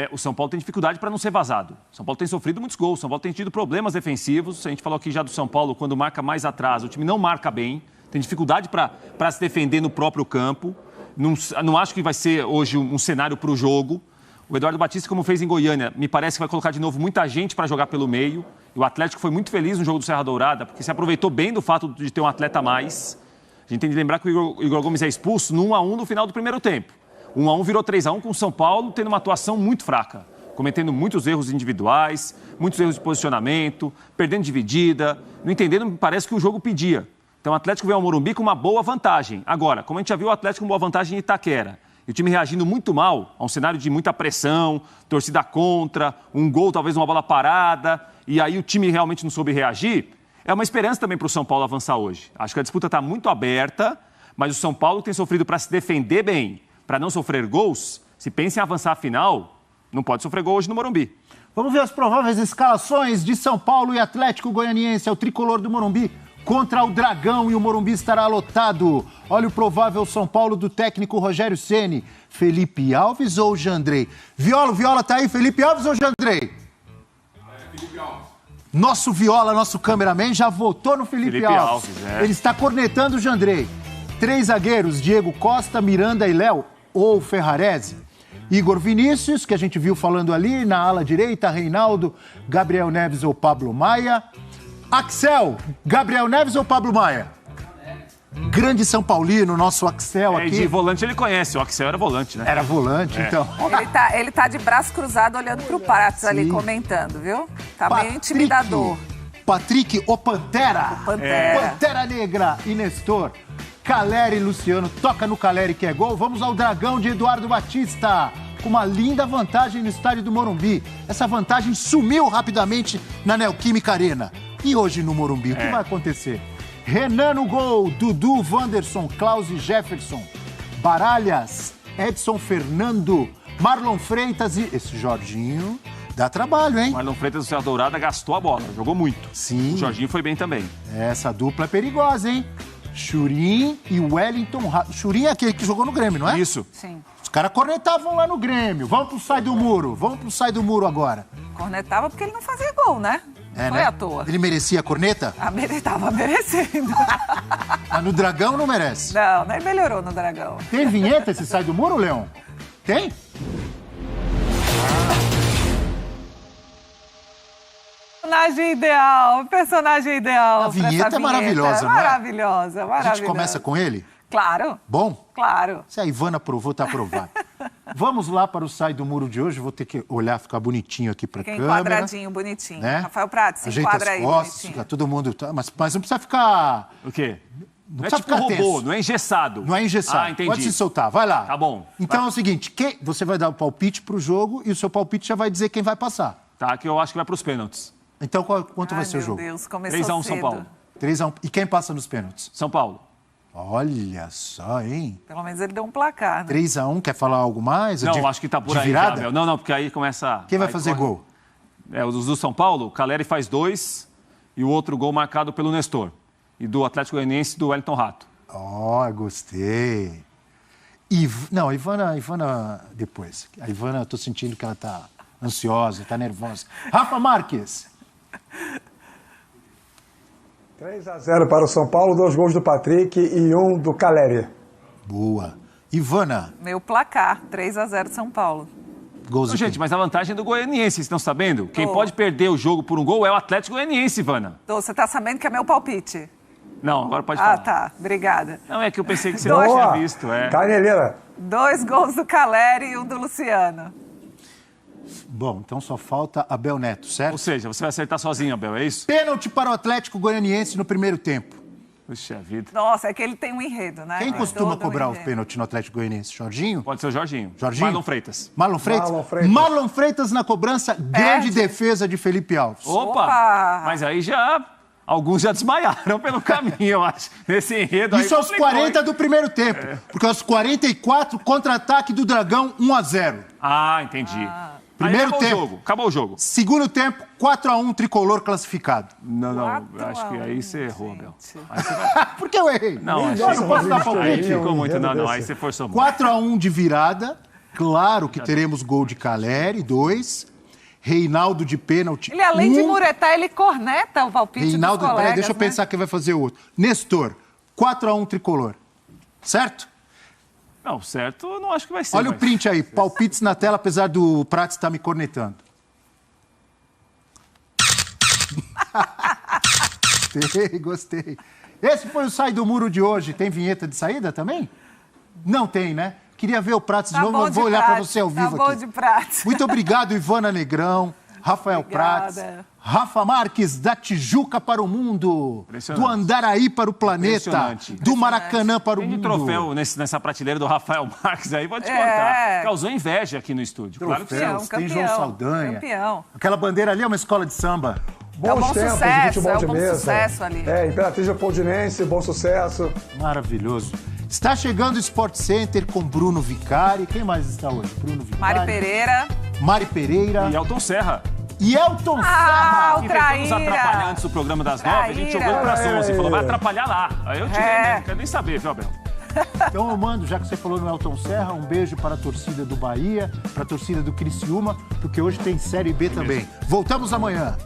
S1: o São Paulo tem dificuldade para não ser vazado. O São Paulo tem sofrido muitos gols, o São Paulo tem tido problemas defensivos. A gente falou aqui já do São Paulo, quando marca mais atrás, o time não marca bem, tem dificuldade para se defender no próprio campo. Não acho que vai ser hoje um cenário para o jogo. O Eduardo Batista, como fez em Goiânia, me parece que vai colocar de novo muita gente para jogar pelo meio. E o Atlético foi muito feliz no jogo do Serra Dourada, porque se aproveitou bem do fato de ter um atleta a mais. A gente tem que lembrar que o Igor Gomes é expulso no 1-1 no final do primeiro tempo. 1-1 virou 3-1 com o São Paulo, tendo uma atuação muito fraca, cometendo muitos erros individuais, muitos erros de posicionamento, perdendo dividida, não entendendo, me parece que o jogo pedia. Então o Atlético veio ao Morumbi com uma boa vantagem. Agora, como a gente já viu o Atlético com boa vantagem em Itaquera, e o time reagindo muito mal a um cenário de muita pressão, torcida contra, um gol, talvez uma bola parada, e aí o time realmente não soube reagir, é uma esperança também para o São Paulo avançar hoje. Acho que a disputa está muito aberta, mas o São Paulo tem sofrido para se defender bem, para não sofrer gols. Se pensa em avançar a final, não pode sofrer gol hoje no Morumbi.
S3: Vamos ver as prováveis escalações de São Paulo e Atlético Goianiense, é o tricolor do Morumbi contra o Dragão, e o Morumbi estará lotado. Olha o provável São Paulo do técnico Rogério Ceni. Felipe Alves ou Jandrei? Viola tá aí, Felipe Alves ou Jandrei?
S8: Felipe Alves.
S3: Nosso Viola, nosso cameraman, já votou no Felipe Alves. Ele está cornetando o Jandrei. 3 zagueiros, Diego Costa, Miranda e Léo ou Ferrarese? Igor Vinícius, que a gente viu falando ali, na ala direita, Reinaldo, Gabriel Neves ou Pablo Maia? Axel, Gabriel Neves ou Pablo Maia? Grande São Paulino, nosso Axel aqui.
S1: De volante ele conhece, o Axel era volante, né?
S3: Era volante, então.
S4: Ele tá de braço cruzado olhando pro Prats ali, comentando, viu? Tá meio intimidador.
S3: Patrick, o Pantera. Pantera Negra e Nestor. Caleri e Luciano, toca no Caleri que é gol. Vamos ao Dragão de Eduardo Batista, com uma linda vantagem no estádio do Morumbi. Essa vantagem sumiu rapidamente na Neoquímica Arena. E hoje no Morumbi, o que vai acontecer? Renan no gol, Dudu, Wanderson, Klaus e Jefferson, Baralhas, Edson Fernando, Marlon Freitas e... Esse Jorginho dá trabalho, hein?
S1: Marlon Freitas do Serra Dourada gastou a bola, jogou muito.
S3: Sim.
S1: O Jorginho foi bem também.
S3: Essa dupla é perigosa, hein? Churin e Wellington... Churin é aquele que jogou no Grêmio, não é?
S1: Isso.
S4: Sim.
S3: Os caras cornetavam lá no Grêmio. Vamos pro Sai do Muro. Vamos pro Sai do Muro agora.
S4: Cornetava porque ele não fazia gol, né? Foi
S3: né?
S4: à toa.
S3: Ele merecia a corneta?
S4: Ele tava merecendo.
S3: Mas no Dragão não merece.
S4: Não, ele melhorou no Dragão.
S3: Tem vinheta esse Sai do Muro, Leão? Tem?
S4: Personagem ideal.
S3: A vinheta é maravilhosa, não é?
S4: Maravilhosa.
S3: A gente começa com ele?
S4: Claro.
S3: Bom?
S4: Claro.
S3: Se a Ivana aprovou, tá aprovado. Vamos lá para o Sai do Muro de hoje. Vou ter que olhar, ficar bonitinho aqui para a câmera.
S4: Enquadradinho, bonitinho.
S3: Né?
S4: Rafael Prats, se
S3: ajeita
S4: enquadra
S3: as
S4: aí,
S3: costas,
S4: bonitinho.
S3: fica todo mundo... Mas não precisa ficar...
S1: O quê?
S3: Não
S1: é
S3: precisa
S1: tipo
S3: ficar
S1: robô,
S3: tenso.
S1: não é engessado.
S3: Não é engessado.
S1: Ah, entendi.
S3: Pode se soltar, vai lá.
S1: Tá bom.
S3: Então é o seguinte, você vai dar o palpite pro jogo e o seu palpite já vai dizer quem vai passar.
S1: Tá, que eu acho que vai pros pênaltis.
S3: Então quanto vai ser o jogo?
S4: Meu Deus, começou
S1: 3-1 São Paulo.
S3: 3-1. E quem passa nos pênaltis?
S1: São Paulo.
S3: Olha só, hein?
S4: Pelo menos ele deu um placar, né?
S3: 3-1, quer falar algo mais?
S1: Não, acho que tá por aí,
S3: virada?
S1: já, Não, porque aí começa...
S3: Quem vai
S1: aí
S3: fazer gol?
S1: Os do São Paulo, o Caleri faz 2 e o outro gol marcado pelo Nestor. E do Atlético Goianiense, do Wellington Rato.
S3: Gostei. Não, a Ivana depois. A Ivana, eu tô sentindo que ela tá ansiosa, tá nervosa. Rafa Marques.
S2: 3-0 para o São Paulo, 2 gols do Patrick e 1 do Caleri.
S3: Boa. Ivana.
S4: Meu placar, 3-0 São Paulo.
S3: Gols
S1: gente, mas a vantagem é do goianiense, vocês estão sabendo? Quem pode perder o jogo por um gol é o Atlético Goianiense, Ivana.
S4: Você está sabendo que é meu palpite?
S1: Não, agora pode falar.
S4: Ah, tá. Obrigada.
S1: Não, é que eu pensei que você não tinha visto.
S2: Caneleira.
S4: 2 gols do Caleri e 1 do Luciano.
S3: Bom, então só falta Abel Neto, certo?
S1: Ou seja, você vai acertar sozinho, Abel, é isso?
S3: Pênalti para o Atlético Goianiense no primeiro tempo.
S1: Puxa vida.
S4: Nossa, é que ele tem um enredo, né?
S3: Quem costuma cobrar o pênalti no Atlético Goianiense? Jorginho?
S1: Pode ser o Jorginho.
S3: Jorginho?
S1: Marlon Freitas.
S3: Marlon Freitas? Marlon Freitas na cobrança, grande defesa de Felipe Alves.
S1: Opa! Mas aí alguns já desmaiaram pelo caminho, eu acho. Nesse enredo aí.
S3: Isso aos 40 do primeiro tempo. Porque aos 44, contra-ataque do Dragão, 1-0.
S1: Ah, entendi.
S3: Primeiro tempo.
S1: Acabou o jogo.
S3: Segundo tempo, 4-1, tricolor classificado.
S1: Não, acho que aí você errou, Abel.
S3: Por que eu errei?
S1: Não,
S3: eu não posso dar palpite.
S1: Aí ficou muito, não, aí você forçou muito.
S3: 4-1 de virada. Claro que teremos gol de Caleri, 2. Reinaldo de pênalti.
S4: Ele, além de muretar, ele corneta o palpite
S3: Reinaldo,
S4: dos colegas,
S3: deixa eu pensar quem vai fazer o outro. Nestor, 4-1 tricolor. Certo?
S1: Não, certo, eu não acho que vai ser.
S3: Olha o print aí, palpites na tela, apesar do Prats estar me cornetando. Gostei. Esse foi o Sai do Muro de hoje. Tem vinheta de saída também? Não tem, né? Queria ver o Prats de novo, mas vou olhar para você ao vivo
S4: tá bom
S3: aqui.
S4: De Prats.
S3: Muito obrigado, Ivana Negrão, Rafael Prats, Rafa Marques, da Tijuca para o mundo, do Andaraí para o planeta, do Maracanã para o mundo.
S1: Tem troféu nessa prateleira do Rafael Marques aí, vou te contar. Causou inveja aqui no estúdio.
S3: Troféus,
S1: claro que
S3: tem João Saldanha.
S4: Campeão.
S3: Aquela bandeira ali é uma escola de samba.
S2: Bons tempos de futebol de mesa.
S4: Sucesso ali.
S2: Imperatriz Leopoldinense, bom sucesso.
S3: Maravilhoso. Está chegando o Sport Center com Bruno Vicari. Quem mais está hoje? Bruno Vicari. Mari Pereira.
S1: E Elton Serra.
S3: E Elton Serra.
S1: Que tentou nos atrapalhar antes do programa das 9, a gente jogou ele para as 11. Falou, vai atrapalhar lá. Aí eu tirei mesmo, não quero nem saber, viu, Abel?
S3: Então eu mando, já que você falou no Elton Serra, um beijo para a torcida do Bahia, para a torcida do Criciúma, porque hoje tem Série B também. Voltamos amanhã.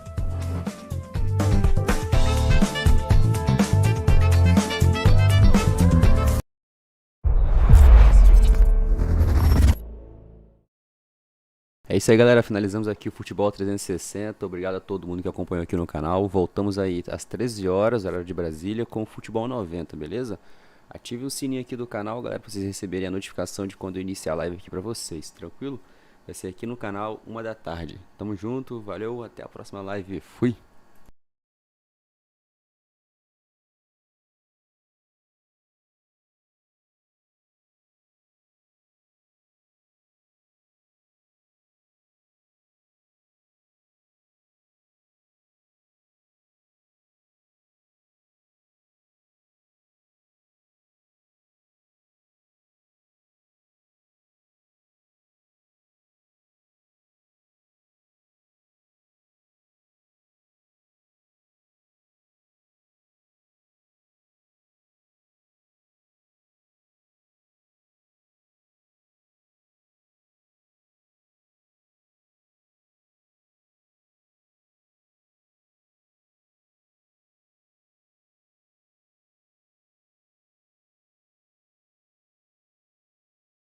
S18: É isso aí, galera. Finalizamos aqui o Futebol 360. Obrigado a todo mundo que acompanhou aqui no canal. Voltamos aí às 13 horas, horário de Brasília, com o Futebol 90, beleza? Ative o sininho aqui do canal, galera, para vocês receberem a notificação de quando eu iniciar a live aqui para vocês, tranquilo? Vai ser aqui no canal, 1 da tarde. Tamo junto, valeu, até a próxima live. Fui!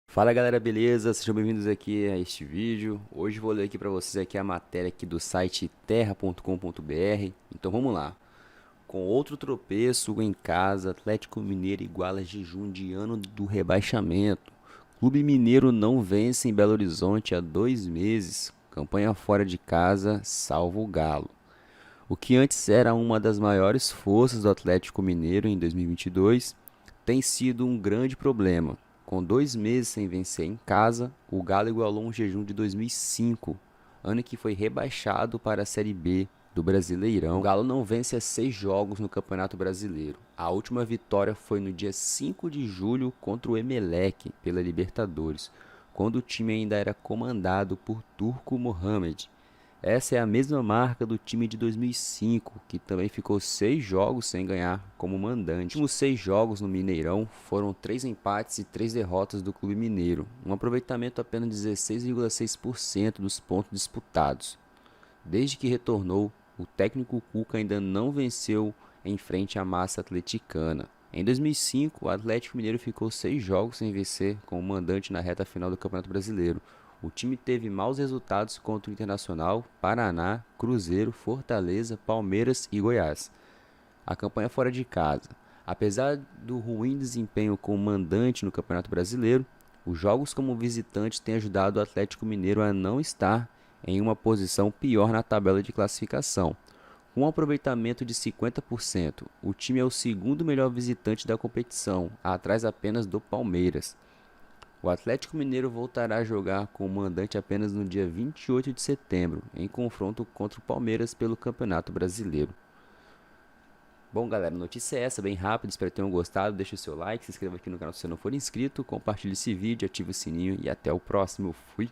S18: Fala galera, beleza? Sejam bem-vindos aqui a este vídeo. Hoje vou ler aqui para vocês aqui a matéria aqui do site terra.com.br. Então vamos lá. Com outro tropeço em casa, Atlético Mineiro iguala jejum de ano do rebaixamento. Clube Mineiro não vence em Belo Horizonte há 2 meses. Campanha fora de casa, salva o Galo. O que antes era uma das maiores forças do Atlético Mineiro em 2022 tem sido um grande problema. Com 2 meses sem vencer em casa, o Galo igualou um jejum de 2005, ano que foi rebaixado para a Série B do Brasileirão. O Galo não vence há 6 jogos no Campeonato Brasileiro. A última vitória foi no dia 5 de julho contra o Emelec, pela Libertadores, quando o time ainda era comandado por Turco Mohamed. Essa é a mesma marca do time de 2005, que também ficou 6 jogos sem ganhar como mandante. Os últimos 6 jogos no Mineirão foram 3 empates e 3 derrotas do Clube Mineiro, um aproveitamento apenas de 16,6% dos pontos disputados. Desde que retornou o técnico Cuca ainda não venceu em frente à massa atleticana. Em 2005, o Atlético Mineiro ficou 6 jogos sem vencer como mandante na reta final do Campeonato Brasileiro. O time teve maus resultados contra o Internacional, Paraná, Cruzeiro, Fortaleza, Palmeiras e Goiás. A campanha fora de casa. Apesar do ruim desempenho como mandante no Campeonato Brasileiro, os jogos como visitante têm ajudado o Atlético Mineiro a não estar em uma posição pior na tabela de classificação. Com um aproveitamento de 50%, o time é o segundo melhor visitante da competição, atrás apenas do Palmeiras. O Atlético Mineiro voltará a jogar com o mandante apenas no dia 28 de setembro, em confronto contra o Palmeiras pelo Campeonato Brasileiro. Bom, galera, a notícia é essa, bem rápida, espero que tenham gostado. Deixe o seu like, se inscreva aqui no canal se você não for inscrito, compartilhe esse vídeo, ative o sininho e até o próximo. Fui!